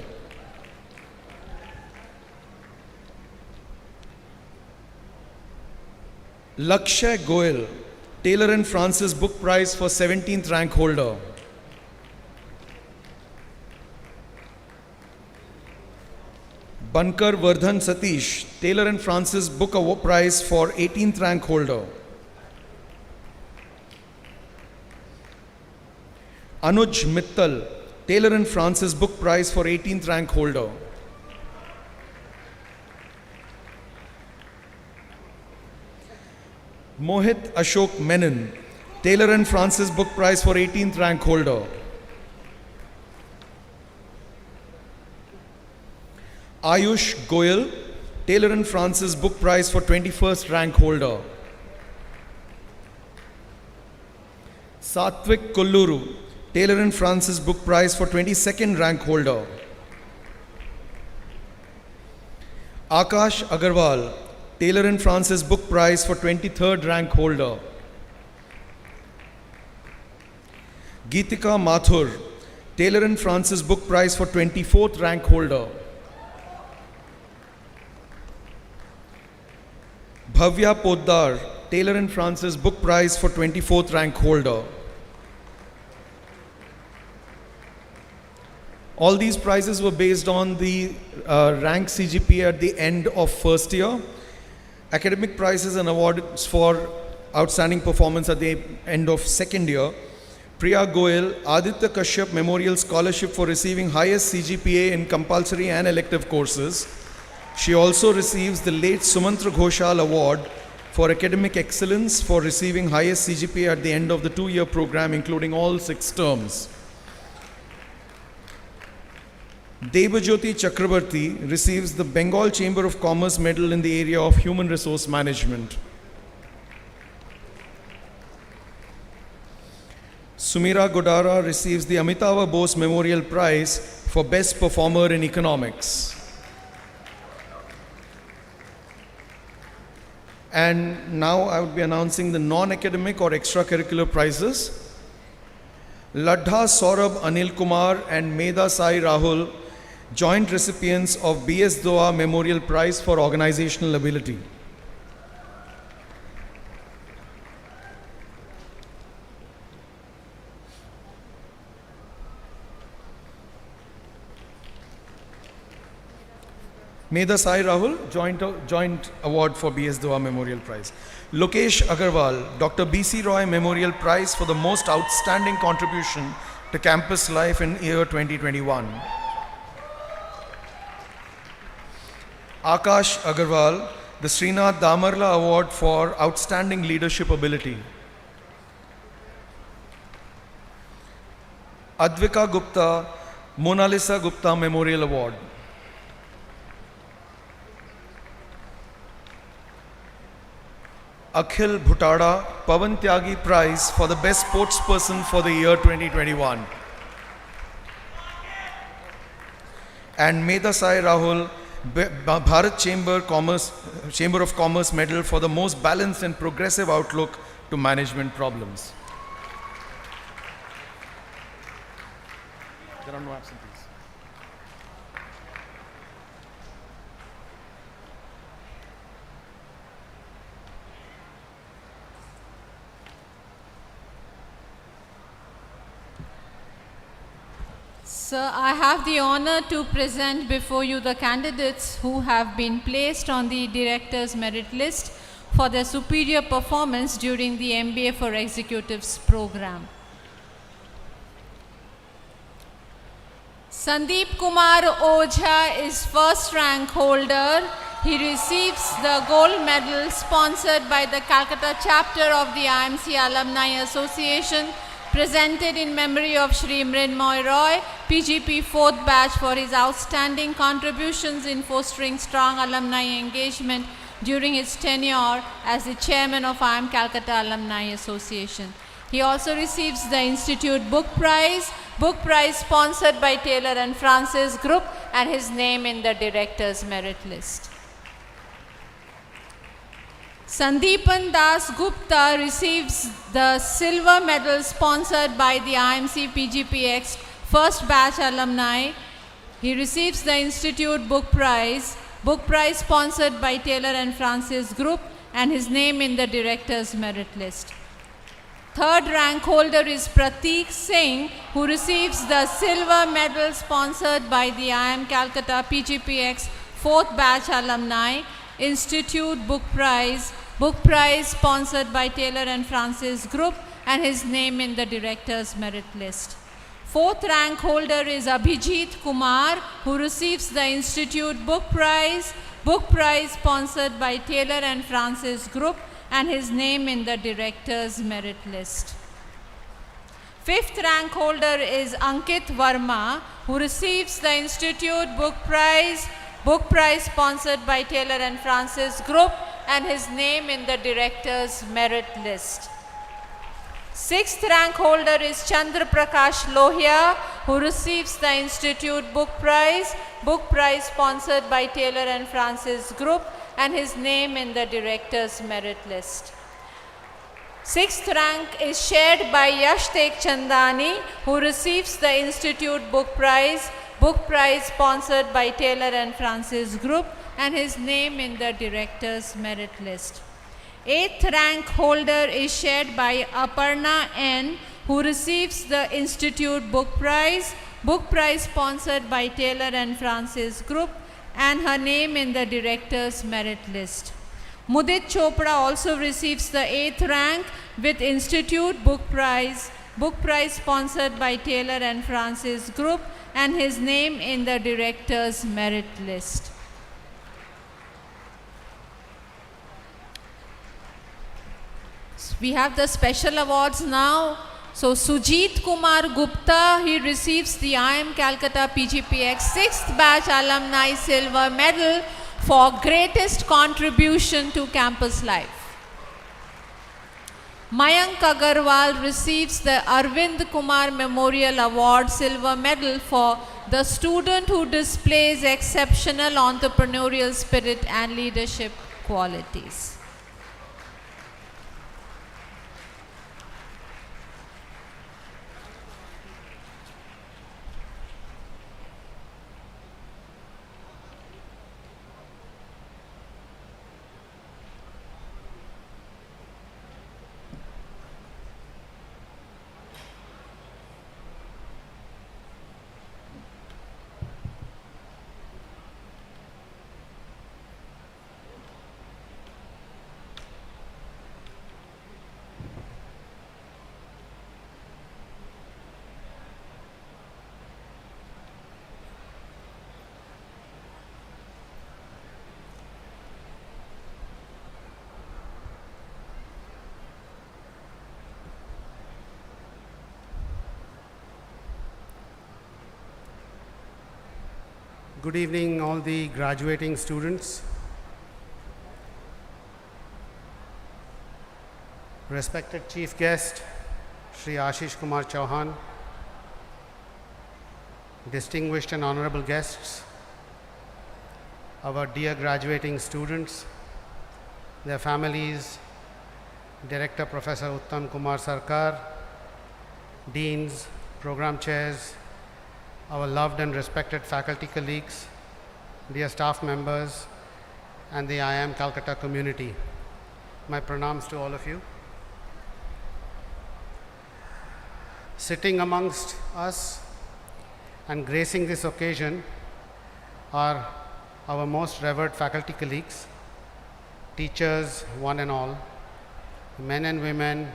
Lakshay Goyal, Taylor and Francis Book Prize for 17th rank holder. Bankar Vardhan Satish, Taylor and Francis Book Prize for 18th rank holder. Anuj Mittal, Taylor and Francis Book Prize for 18th rank holder. Mohit Ashok Menon, Taylor and Francis Book Prize for 18th rank holder. Ayush Goyal, Taylor and Francis Book Prize for 21st rank holder. Satvik Kolluru, Taylor and Francis Book Prize for 22nd rank holder. Akash Agarwal, Taylor and Francis Book Prize for 23rd rank holder. Geetika Mathur, Taylor and Francis Book Prize for 24th rank holder. Bhavya Poddar, Taylor and Francis Book Prize for 24th rank holder. All these prizes were based on the rank CGPA at the end of first year. Academic prizes and awards for outstanding performance at the end of second year. Priya Goyal, Aditya Kashyap Memorial Scholarship for receiving highest CGPA in compulsory and elective courses. She also receives the late Sumantra Ghoshal Award for academic excellence for receiving highest CGPA at the end of the 2-year program, including all 6 terms. Debajyoti Chakrabarti receives the Bengal Chamber of Commerce Medal in the area of Human Resource Management. Sumira Godara receives the Amitabha Bose Memorial Prize for Best Performer in Economics. And now I would be announcing the non-academic or extracurricular prizes. Ladha Saurabh Anil Kumar and Medha Sai Rahul, joint recipients of BS Doa Memorial Prize for Organizational Ability. Medha Sai Rahul, joint award for BS Doa Memorial Prize. Lokesh Agarwal, Dr. B.C. Roy Memorial Prize for the most outstanding contribution to campus life in year 2021. Akash Agarwal, the Srinath Damarla Award for outstanding leadership ability. Advika Gupta, Mona Lisa Gupta Memorial Award. Akhil Bhutada, Pavan Tyagi Prize for the Best Sportsperson for the year 2021. And Medha Sai Rahul, Bharat Chamber of Commerce Medal for the most balanced and progressive outlook to management problems. There are no absentees. Sir, I have the honor to present before you the candidates who have been placed on the Director's Merit List for their superior performance during the MBA for Executives program. Sandeep Kumar Ojha is first rank holder. He receives the gold medal sponsored by the Calcutta chapter of the IMC Alumni Association, presented in memory of Shri Mrinmoy Roy, PGP 4th batch, for his outstanding contributions in fostering strong alumni engagement during his tenure as the chairman of IIM Calcutta Alumni Association. He also receives the Institute Book Prize sponsored by Taylor and Francis Group, and his name in the Director's Merit List. Sandeepan Das Gupta receives the silver medal sponsored by the IMC PGPX first batch alumni. He receives the Institute Book Prize sponsored by Taylor and Francis Group, and his name in the Director's Merit List. Third rank holder is Prateek Singh, who receives the silver medal sponsored by the IIM Calcutta PGPX 4th batch alumni, Institute Book Prize sponsored by Taylor and Francis Group, and his name in the Director's Merit List. Fourth rank holder is Abhijit Kumar, who receives the Institute Book Prize sponsored by Taylor and Francis Group, and his name in the Director's Merit List. Fifth rank holder is Ankit Verma, who receives the Institute Book Prize sponsored by Taylor and Francis Group, and his name in the Director's Merit List. Sixth rank holder is Chandra Prakash Lohia, who receives the Institute Book Prize sponsored by Taylor and Francis Group, and his name in the Director's Merit List. Sixth rank is shared by Yash Tek Chandani, who receives the Institute Book Prize sponsored by Taylor and Francis Group, and his name in the Director's Merit List. Eighth rank holder is shared by Aparna N, who receives the Institute Book Prize sponsored by Taylor and Francis Group, and her name in the Director's Merit List. Mudit Chopra also receives the 8th rank with Institute Book Prize sponsored by Taylor and Francis Group, and his name in the Director's Merit List. We have the special awards now. So Sujit Kumar Gupta, he receives the IIM Calcutta PGPX 6th batch alumni silver medal for greatest contribution to campus life. Mayank Agarwal receives the Arvind Kumar Memorial Award silver medal for the student who displays exceptional entrepreneurial spirit and leadership qualities. Good evening, all the graduating students. Respected Chief Guest, Shri Ashish Kumar Chauhan, distinguished and honorable guests, our dear graduating students, their families, Director Professor Uttam Kumar Sarkar, deans, program chairs, our loved and respected faculty colleagues, dear staff members, and the IIM Calcutta community. My pranams to all of you. Sitting amongst us And gracing this occasion are our most revered faculty colleagues, teachers one and all, men and women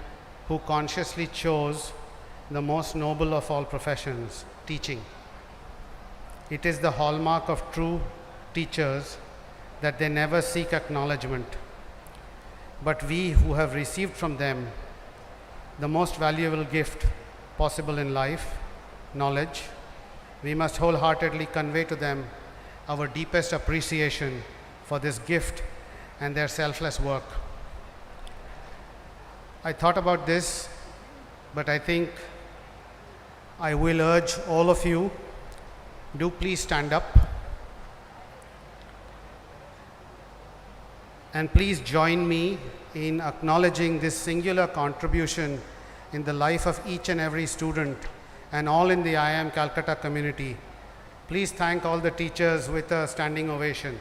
who consciously chose the most noble of all professions, teaching. It is the hallmark of true teachers that they never seek acknowledgement. But we who have received from them the most valuable gift possible in life, knowledge, we must wholeheartedly convey to them our deepest appreciation for this gift and their selfless work. I thought about this, but I think I will urge all of you, do please stand up and please join me in acknowledging this singular contribution in the life of each and every student and all in the IIM Calcutta community. Please thank all the teachers with a standing ovation.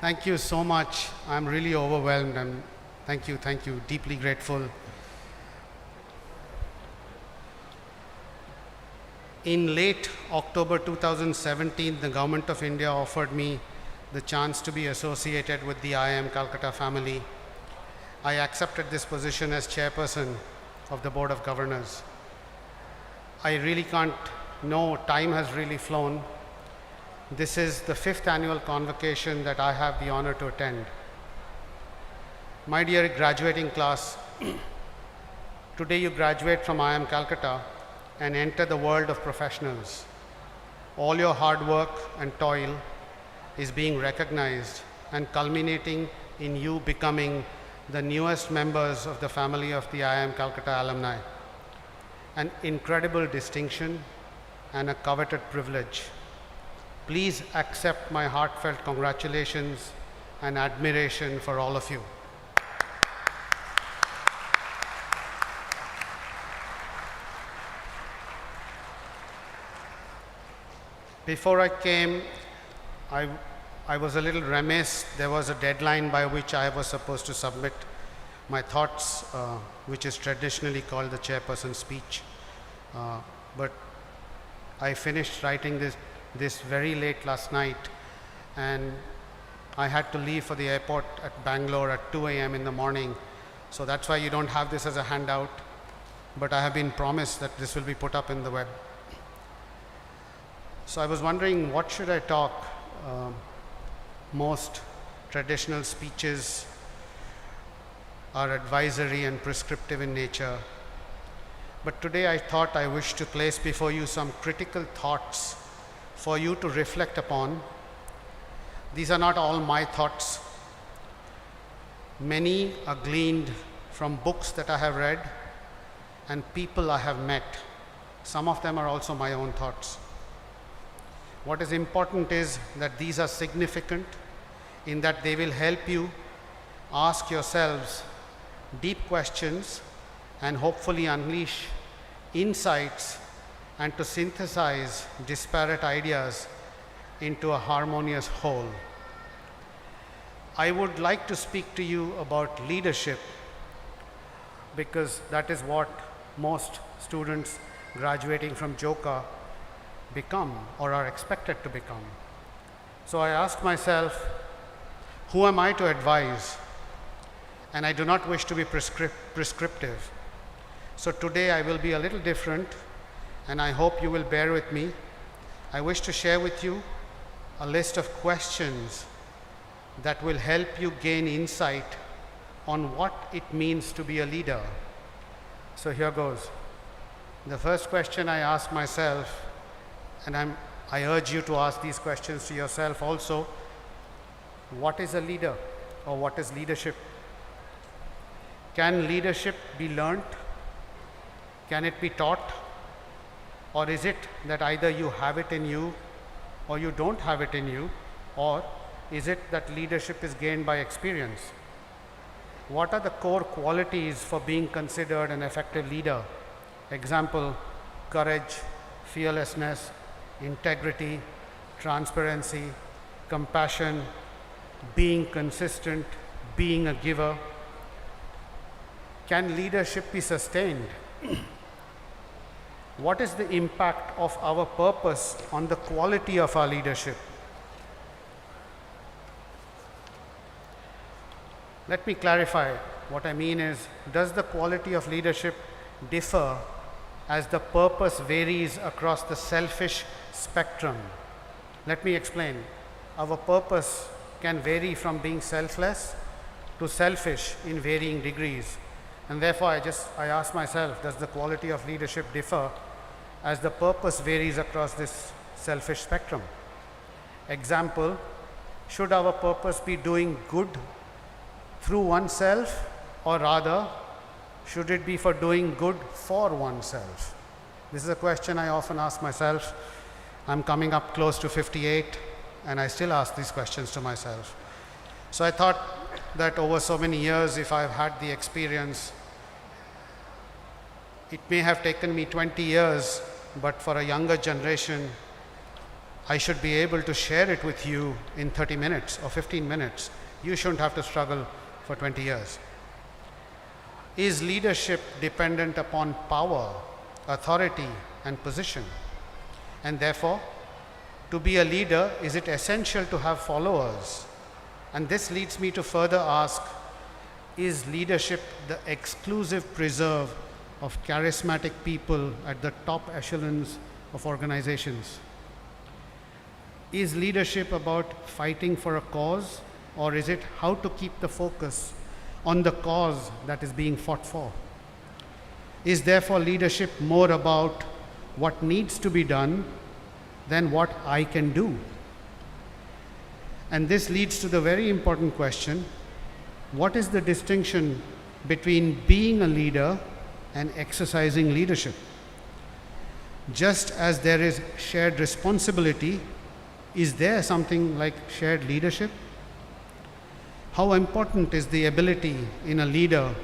Thank you so much. I'm really overwhelmed and thank you, deeply grateful. In late October 2017, the Government of India offered me the chance to be associated with the IIM Calcutta family. I accepted this position as chairperson of the Board of Governors. I really can't know, time has really flown. This is the 5th annual convocation that I have the honor to attend. My dear graduating class, today you graduate from IIM Calcutta and enter the world of professionals. All your hard work and toil is being recognized and culminating in you becoming the newest members of the family of the IIM Calcutta alumni. An incredible distinction and a coveted privilege. Please accept my heartfelt congratulations and admiration for all of you. Before I came, I was a little remiss. There was a deadline by which I was supposed to submit my thoughts, which is traditionally called the chairperson speech. But I finished writing this very late last night, and I had to leave for the airport at Bangalore at 2 a.m. in the morning. So that's why you don't have this as a handout, but I have been promised that this will be put up in the web. So I was wondering, what should I talk? Most traditional speeches are advisory and prescriptive in nature. But today I thought I wish to place before you some critical thoughts for you to reflect upon. These are not all my thoughts. Many are gleaned from books that I have read and people I have met. Some of them are also my own thoughts. What is important is that these are significant in that they will help you ask yourselves deep questions and hopefully unleash insights and to synthesize disparate ideas into a harmonious whole. I would like to speak to you about leadership because that is what most students graduating from JOCA become or are expected to become. So I asked myself, who am I to advise? And I do not wish to be prescriptive. So today I will be a little different, and I hope you will bear with me. I wish to share with you a list of questions that will help you gain insight on what it means to be a leader. So here goes. The first question I ask myself, and I urge you to ask these questions to yourself also, what is a leader? or what is leadership? Can leadership be learnt? Can it be taught? Or is it that either you have it in you or you don't have it in you? Or is it that leadership is gained by experience? What are the core qualities for being considered an effective leader? Example, courage, fearlessness, integrity, transparency, compassion, being consistent, being a giver. Can leadership be sustained? What is the impact of our purpose on the quality of our leadership? Let me clarify. What I mean is, does the quality of leadership differ as the purpose varies across the selfish spectrum? Let me explain. Our purpose can vary from being selfless to selfish in varying degrees. And therefore, I ask myself, does the quality of leadership differ as the purpose varies across this selfish spectrum? Example, should our purpose be doing good through oneself, or rather, should it be for doing good for oneself? This is a question I often ask myself. I'm coming up close to 58, and I still ask these questions to myself. So I thought that over so many years, if I've had the experience, it may have taken me 20 years, but for a younger generation, I should be able to share it with you in 30 minutes or 15 minutes. You shouldn't have to struggle for 20 years. Is leadership dependent upon power, authority, and position? And therefore, to be a leader, is it essential to have followers? And this leads me to further ask, is leadership the exclusive preserve of charismatic people at the top echelons of organizations? Is leadership about fighting for a cause, or is it how to keep the focus on the cause that is being fought for? Is therefore leadership more about what needs to be done than what I can do? And this leads to the very important question, what is the distinction between being a leader and exercising leadership? Just as there is shared responsibility, is there something like shared leadership? How important is the ability in a leader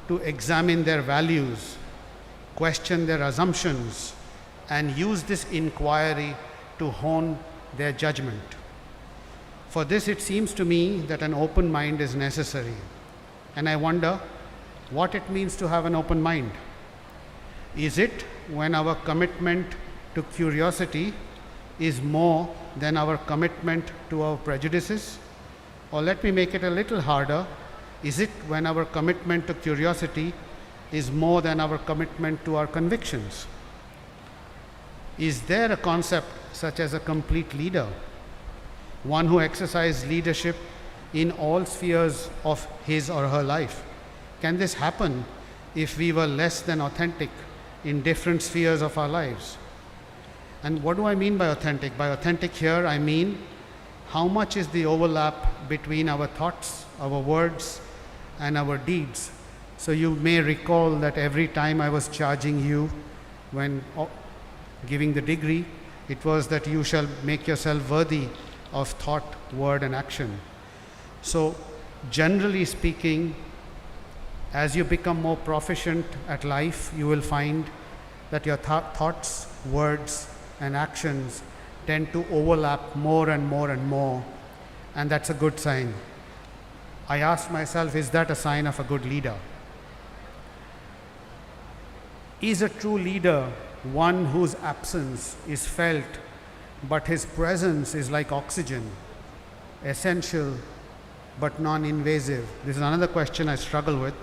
to examine their values, question their assumptions, and use this inquiry to hone their judgment? For this, it seems to me that an open mind is necessary. And I wonder what it means to have an open mind. Is it when our commitment to curiosity is more than our commitment to our prejudices? Or let me make it a little harder. Is it when our commitment to curiosity is more than our commitment to our convictions? Is there a concept such as a complete leader? One who exercises leadership in all spheres of his or her life. Can this happen if we were less than authentic in different spheres of our lives? And what do I mean by authentic? By authentic here, I mean how much is the overlap between our thoughts, our words, and our deeds? So you may recall that every time I was charging you when giving the degree, it was that you shall make yourself worthy of thought, word, and action. So generally speaking, as you become more proficient at life, you will find that your thoughts, words, and actions tend to overlap more and more and more, and that's a good sign. I ask myself, is that a sign of a good leader? Is a true leader one whose absence is felt, but his presence is like oxygen, essential but non-invasive? This is another question I struggle with.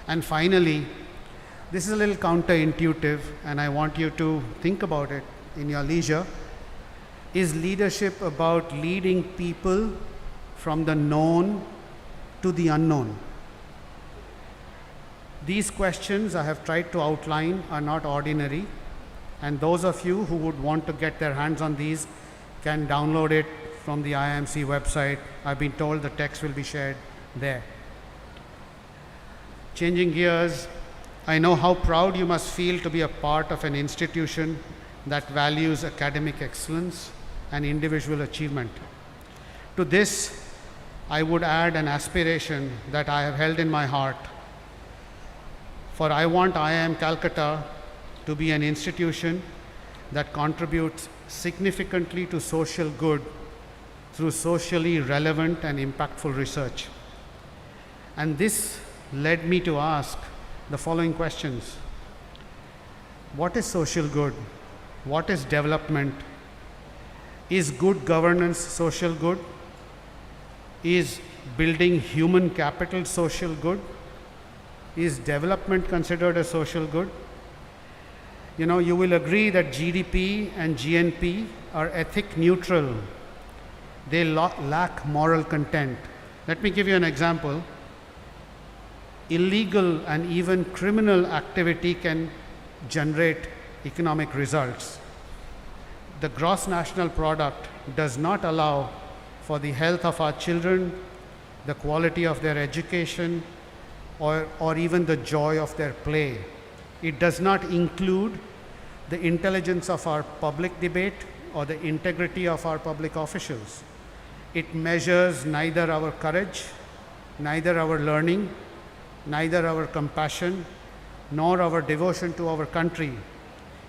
And finally, this is a little counterintuitive, and I want you to think about it in your leisure. Is leadership about leading people from the known to the unknown? These questions I have tried to outline are not ordinary, and those of you who would want to get their hands on these can download it from the IIMC website. I've been told the text will be shared there. Changing gears, I know how proud you must feel to be a part of an institution that values academic excellence and individual achievement. To this, I would add an aspiration that I have held in my heart. For I want IIM Calcutta to be an institution that contributes significantly to social good through socially relevant and impactful research. And this led me to ask the following questions. What is social good? What is development? Is good governance social good? Is building human capital social good? Is development considered a social good? You know, you will agree that GDP and GNP are ethic neutral. They lack moral content. Let me give you an example. Illegal and even criminal activity can generate economic results. The gross national product does not allow for the health of our children, the quality of their education, or even the joy of their play. It does not include the intelligence of our public debate or the integrity of our public officials. It measures neither our courage, neither our learning, neither our compassion, nor our devotion to our country.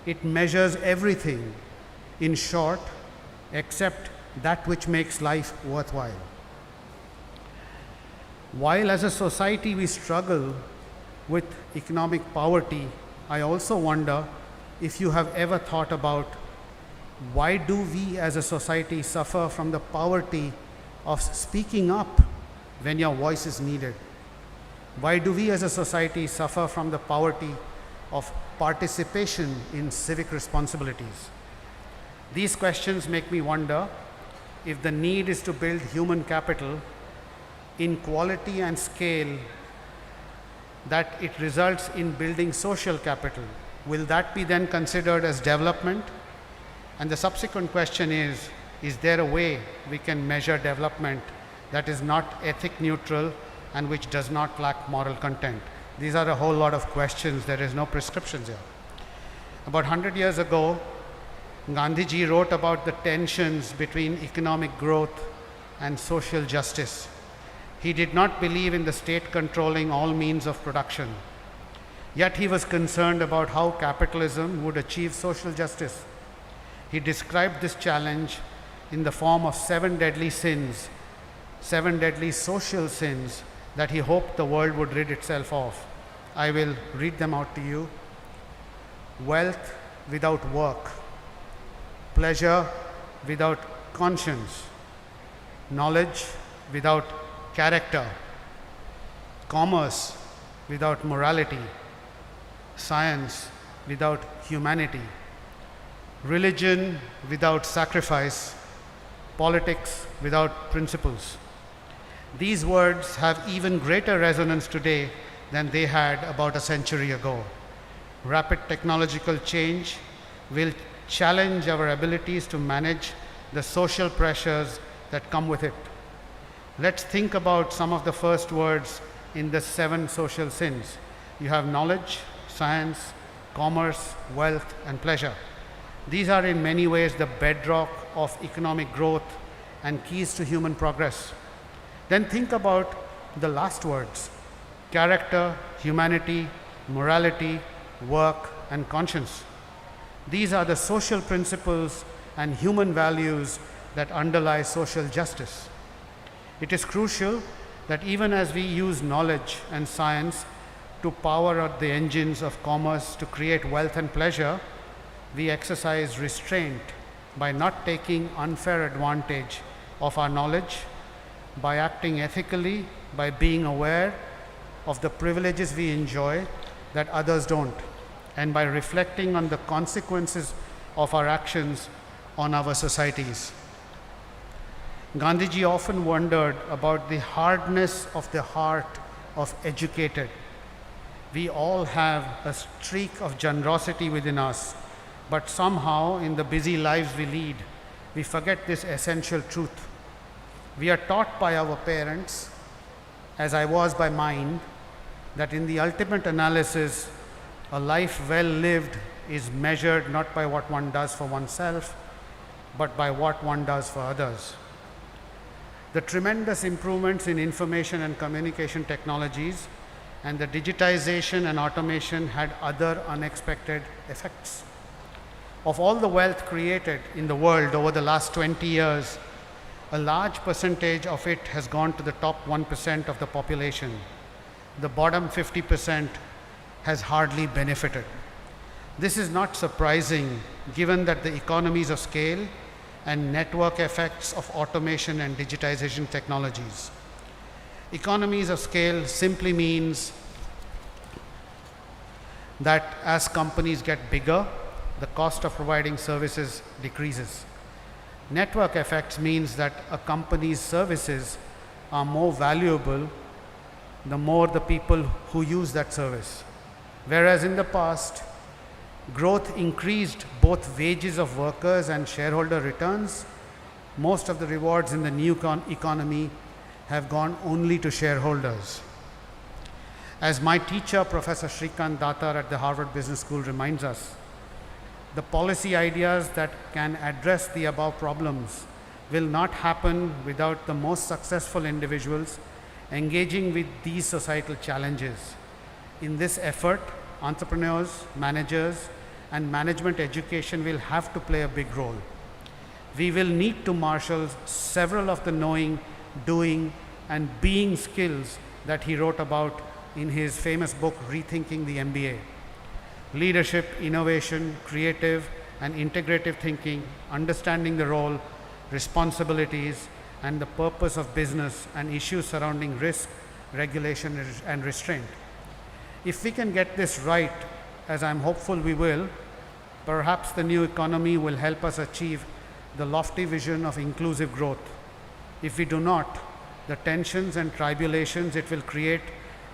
It measures everything, in short, except that which makes life worthwhile. While as a society we struggle with economic poverty, I also wonder if you have ever thought about why do we as a society suffer from the poverty of speaking up when your voice is needed? Why do we as a society suffer from the poverty of participation in civic responsibilities? These questions make me wonder if the need is to build human capital in quality and scale that it results in building social capital. Will that be then considered as development? And the subsequent question is there a way we can measure development that is not ethic neutral and which does not lack moral content? These are a whole lot of questions. There is no prescriptions here. About 100 years ago, Gandhiji wrote about the tensions between economic growth and social justice. He did not believe in the state controlling all means of production. Yet he was concerned about how capitalism would achieve social justice. He described this challenge in the form of 7 deadly sins, 7 deadly social sins that he hoped the world would rid itself of. I will read them out to you. Wealth without work, pleasure without conscience, knowledge without character, commerce without morality, science without humanity, religion without sacrifice, politics without principles. These words have even greater resonance today than they had about a century ago. Rapid technological change will challenge our abilities to manage the social pressures that come with it. Let's think about some of the first words in the 7 social sins. You have knowledge, science, commerce, wealth, and pleasure. These are in many ways the bedrock of economic growth and keys to human progress. Then think about the last words: character, humanity, morality, work, and conscience. These are the social principles and human values that underlie social justice. It is crucial that even as we use knowledge and science to power up the engines of commerce to create wealth and pleasure, we exercise restraint by not taking unfair advantage of our knowledge, by acting ethically, by being aware of the privileges we enjoy that others don't, and by reflecting on the consequences of our actions on our societies. Gandhiji often wondered about the hardness of the heart of educated. We all have a streak of generosity within us, but somehow in the busy lives we lead, we forget this essential truth. We are taught by our parents, as I was by mine, that in the ultimate analysis, a life well lived is measured not by what one does for oneself, but by what one does for others. The tremendous improvements in information and communication technologies and the digitization and automation had other unexpected effects. Of all the wealth created in the world over the last 20 years, a large percentage of it has gone to the top 1% of the population. The bottom 50% has hardly benefited. This is not surprising given that the economies of scale and network effects of automation and digitization technologies. Economies of scale simply means that as companies get bigger, the cost of providing services decreases. Network effects means that a company's services are more valuable the more the people who use that service. Whereas in the past, growth increased both wages of workers and shareholder returns, most of the rewards in the new economy have gone only to shareholders. As my teacher, Professor Shrikant Datar at the Harvard Business School reminds us, the policy ideas that can address the above problems will not happen without the most successful individuals engaging with these societal challenges. In this effort, entrepreneurs, managers, and management education will have to play a big role. We will need to marshal several of the knowing, doing, and being skills that he wrote about in his famous book, Rethinking the MBA. Leadership, innovation, creative and integrative thinking, understanding the role, responsibilities, and the purpose of business and issues surrounding risk, regulation, and restraint. If we can get this right, as I'm hopeful we will, perhaps the new economy will help us achieve the lofty vision of inclusive growth. If we do not, the tensions and tribulations it will create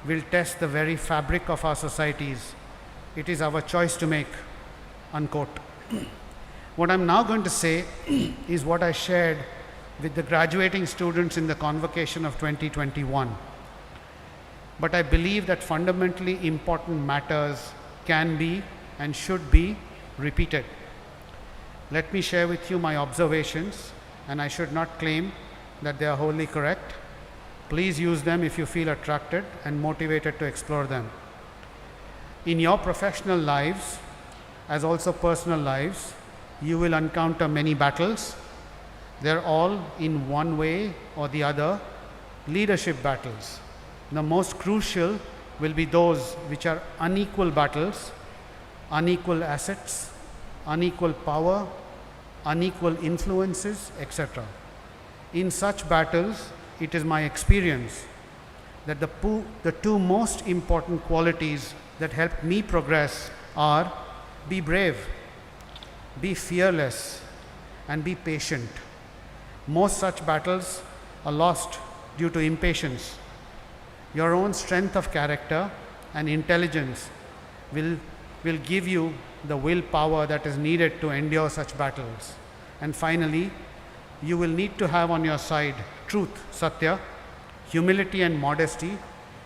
will test the very fabric of our societies. It is our choice to make, unquote. What I'm now going to say is what I shared with the graduating students in the Convocation of 2021. But I believe that fundamentally important matters can be and should be repeated. Let me share with you my observations, and I should not claim that they are wholly correct. Please use them if you feel attracted and motivated to explore them. In your professional lives, as also personal lives, you will encounter many battles. They're all, in one way or the other, leadership battles. The most crucial will be those which are unequal battles, unequal assets, unequal power, unequal influences, etc. In such battles, it is my experience that the two most important qualities that help me progress are be brave, be fearless, and be patient. Most such battles are lost due to impatience. Your own strength of character and intelligence will give you the willpower that is needed to endure such battles. And finally, you will need to have on your side truth, satya, humility and modesty,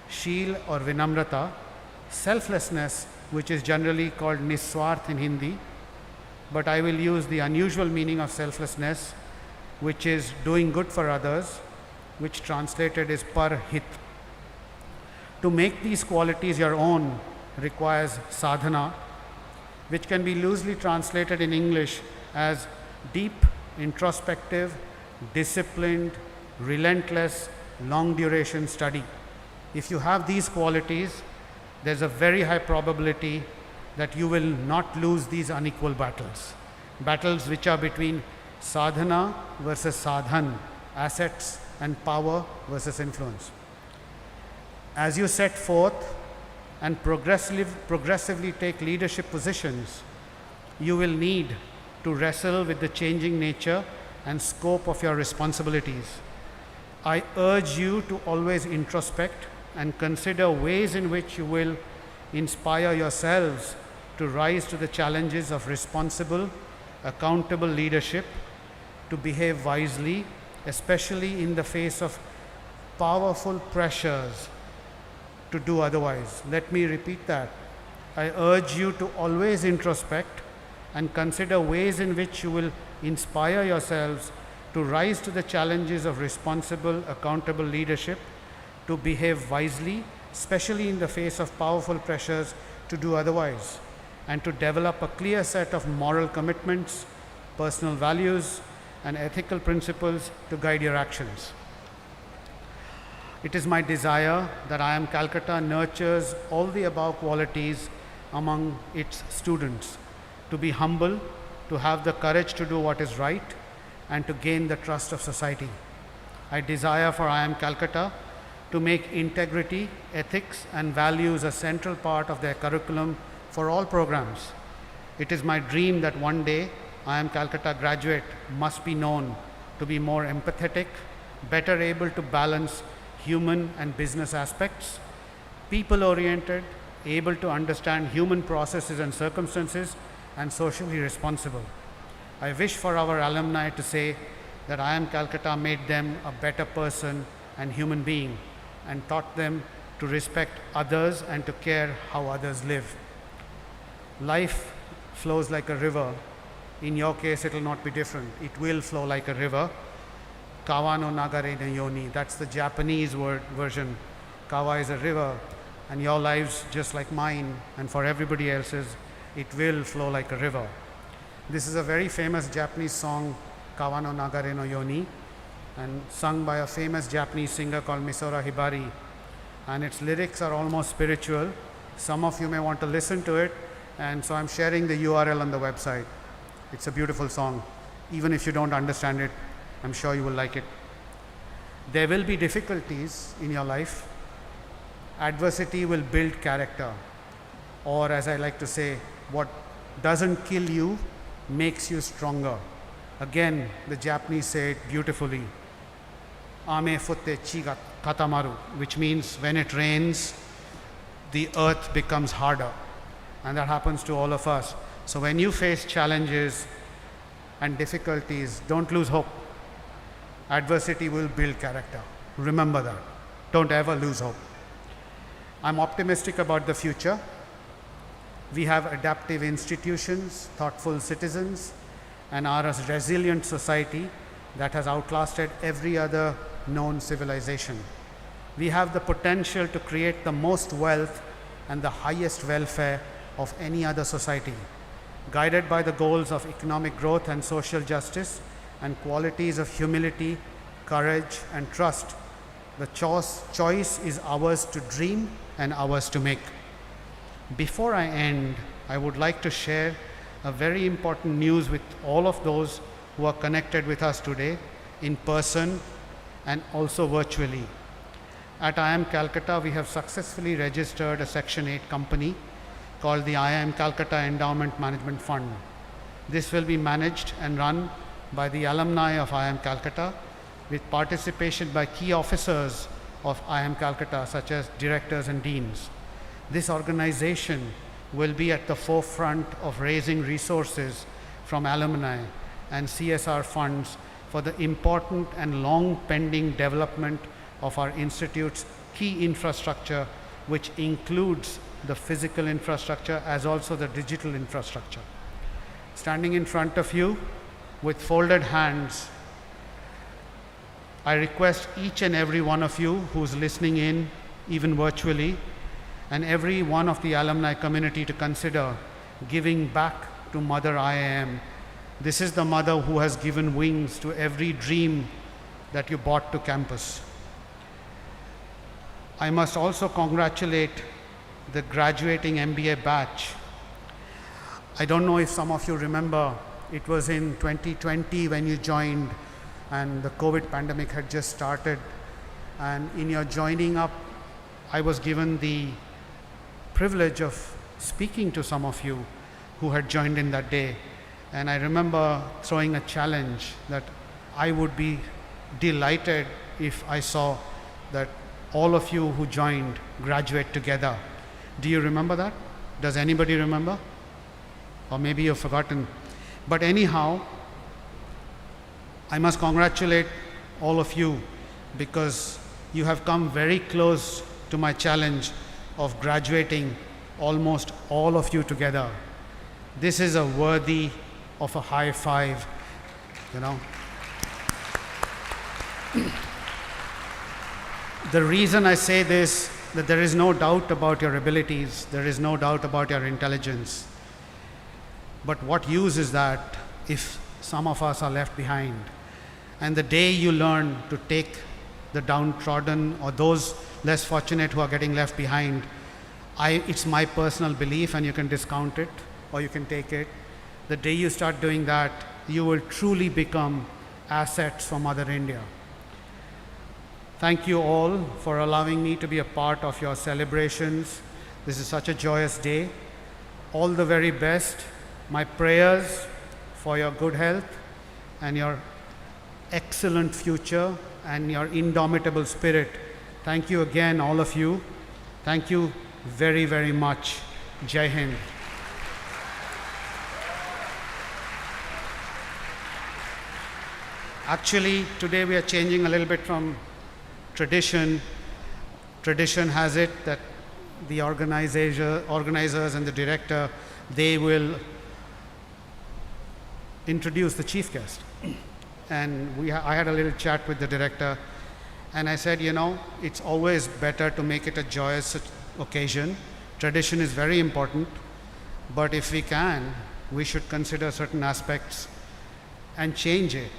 sheel or vinamrata, selflessness, which is generally called niswarth in Hindi, but I will use the unusual meaning of selflessness, which is doing good for others, which translated is parhit. To make these qualities your own requires sadhana, which can be loosely translated in English as deep, introspective, disciplined, relentless, long duration study. If you have these qualities, there's a very high probability that you will not lose these unequal battles. Battles which are between sadhana versus sadhan, assets and power versus influence. As you set forth and progressively take leadership positions, you will need to wrestle with the changing nature and scope of your responsibilities. I urge you to always introspect and consider ways in which you will inspire yourselves to rise to the challenges of responsible, accountable leadership, to behave wisely, especially in the face of powerful pressures to do otherwise. Let me repeat that. I urge you to always introspect and consider ways in which you will inspire yourselves to rise to the challenges of responsible, accountable leadership, to behave wisely, especially in the face of powerful pressures to do otherwise, and to develop a clear set of moral commitments, personal values, and ethical principles to guide your actions. It is my desire that IIM Calcutta nurtures all the above qualities among its students, to be humble, to have the courage to do what is right, and to gain the trust of society. I desire for IIM Calcutta to make integrity, ethics, and values a central part of their curriculum for all programs. It is my dream that one day IIM Calcutta graduate must be known to be more empathetic, better able to balance human and business aspects, people-oriented, able to understand human processes and circumstances, and socially responsible. I wish for our alumni to say that IIM Calcutta made them a better person and human being, and taught them to respect others and to care how others live. Life flows like a river. In your case, it will not be different. It will flow like a river. Kawa no nagare no yoni. That's the Japanese word version. Kawa is a river, and your lives, just like mine and for everybody else's, it will flow like a river. This is a very famous Japanese song, Kawa no nagare no yoni, and sung by a famous Japanese singer called Misora Hibari. And its lyrics are almost spiritual. Some of you may want to listen to it, and so I'm sharing the URL on the website. It's a beautiful song. Even if you don't understand it, I'm sure you will like it. There will be difficulties in your life. Adversity will build character. Or as I like to say, what doesn't kill you makes you stronger. Again, the Japanese say it beautifully. Ame futte chi ga katamaru, which means when it rains, the earth becomes harder. And that happens to all of us. So when you face challenges and difficulties, don't lose hope. Adversity will build character. Remember that. Don't ever lose hope. I'm optimistic about the future. We have adaptive institutions, thoughtful citizens, and are a resilient society that has outlasted every other known civilization. We have the potential to create the most wealth and the highest welfare of any other society, guided by the goals of economic growth and social justice and qualities of humility, courage, and trust. The choice is ours to dream and ours to make. Before I end, I would like to share a very important news with all of those who are connected with us today in person and also virtually. At IIM Calcutta, we have successfully registered a Section 8 company called the IIM Calcutta Endowment Management Fund. This will be managed and run by the alumni of IIM Calcutta, with participation by key officers of IIM Calcutta, such as directors and deans. This organization will be at the forefront of raising resources from alumni and CSR funds for the important and long pending development of our institute's key infrastructure, which includes the physical infrastructure as also the digital infrastructure. Standing in front of you with folded hands, I request each and every one of you who's listening in, even virtually, and every one of the alumni community to consider giving back to Mother IIM. This is the mother who has given wings to every dream that you brought to campus. I must also congratulate the graduating MBA batch. I don't know if some of you remember, it was in 2020 when you joined and the COVID pandemic had just started. And in your joining up, I was given the privilege of speaking to some of you who had joined in that day. And I remember throwing a challenge that I would be delighted if I saw that all of you who joined graduate together. Do you remember that? Does anybody remember? Or maybe you've forgotten. But anyhow, I must congratulate all of you because you have come very close to my challenge of graduating almost all of you together. This is a worthy of a high five, you know. The reason I say this, that there is no doubt about your abilities, there is no doubt about your intelligence. But what use is that if some of us are left behind? And the day you learn to take the downtrodden or those less fortunate who are getting left behind, it's my personal belief, and you can discount it or you can take it. The day you start doing that, you will truly become assets for Mother India. Thank you all for allowing me to be a part of your celebrations. This is such a joyous day. All the very best. My prayers for your good health and your excellent future and your indomitable spirit. Thank you again, all of you. Thank you very, very much. Jai Hind. Actually, today we are changing a little bit from tradition. Tradition has it that the organizers and the director, they will introduce the chief guest. And I had a little chat with the director, and I said, you know, it's always better to make it a joyous occasion. Tradition is very important, but if we can, we should consider certain aspects and change it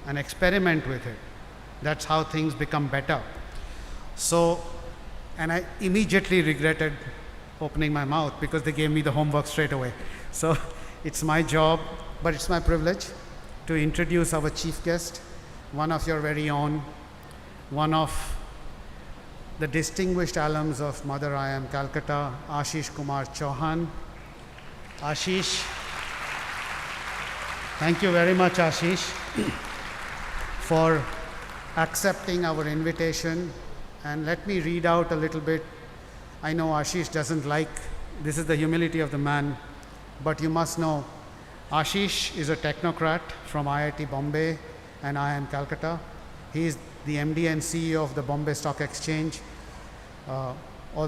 and experiment with it. That's how things become better. So, and I immediately regretted opening my mouth because they gave me the homework straight away. So it's my job, but it's my privilege to introduce our chief guest, one of your very own, one of the distinguished alums of Mother IIM Calcutta, Ashish Kumar Chauhan. Ashish, thank you very much, Ashish, for accepting our invitation. And let me read out a little bit. I know Ashish doesn't like, this is the humility of the man, but you must know, Ashish is a technocrat from IIT Bombay and IIM Calcutta. He is the MD and CEO of the Bombay Stock Exchange,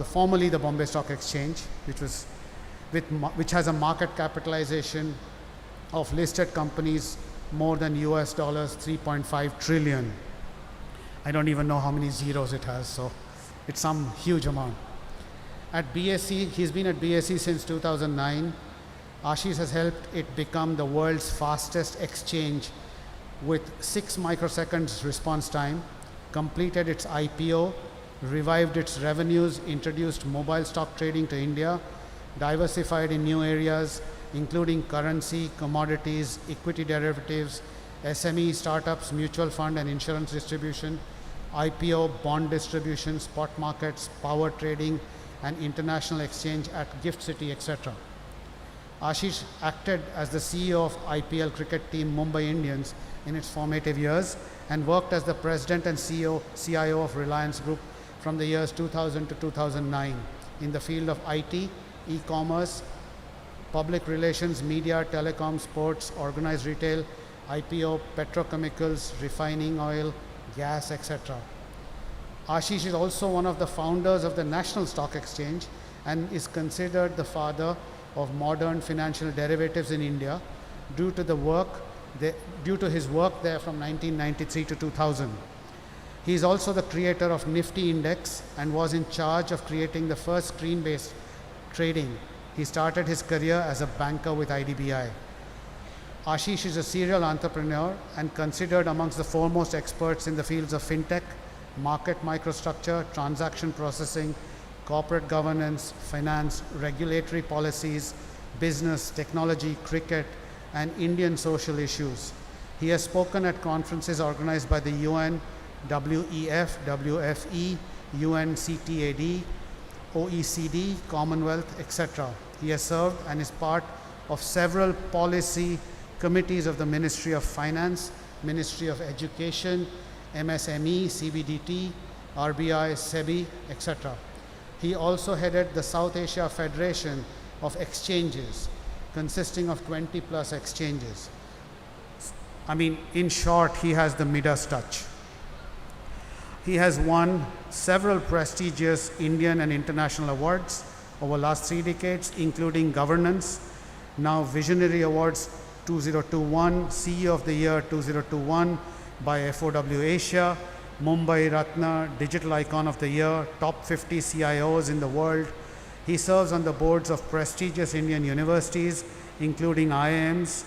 formerly the Bombay Stock Exchange, which has a market capitalization of listed companies more than US dollars 3.5 trillion. I don't even know how many zeros it has, so it's some huge amount. At BSE, he's been at BSE since 2009. Ashish has helped it become the world's fastest exchange with 6 microseconds response time, completed its IPO, revived its revenues, introduced mobile stock trading to India, diversified in new areas, including currency, commodities, equity derivatives, SME, startups, mutual fund and insurance distribution, IPO, bond distribution, spot markets, power trading, and international exchange at Gift City, etc. Ashish acted as the CEO of IPL cricket team Mumbai Indians in its formative years and worked as the president and CIO of Reliance Group from the years 2000 to 2009 in the field of IT, e-commerce, public relations, media, telecom, sports, organized retail, IPO, petrochemicals, refining oil, gas, etc. Ashish is also one of the founders of the National Stock Exchange and is considered the father of modern financial derivatives in India due to his work there from 1993 to 2000. He is also the creator of Nifty Index and was in charge of creating the first screen-based trading. He started his career as a banker with IDBI. Ashish is a serial entrepreneur and considered amongst the foremost experts in the fields of fintech, market microstructure, transaction processing, corporate governance, finance, regulatory policies, business, technology, cricket, and Indian social issues. He has spoken at conferences organized by the UN, WEF, WFE, UNCTAD, OECD, Commonwealth, etc. He has served and is part of several policy committees of the Ministry of Finance, Ministry of Education, MSME, CBDT, RBI, SEBI, etc. He also headed the South Asia Federation of Exchanges, consisting of 20 plus exchanges. In short, he has the Midas touch. He has won several prestigious Indian and international awards over the last 3 decades, including Governance, now Visionary Awards 2021, CEO of the Year 2021 by FOW Asia, Mumbai Ratna, Digital Icon of the Year, top 50 CIOs in the world. He serves on the boards of prestigious Indian universities, including IIMs,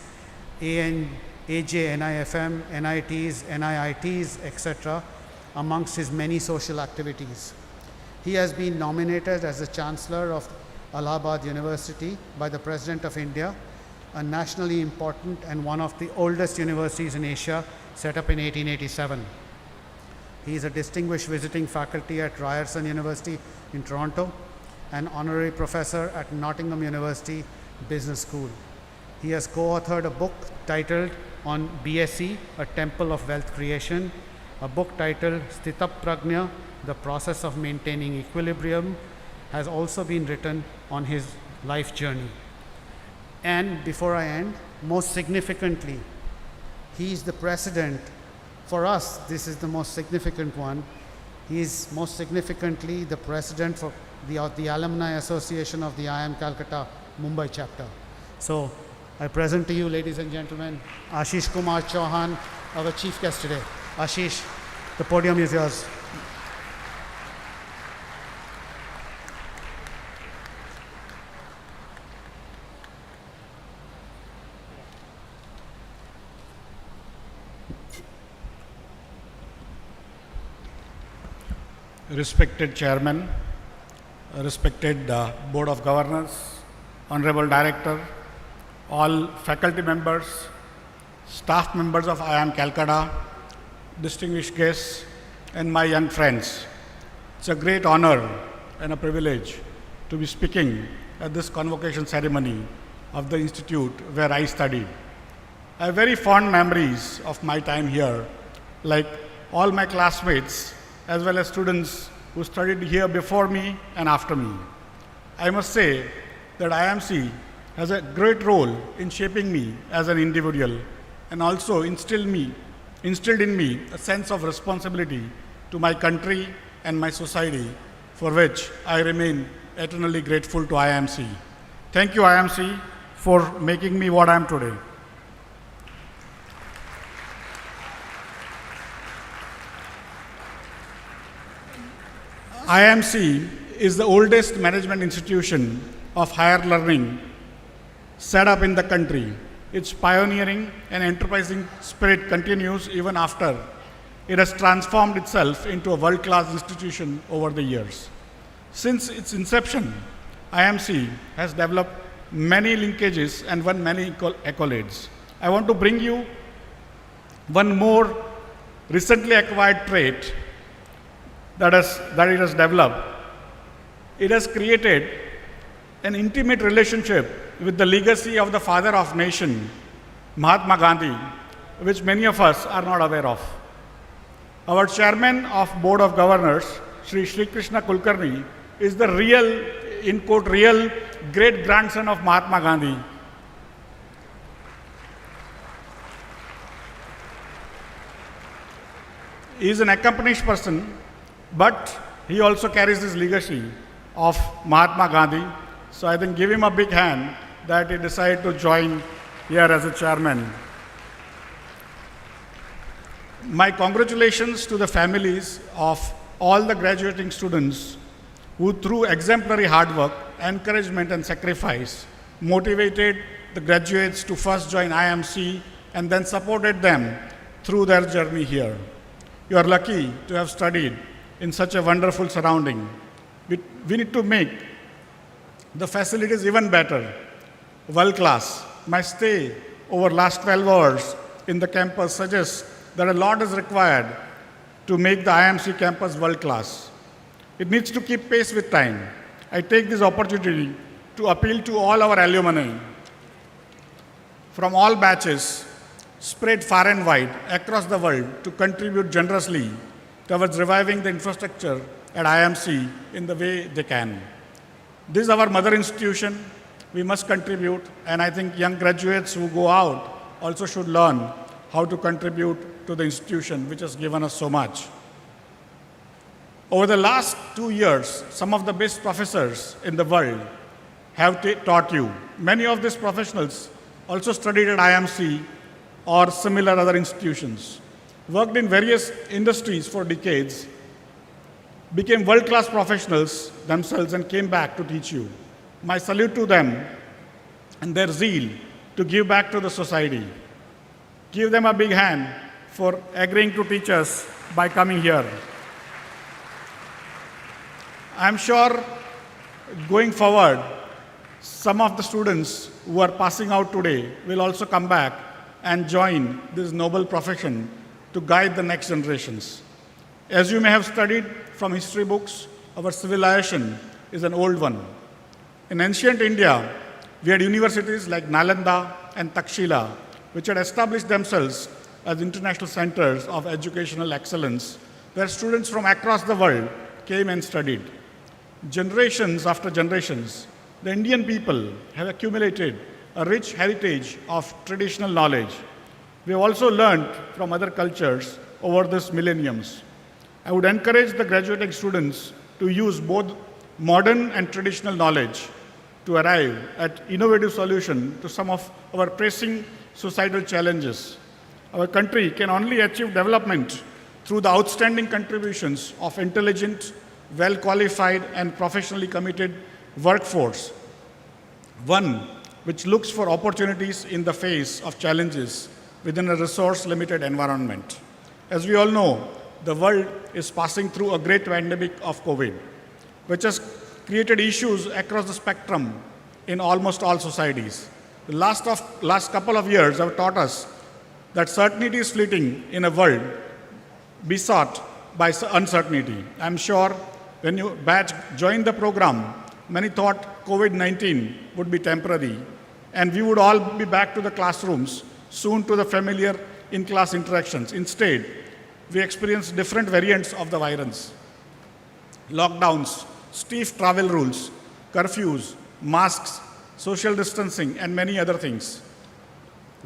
AJ, NIFM, NITs, NIITs, etc., amongst his many social activities. He has been nominated as the Chancellor of Allahabad University by the President of India, a nationally important and one of the oldest universities in Asia, set up in 1887. He is a distinguished visiting faculty at Ryerson University in Toronto, an honorary professor at Nottingham University Business School. He has co-authored a book titled on BSE, A Temple of Wealth Creation, a book titled Sthita Prajna, The Process of Maintaining Equilibrium, has also been written on his life journey. And before I end, most significantly, he is the president. For us, this is the most significant one. He is most significantly the president for the Alumni Association of the IIM Calcutta Mumbai chapter. So I present to you, ladies and gentlemen, Ashish Kumar Chauhan, our chief guest today. Ashish, the podium is yours. Respected Chairman, respected Board of Governors, Honorable Director, all faculty members, staff members of IIM Calcutta, distinguished guests, and my young friends. It's a great honor and a privilege to be speaking at this convocation ceremony of the institute where I studied. I have very fond memories of my time here, like all my classmates as well as students who studied here before me and after me. I must say that IIMC has a great role in shaping me as an individual and also instilled in me a sense of responsibility to my country and my society, for which I remain eternally grateful to IIMC. Thank you, IIMC, for making me what I am today. IIMC is the oldest management institution of higher learning set up in the country. Its pioneering and enterprising spirit continues even after it has transformed itself into a world-class institution over the years. Since its inception, IIMC has developed many linkages and won many accolades. I want to bring you one more recently acquired trait that it has developed. It has created an intimate relationship with the legacy of the father of nation, Mahatma Gandhi, which many of us are not aware of. Our chairman of Board of Governors, Sri Krishna Kulkarni, is the real, in quote, real great grandson of Mahatma Gandhi. He is an accomplished person, but he also carries this legacy of Mahatma Gandhi. So I think give him a big hand that he decided to join here as a chairman. My congratulations to the families of all the graduating students who, through exemplary hard work, encouragement and sacrifice, motivated the graduates to first join IIMC and then supported them through their journey here. You are lucky to have studied in such a wonderful surrounding. We need to make the facilities even better, world class. My stay over last 12 hours in the campus suggests that a lot is required to make the IIMC campus world class. It needs to keep pace with time. I take this opportunity to appeal to all our alumni from all batches spread far and wide across the world to contribute generously towards reviving the infrastructure at IIMC in the way they can. This is our mother institution. We must contribute, and I think young graduates who go out also should learn how to contribute to the institution which has given us so much. Over the last 2 years, some of the best professors in the world have taught you. Many of these professionals also studied at IMC or similar other institutions, worked in various industries for decades, became world-class professionals themselves and came back to teach you. My salute to them and their zeal to give back to the society. Give them a big hand for agreeing to teach us by coming here. I'm sure going forward, some of the students who are passing out today will also come back and join this noble profession to guide the next generations. As you may have studied from history books, our civilization is an old one. In ancient India, we had universities like Nalanda and Takshila, which had established themselves as international centers of educational excellence, where students from across the world came and studied. Generations after generations, the Indian people have accumulated a rich heritage of traditional knowledge. We have also learned from other cultures over these millenniums. I would encourage the graduating students to use both modern and traditional knowledge to arrive at innovative solutions to some of our pressing societal challenges. Our country can only achieve development through the outstanding contributions of intelligent, well-qualified and professionally committed workforce, one which looks for opportunities in the face of challenges within a resource-limited environment. As we all know, the world is passing through a great pandemic of COVID, which has created issues across the spectrum in almost all societies. The last couple of years have taught us that certainty is fleeting in a world besought by uncertainty. I'm sure when you batch joined the program, many thought COVID-19 would be temporary and we would all be back to the classrooms, soon to the familiar in-class interactions. Instead, we experienced different variants of the virus. Lockdowns, stiff travel rules, curfews, masks, social distancing, and many other things.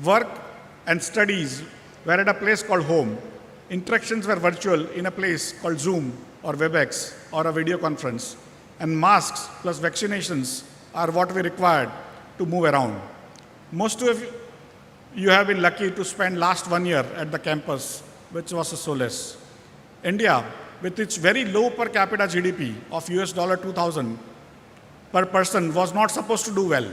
Work and studies were at a place called home. Interactions were virtual in a place called Zoom or WebEx or a video conference. And masks plus vaccinations are what we required to move around. Most of you have been lucky to spend last 1 year at the campus, which was a solace. India, with its very low per capita GDP of $2,000 per person, was not supposed to do well.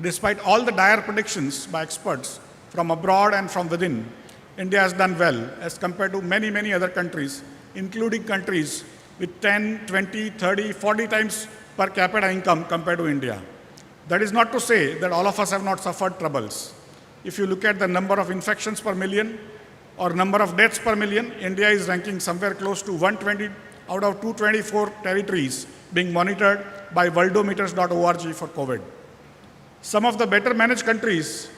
Despite all the dire predictions by experts from abroad and from within, India has done well as compared to many, many other countries, including countries with 10, 20, 30, 40 times per capita income compared to India. That is not to say that all of us have not suffered troubles. If you look at the number of infections per million or number of deaths per million, India is ranking somewhere close to 120 out of 224 territories being monitored by worldometers.org for COVID. Some of the better managed countries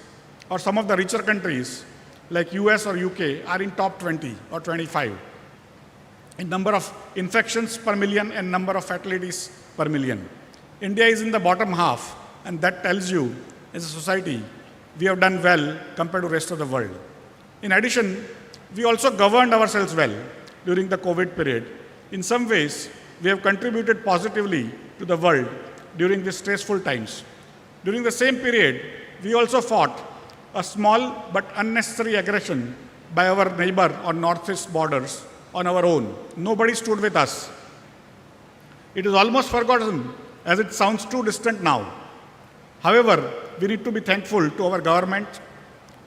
or some of the richer countries like US or UK are in top 20 or 25 in number of infections per million and number of fatalities per million. India is in the bottom half, and that tells you, as a society, we have done well compared to the rest of the world. In addition, we also governed ourselves well during the COVID period. In some ways, we have contributed positively to the world during these stressful times. During the same period, we also fought a small but unnecessary aggression by our neighbor on northeast borders on our own. Nobody stood with us. It is almost forgotten as it sounds too distant now. However, we need to be thankful to our government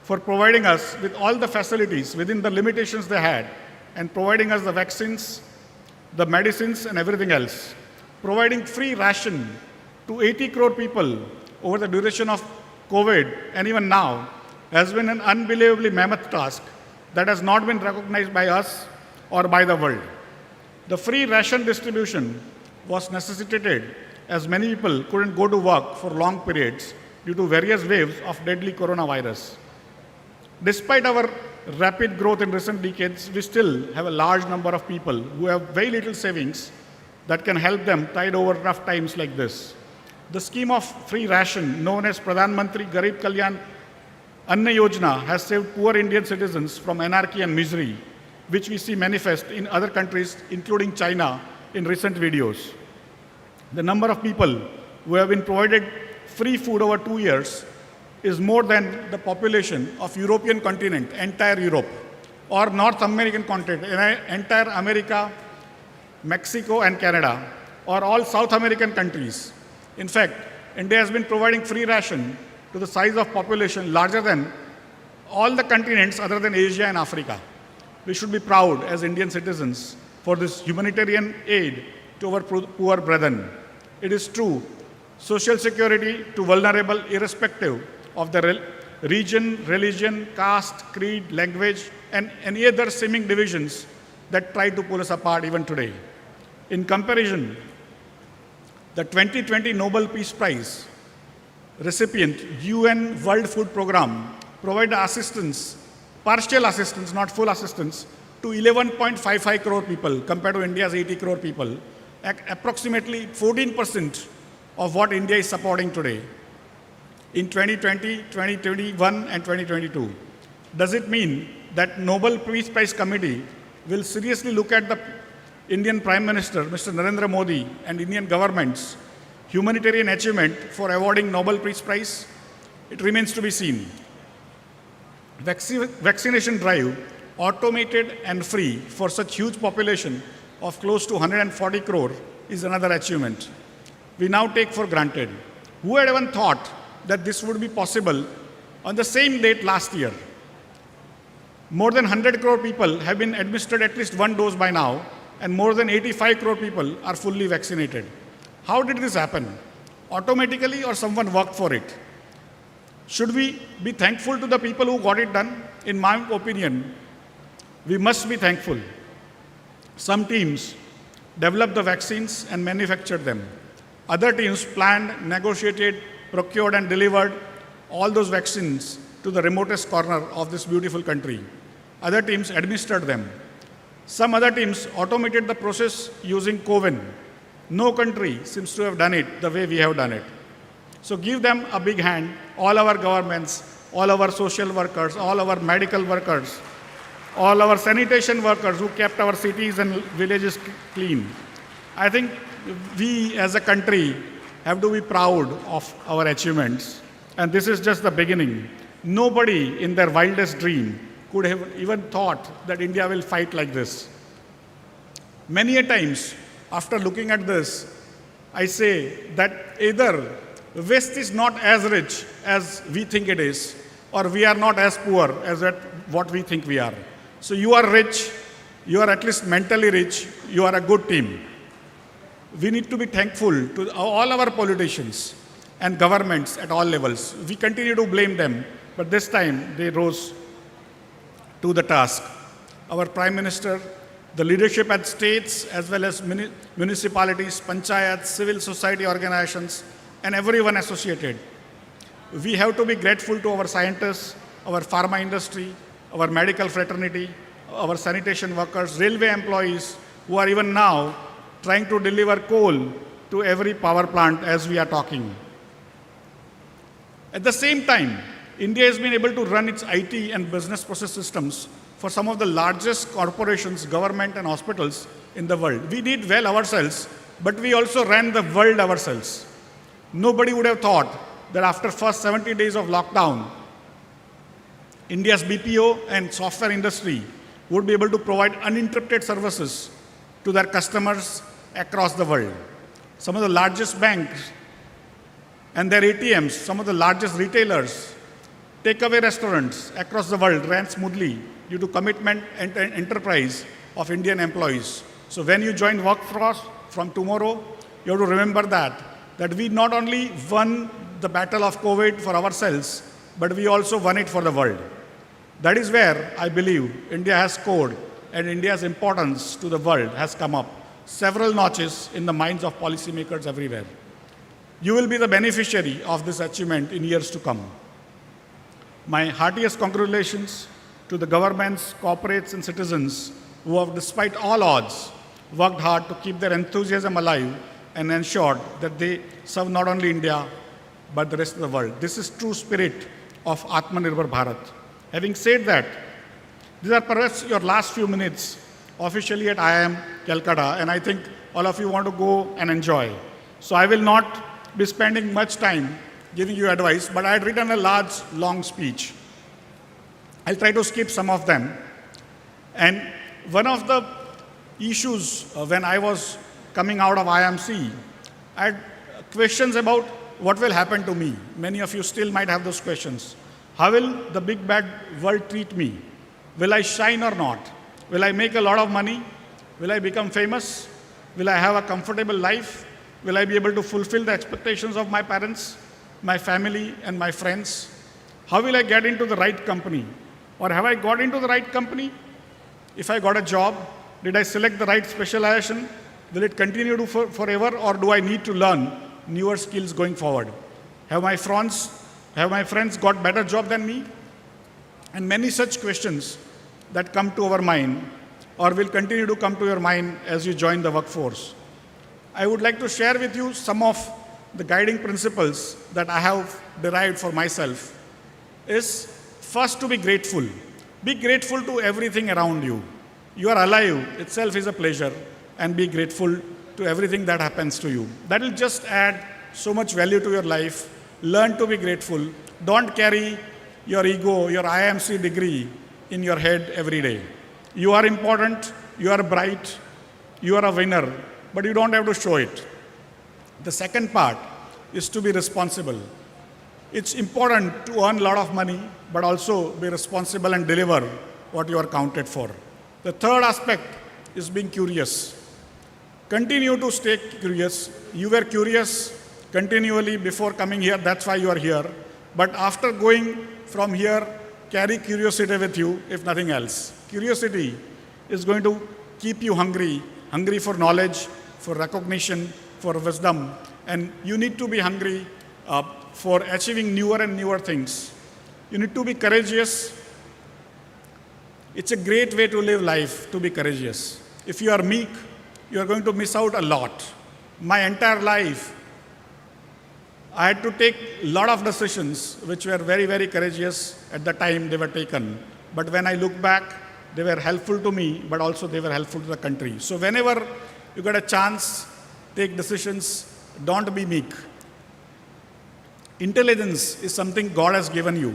for providing us with all the facilities within the limitations they had and providing us the vaccines, the medicines and everything else. Providing free ration to 80 crore people over the duration of COVID and even now has been an unbelievably mammoth task that has not been recognized by us or by the world. The free ration distribution was necessitated as many people couldn't go to work for long periods due to various waves of deadly coronavirus. Despite our rapid growth in recent decades, we still have a large number of people who have very little savings that can help them tide over rough times like this. The scheme of free ration known as Pradhan Mantri Garib Kalyan Anna Yojana has saved poor Indian citizens from anarchy and misery, which we see manifest in other countries, including China, in recent videos. The number of people who have been provided free food over 2 years is more than the population of European continent, entire Europe, or North American continent, entire America, Mexico and Canada, or all South American countries. In fact, India has been providing free ration to the size of population larger than all the continents other than Asia and Africa. We should be proud as Indian citizens for this humanitarian aid to our poor brethren. It is true, social security to vulnerable irrespective of the region, religion, caste, creed, language, and any other seeming divisions that try to pull us apart even today. In comparison, the 2020 Nobel Peace Prize recipient, UN World Food Programme, provided assistance, partial assistance, not full assistance, to 11.55 crore people compared to India's 80 crore people, approximately 14% of what India is supporting today in 2020, 2021, and 2022. Does it mean that Nobel Peace Prize Committee will seriously look at the Indian Prime Minister, Mr. Narendra Modi, and Indian government's humanitarian achievement for awarding Nobel Peace Prize? It remains to be seen. Vaccination drive, automated and free for such huge population of close to 140 crore is another achievement we now take for granted. Who had even thought that this would be possible on the same date last year? More than 100 crore people have been administered at least one dose by now, and more than 85 crore people are fully vaccinated. How did this happen? Automatically, or someone worked for it? Should we be thankful to the people who got it done? In my opinion, we must be thankful. Some teams developed the vaccines and manufactured them. Other teams planned, negotiated, procured, and delivered all those vaccines to the remotest corner of this beautiful country. Other teams administered them. Some other teams automated the process using CoWIN. No country seems to have done it the way we have done it. So give them a big hand, all our governments, all our social workers, all our medical workers, all our sanitation workers who kept our cities and villages clean. I think we as a country have to be proud of our achievements. And this is just the beginning. Nobody in their wildest dream could have even thought that India will fight like this. Many a times, after looking at this, I say that either West is not as rich as we think it is, or we are not as poor as what we think we are. So you are rich, you are at least mentally rich, you are a good team. We need to be thankful to all our politicians and governments at all levels. We continue to blame them, but this time they rose to the task. Our Prime Minister, the leadership at states as well as municipalities, panchayats, civil society organizations, and everyone associated. We have to be grateful to our scientists, our pharma industry, our medical fraternity, our sanitation workers, railway employees who are even now trying to deliver coal to every power plant as we are talking. At the same time, India has been able to run its IT and business process systems for some of the largest corporations, government, and hospitals in the world. We did well ourselves, but we also ran the world ourselves. Nobody would have thought that after first 70 days of lockdown, India's BPO and software industry would be able to provide uninterrupted services to their customers across the world. Some of the largest banks and their ATMs, some of the largest retailers, takeaway restaurants across the world ran smoothly due to commitment and enterprise of Indian employees. So when you join workforce from tomorrow, you have to remember that we not only won the battle of COVID for ourselves, but we also won it for the world. That is where I believe India has scored, and India's importance to the world has come up several notches in the minds of policymakers everywhere. You will be the beneficiary of this achievement in years to come. My heartiest congratulations to the governments, corporates, and citizens who have, despite all odds, worked hard to keep their enthusiasm alive and ensured that they serve not only India, but the rest of the world. This is true spirit of Atmanirbhar Bharat. Having said that, these are perhaps your last few minutes officially at IIM Calcutta, and I think all of you want to go and enjoy. So I will not be spending much time giving you advice, but I had written a large, long speech. I'll try to skip some of them. And one of the issues when I was coming out of IMC, I had questions about what will happen to me. Many of you still might have those questions. How will the big bad world treat me? Will I shine or not? Will I make a lot of money? Will I become famous? Will I have a comfortable life? Will I be able to fulfill the expectations of my parents, my family, and my friends? How will I get into the right company? Or have I got into the right company? If I got a job, did I select the right specialization? Will it continue to forever, or do I need to learn newer skills going forward? Have my friends got better job than me? And many such questions that come to our mind or will continue to come to your mind as you join the workforce. I would like to share with you some of the guiding principles that I have derived for myself. Is first, to be grateful. Be grateful to everything around you. You are alive itself is a pleasure, and be grateful to everything that happens to you. That will just add so much value to your life. Learn to be grateful. Don't carry your ego, your IMC degree in your head every day. You are important, you are bright, you are a winner, but you don't have to show it. The second part is to be responsible. It's important to earn a lot of money, but also be responsible and deliver what you are counted for. The third aspect is being curious. Continue to stay curious. You were curious continually before coming here, that's why you are here. But after going from here, carry curiosity with you, if nothing else. Curiosity is going to keep you hungry for knowledge, for recognition, for wisdom. And you need to be hungry for achieving newer and newer things. You need to be courageous. It's a great way to live life, to be courageous. If you are meek, you are going to miss out a lot. My entire life, I had to take a lot of decisions which were very, very courageous at the time they were taken. But when I look back, they were helpful to me, but also they were helpful to the country. So whenever you get a chance, take decisions, don't be meek. Intelligence is something God has given you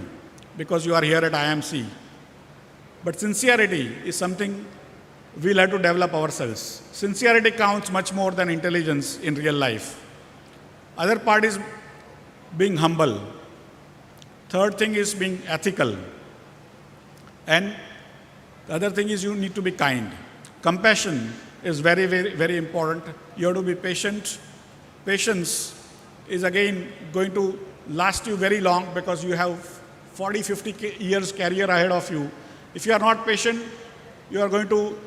because you are here at IMC. But sincerity is something we'll have to develop ourselves. Sincerity counts much more than intelligence in real life. Other part is being humble. Third thing is being ethical. And the other thing is you need to be kind. Compassion is very, very, very important. You have to be patient. Patience is again going to last you very long because you have 40, 50 years career ahead of you. If you are not patient, you are going to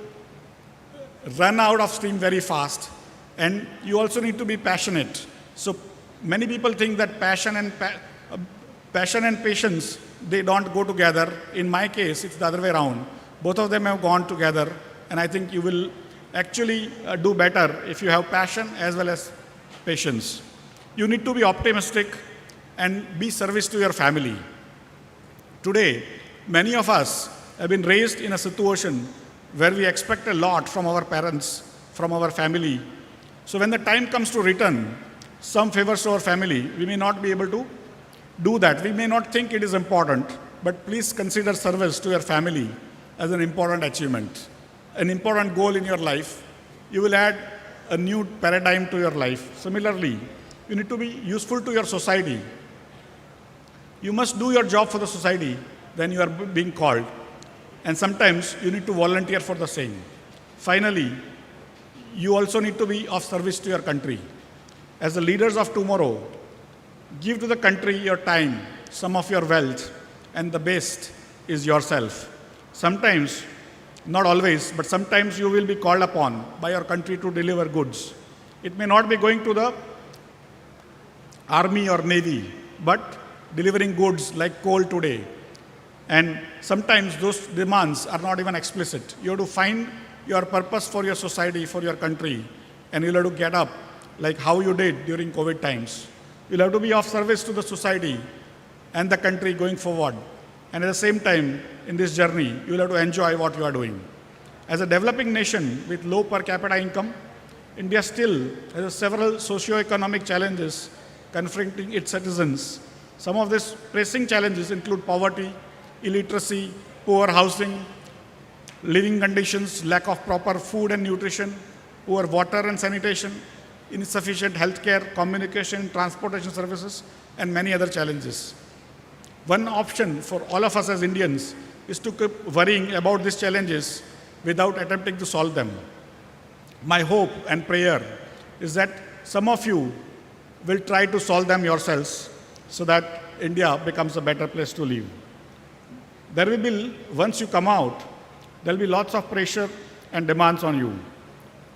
run out of steam very fast. And you also need to be passionate. So many people think that passion and patience, they don't go together. In my case, it's the other way around. Both of them have gone together. And I think you will actually do better if you have passion as well as patience. You need to be optimistic and be service to your family. Today, many of us have been raised in a situation where we expect a lot from our parents, from our family. So when the time comes to return some favors to our family, we may not be able to do that. We may not think it is important, but please consider service to your family as an important achievement, an important goal in your life. You will add a new paradigm to your life. Similarly, you need to be useful to your society. You must do your job for the society, then you are being called. And sometimes you need to volunteer for the same. Finally, you also need to be of service to your country. As the leaders of tomorrow, give to the country your time, some of your wealth, and the best is yourself. Sometimes, not always, but sometimes you will be called upon by your country to deliver goods. It may not be going to the army or navy, but delivering goods like coal today. And sometimes those demands are not even explicit. You have to find your purpose for your society, for your country, and you'll have to get up like how you did during COVID times. You'll have to be of service to the society and the country going forward. And at the same time, in this journey, you will have to enjoy what you are doing. As a developing nation with low per capita income, India still has several socio-economic challenges confronting its citizens. Some of these pressing challenges include poverty, illiteracy, poor housing, living conditions, lack of proper food and nutrition, poor water and sanitation, insufficient healthcare, communication, transportation services, and many other challenges. One option for all of us as Indians is to keep worrying about these challenges without attempting to solve them. My hope and prayer is that some of you will try to solve them yourselves so that India becomes a better place to live. There will be, once you come out, there will be lots of pressure and demands on you.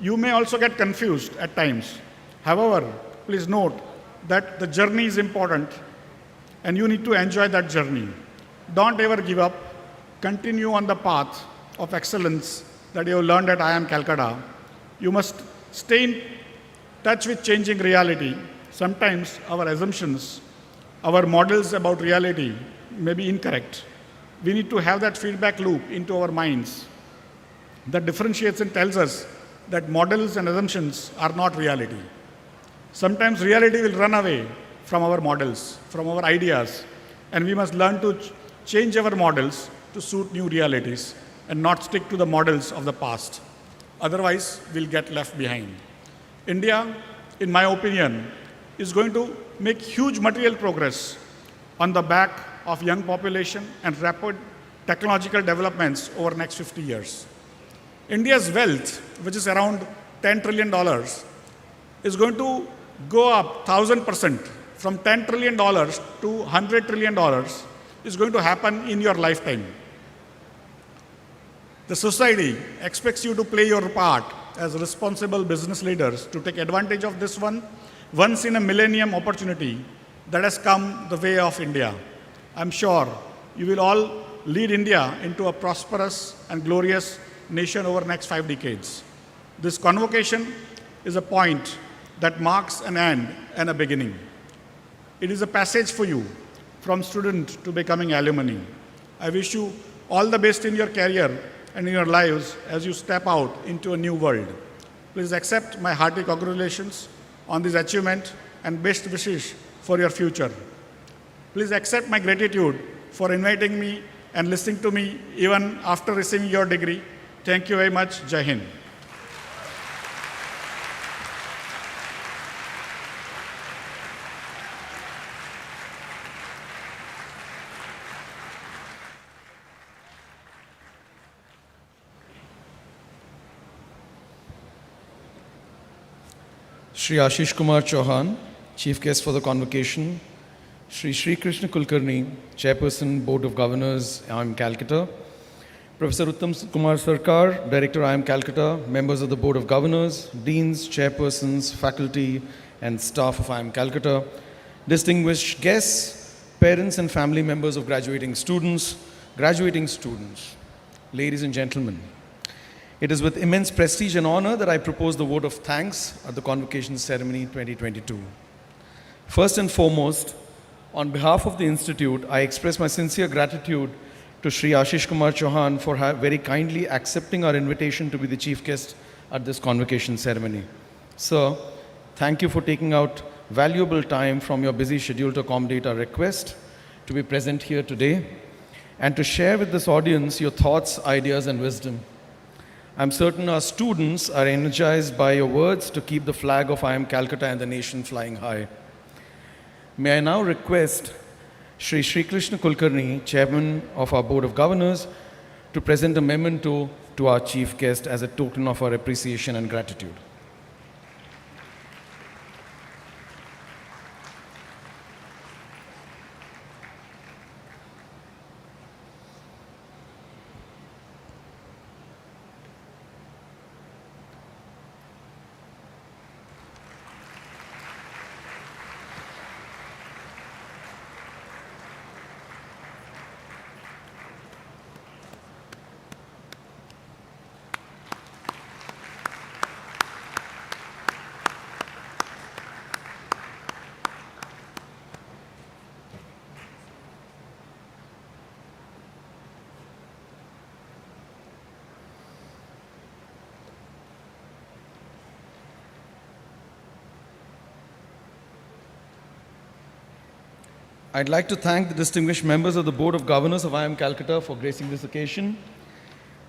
You may also get confused at times. However, please note that the journey is important and you need to enjoy that journey. Don't ever give up. Continue on the path of excellence that you have learned at IIM Calcutta. You must stay in touch with changing reality. Sometimes our assumptions, our models about reality may be incorrect. We need to have that feedback loop into our minds that differentiates and tells us that models and assumptions are not reality. Sometimes reality will run away from our models, from our ideas, and we must learn to change our models to suit new realities and not stick to the models of the past. Otherwise, we'll get left behind. India, in my opinion, is going to make huge material progress on the back of young population and rapid technological developments over the next 50 years. India's wealth, which is around $10 trillion, is going to go up 1,000%. From $10 trillion to $100 trillion is going to happen in your lifetime. The society expects you to play your part as responsible business leaders to take advantage of this once in a millennium opportunity that has come the way of India. I'm sure you will all lead India into a prosperous and glorious nation over the next 5 decades. This convocation is a point that marks an end and a beginning. It is a passage for you from student to becoming alumni. I wish you all the best in your career and in your lives as you step out into a new world. Please accept my hearty congratulations on this achievement and best wishes for your future. Please accept my gratitude for inviting me and listening to me even after receiving your degree. Thank you very much. Jai Hind. Shri Ashish Kumar Chauhan, Chief Guest for the Convocation, Shri Sri Krishna Kulkarni, Chairperson, Board of Governors, IIM Calcutta, Professor Uttam Kumar Sarkar, Director, IIM Calcutta, members of the Board of Governors, Deans, Chairpersons, faculty, and staff of IIM Calcutta, distinguished guests, parents and family members of graduating students, ladies and gentlemen. It is with immense prestige and honor that I propose the vote of thanks at the Convocation Ceremony 2022. First and foremost, on behalf of the Institute, I express my sincere gratitude to Shri Ashish Kumar Chauhan for very kindly accepting our invitation to be the chief guest at this Convocation Ceremony. Sir, thank you for taking out valuable time from your busy schedule to accommodate our request to be present here today and to share with this audience your thoughts, ideas, and wisdom. I'm certain our students are energized by your words to keep the flag of IIM Calcutta and the nation flying high. May I now request Shri Sri Krishna Kulkarni, Chairman of our Board of Governors, to present a memento to our chief guest as a token of our appreciation and gratitude. I'd like to thank the distinguished members of the Board of Governors of IIM Calcutta for gracing this occasion.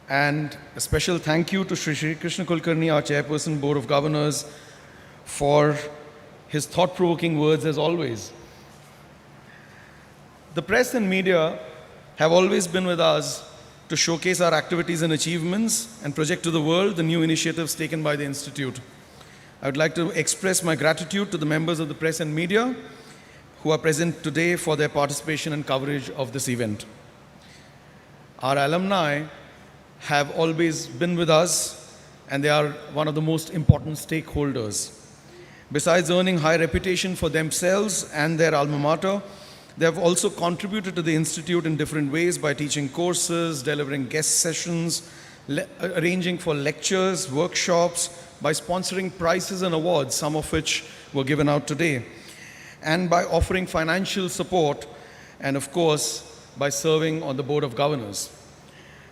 And a special thank you to Sri Krishna Kulkarni, our Chairperson, Board of Governors, for his thought-provoking words as always. The press and media have always been with us to showcase our activities and achievements and project to the world the new initiatives taken by the Institute. I would like to express my gratitude to the members of the press and media who are present today for their participation and coverage of this event. Our alumni have always been with us, and they are one of the most important stakeholders. Besides earning high reputation for themselves and their alma mater, they have also contributed to the Institute in different ways by teaching courses, delivering guest sessions, arranging for lectures, workshops, by sponsoring prizes and awards, some of which were given out today, and by offering financial support, and of course, by serving on the Board of Governors.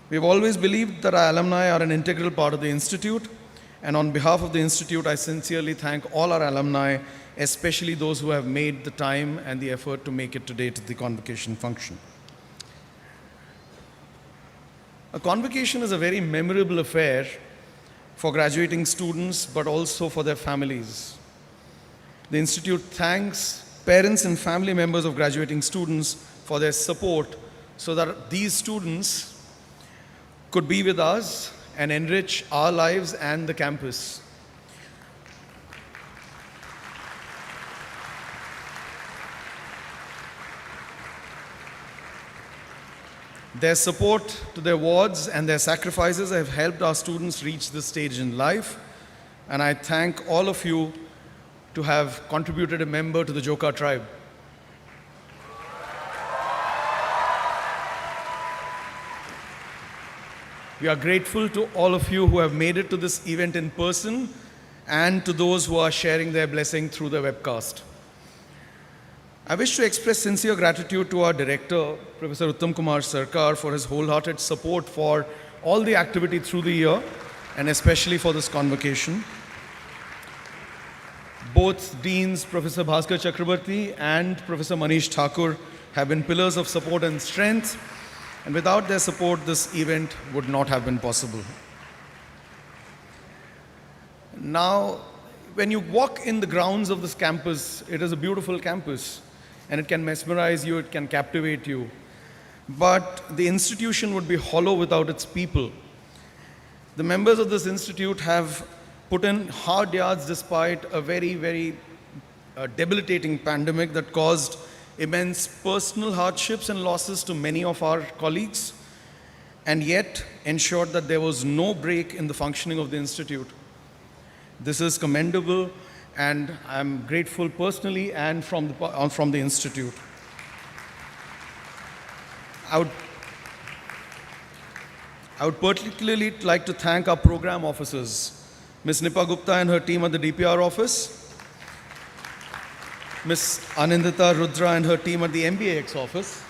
We've always believed that our alumni are an integral part of the Institute, and on behalf of the Institute, I sincerely thank all our alumni, especially those who have made the time and the effort to make it today to the convocation function. A convocation is a very memorable affair for graduating students, but also for their families. The Institute thanks parents and family members of graduating students for their support so that these students could be with us and enrich our lives and the campus. Their support to their wards and their sacrifices have helped our students reach this stage in life, and I thank all of you to have contributed a member to the Joka tribe. We are grateful to all of you who have made it to this event in person and to those who are sharing their blessing through the webcast. I wish to express sincere gratitude to our director, Professor Uttam Kumar Sarkar, for his wholehearted support for all the activity through the year, and especially for this convocation. Both Deans, Professor Bhaskar Chakrabarti and Professor Manish Thakur, have been pillars of support and strength, and without their support, this event would not have been possible. Now, when you walk in the grounds of this campus, it is a beautiful campus, and it can mesmerize you, it can captivate you. But the institution would be hollow without its people. The members of this institute have put in hard yards despite a very, very debilitating pandemic that caused immense personal hardships and losses to many of our colleagues, and yet ensured that there was no break in the functioning of the institute. This is commendable, and I'm grateful personally and from the institute. I would particularly like to thank our program officers, Ms. Nipa Gupta and her team at the DPR office, Ms. Anindita Rudra and her team at the MBAX office,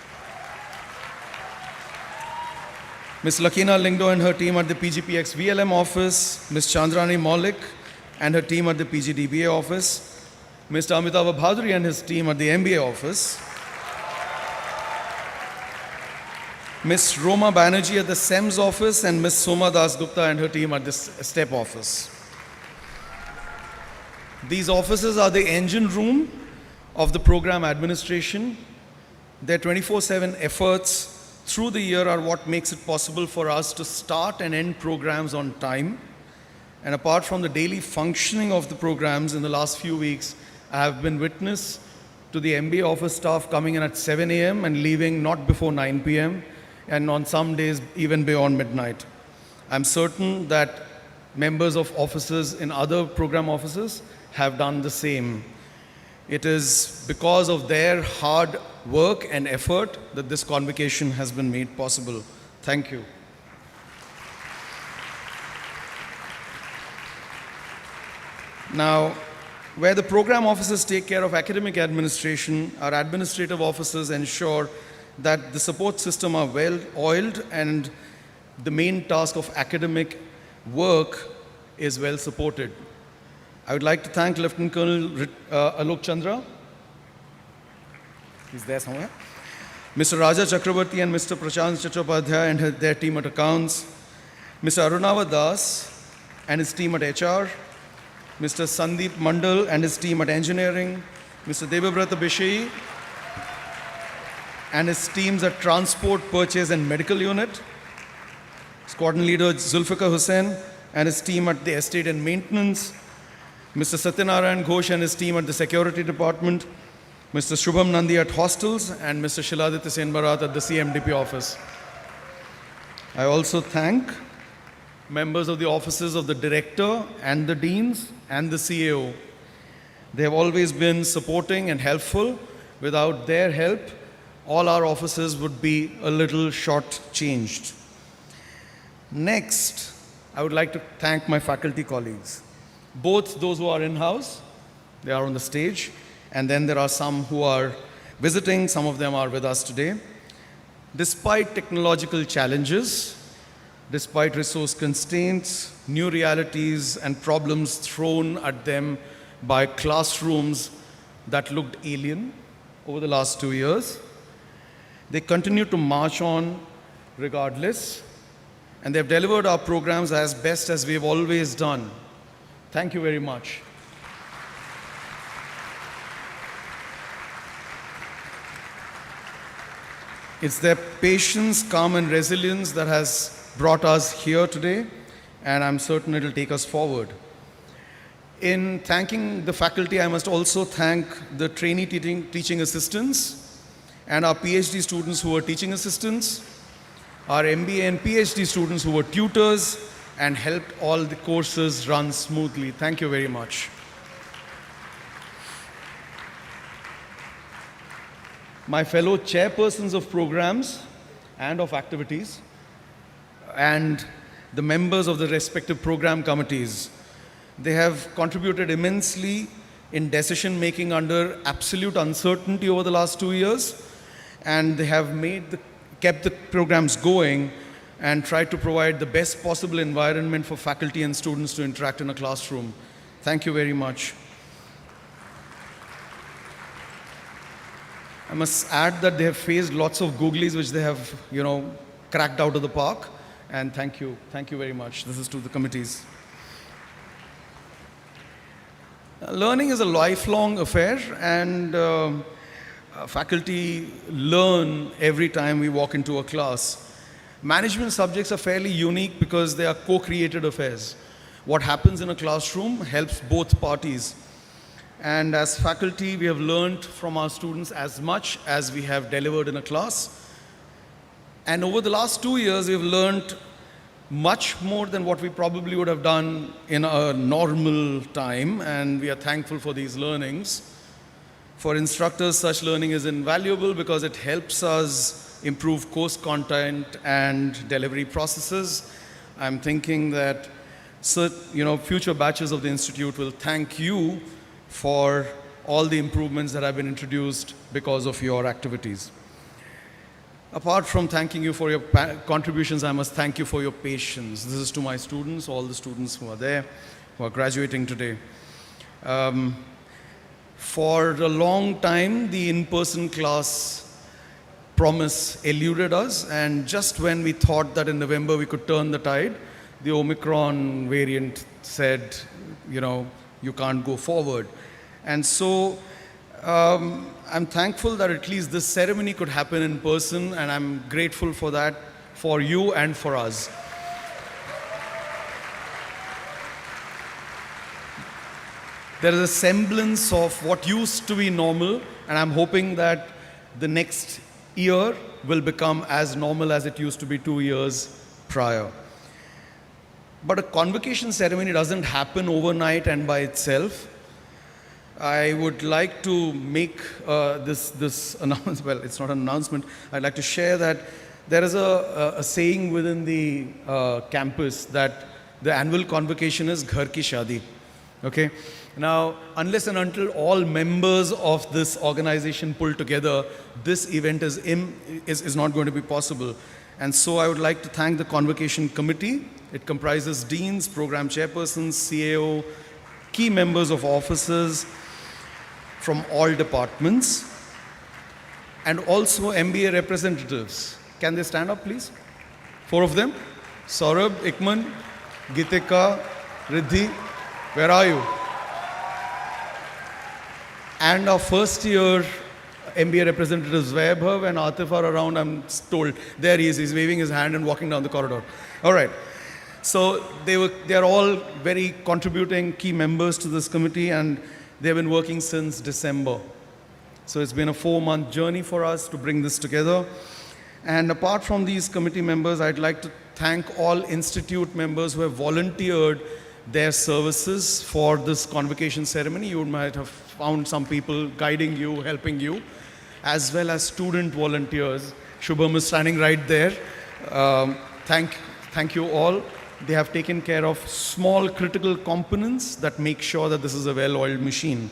Ms. Lakina Lingdo and her team at the PGPX VLM office, Ms. Chandrani Maulik and her team at the PGDBA office, Mr. Amitabh Bhaduri and his team at the MBA office, Ms. Roma Banerjee at the SEMS office, and Ms. Soma Das Gupta and her team at the STEP office. These offices are the engine room of the program administration. Their 24/7 efforts through the year are what makes it possible for us to start and end programs on time. And apart from the daily functioning of the programs in the last few weeks, I have been witness to the MBA office staff coming in at 7 a.m. and leaving not before 9 p.m. and on some days even beyond midnight. I'm certain that members of offices in other program offices have done the same. It is because of their hard work and effort that this convocation has been made possible. Thank you. Now, where the program officers take care of academic administration, our administrative officers ensure that the support system are well oiled and the main task of academic work is well supported. I would like to thank Lieutenant Colonel Alok Chandra, He's there somewhere. Mr. Raja Chakrabarti and Mr. Prashant Chattopadhyay and their team at accounts. Mr. Arunava Das and his team at HR. Mr. Sandeep Mandal and his team at engineering. Mr. Debabrata Bishai and his teams at transport, purchase and medical unit. Squadron leader Zulfikar Hussain and his team at the estate and maintenance. Mr. Satyanarayan Ghosh and his team at the security department. Mr. Shubham Nandi at hostels and Mr. Shiladitya Sen Bharat at the CMDP office. I also thank members of the offices of the director and the deans and the CAO. They have always been supporting and helpful. Without their help, all our offices would be a little short-changed. Next, I would like to thank my faculty colleagues, both those who are in-house, they are on the stage, and then there are some who are visiting, some of them are with us today. Despite technological challenges, despite resource constraints, new realities and problems thrown at them by classrooms that looked alien over the last 2 years, they continue to march on regardless, and they've delivered our programs as best as we've always done. Thank you very much. It's their patience, calm and resilience that has brought us here today, and I'm certain it'll take us forward. In thanking the faculty, I must also thank the trainee teaching assistants and our PhD students who were teaching assistants, our MBA and PhD students who were tutors and helped all the courses run smoothly. Thank you very much. My fellow chairpersons of programs and of activities, and the members of the respective program committees, they have contributed immensely in decision making under absolute uncertainty over the last 2 years, and they have kept the programs going and tried to provide the best possible environment for faculty and students to interact in a classroom. Thank you very much. I must add that they have faced lots of googlies which they have, cracked out of the park. And thank you very much. This is to the committees. Learning is a lifelong affair, and faculty learn every time we walk into a class. Management subjects are fairly unique because they are co-created affairs. What happens in a classroom helps both parties. And as faculty, we have learned from our students as much as we have delivered in a class. And over the last 2 years, we've learned much more than what we probably would have done in a normal time, and we are thankful for these learnings. For instructors, such learning is invaluable because it helps us improve course content and delivery processes. I'm thinking that future batches of the Institute will thank you for all the improvements that have been introduced because of your activities. Apart from thanking you for your contributions, I must thank you for your patience. This is to my students, all the students who are there, who are graduating today. For a long time, the in-person class promise eluded us, and just when we thought that in November we could turn the tide, the Omicron variant said, you can't go forward. And so I'm thankful that at least this ceremony could happen in person, and I'm grateful for that, for you and for us. There is a semblance of what used to be normal, and I'm hoping that the next year will become as normal as it used to be 2 years prior. But a convocation ceremony doesn't happen overnight and by itself. I would like to make this announcement. Well, it's not an announcement. I'd like to share that there is a saying within the campus that the annual convocation is Ghar Ki Shadi. Okay? Now, unless and until all members of this organization pull together, this event is not going to be possible. And so I would like to thank the Convocation Committee. It comprises deans, program chairpersons, CAO, key members of offices from all departments. and also MBA representatives. Can they stand up, please? 4 of them. Saurabh, Ikman, Gitika, Riddhi, where are you? And our first year MBA representatives, Vaibhav and Atif are around, I'm told. There he is, he's waving his hand and walking down the corridor. All right. So they're all very contributing key members to this committee, and they've been working since December. So it's been a 4-month journey for us to bring this together. And apart from these committee members, I'd like to thank all institute members who have volunteered their services for this convocation ceremony. You might have found some people guiding you, helping you, as well as student volunteers. Shubham is standing right there. Thank you all. They have taken care of small critical components that make sure that this is a well-oiled machine.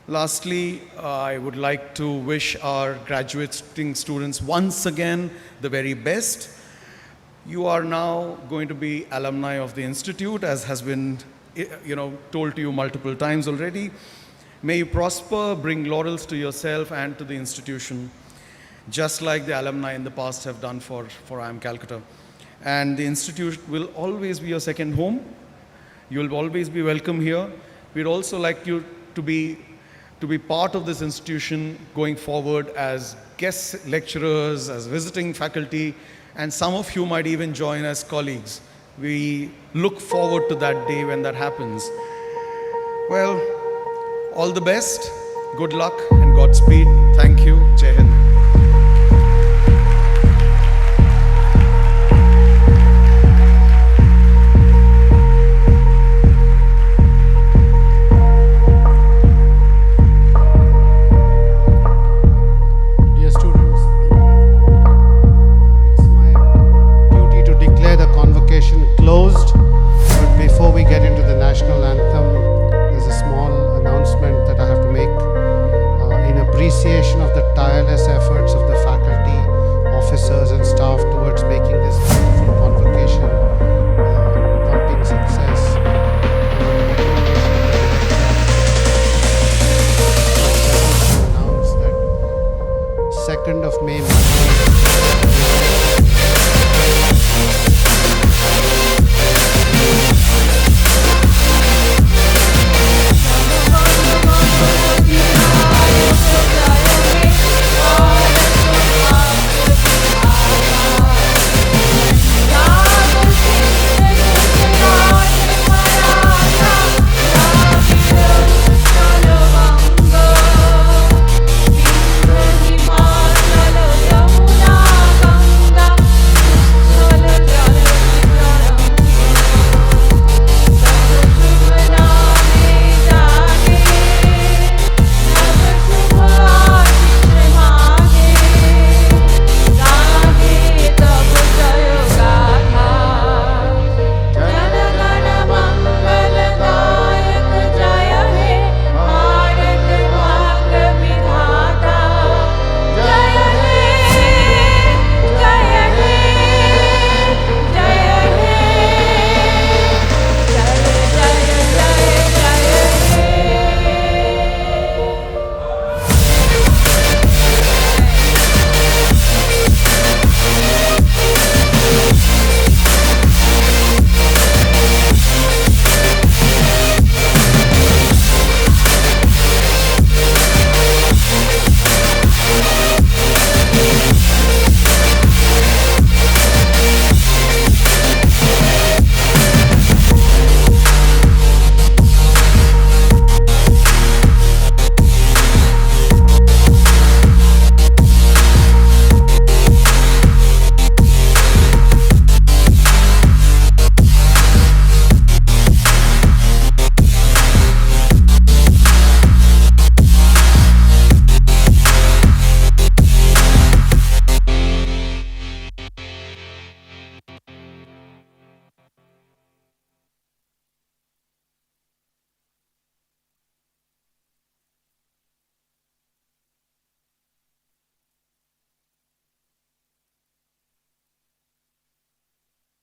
Lastly, I would like to wish our graduating students once again the very best. You are now going to be alumni of the Institute, as has been told to you multiple times already. May you prosper, bring laurels to yourself and to the institution, just like the alumni in the past have done for IIM Calcutta. And the Institute will always be your second home. You will always be welcome here. We'd also like you to be part of this institution going forward as guest lecturers, as visiting faculty, and some of you might even join as colleagues. We look forward to that day when that happens. Well, all the best, good luck, and Godspeed. Thank you. Jai Hind.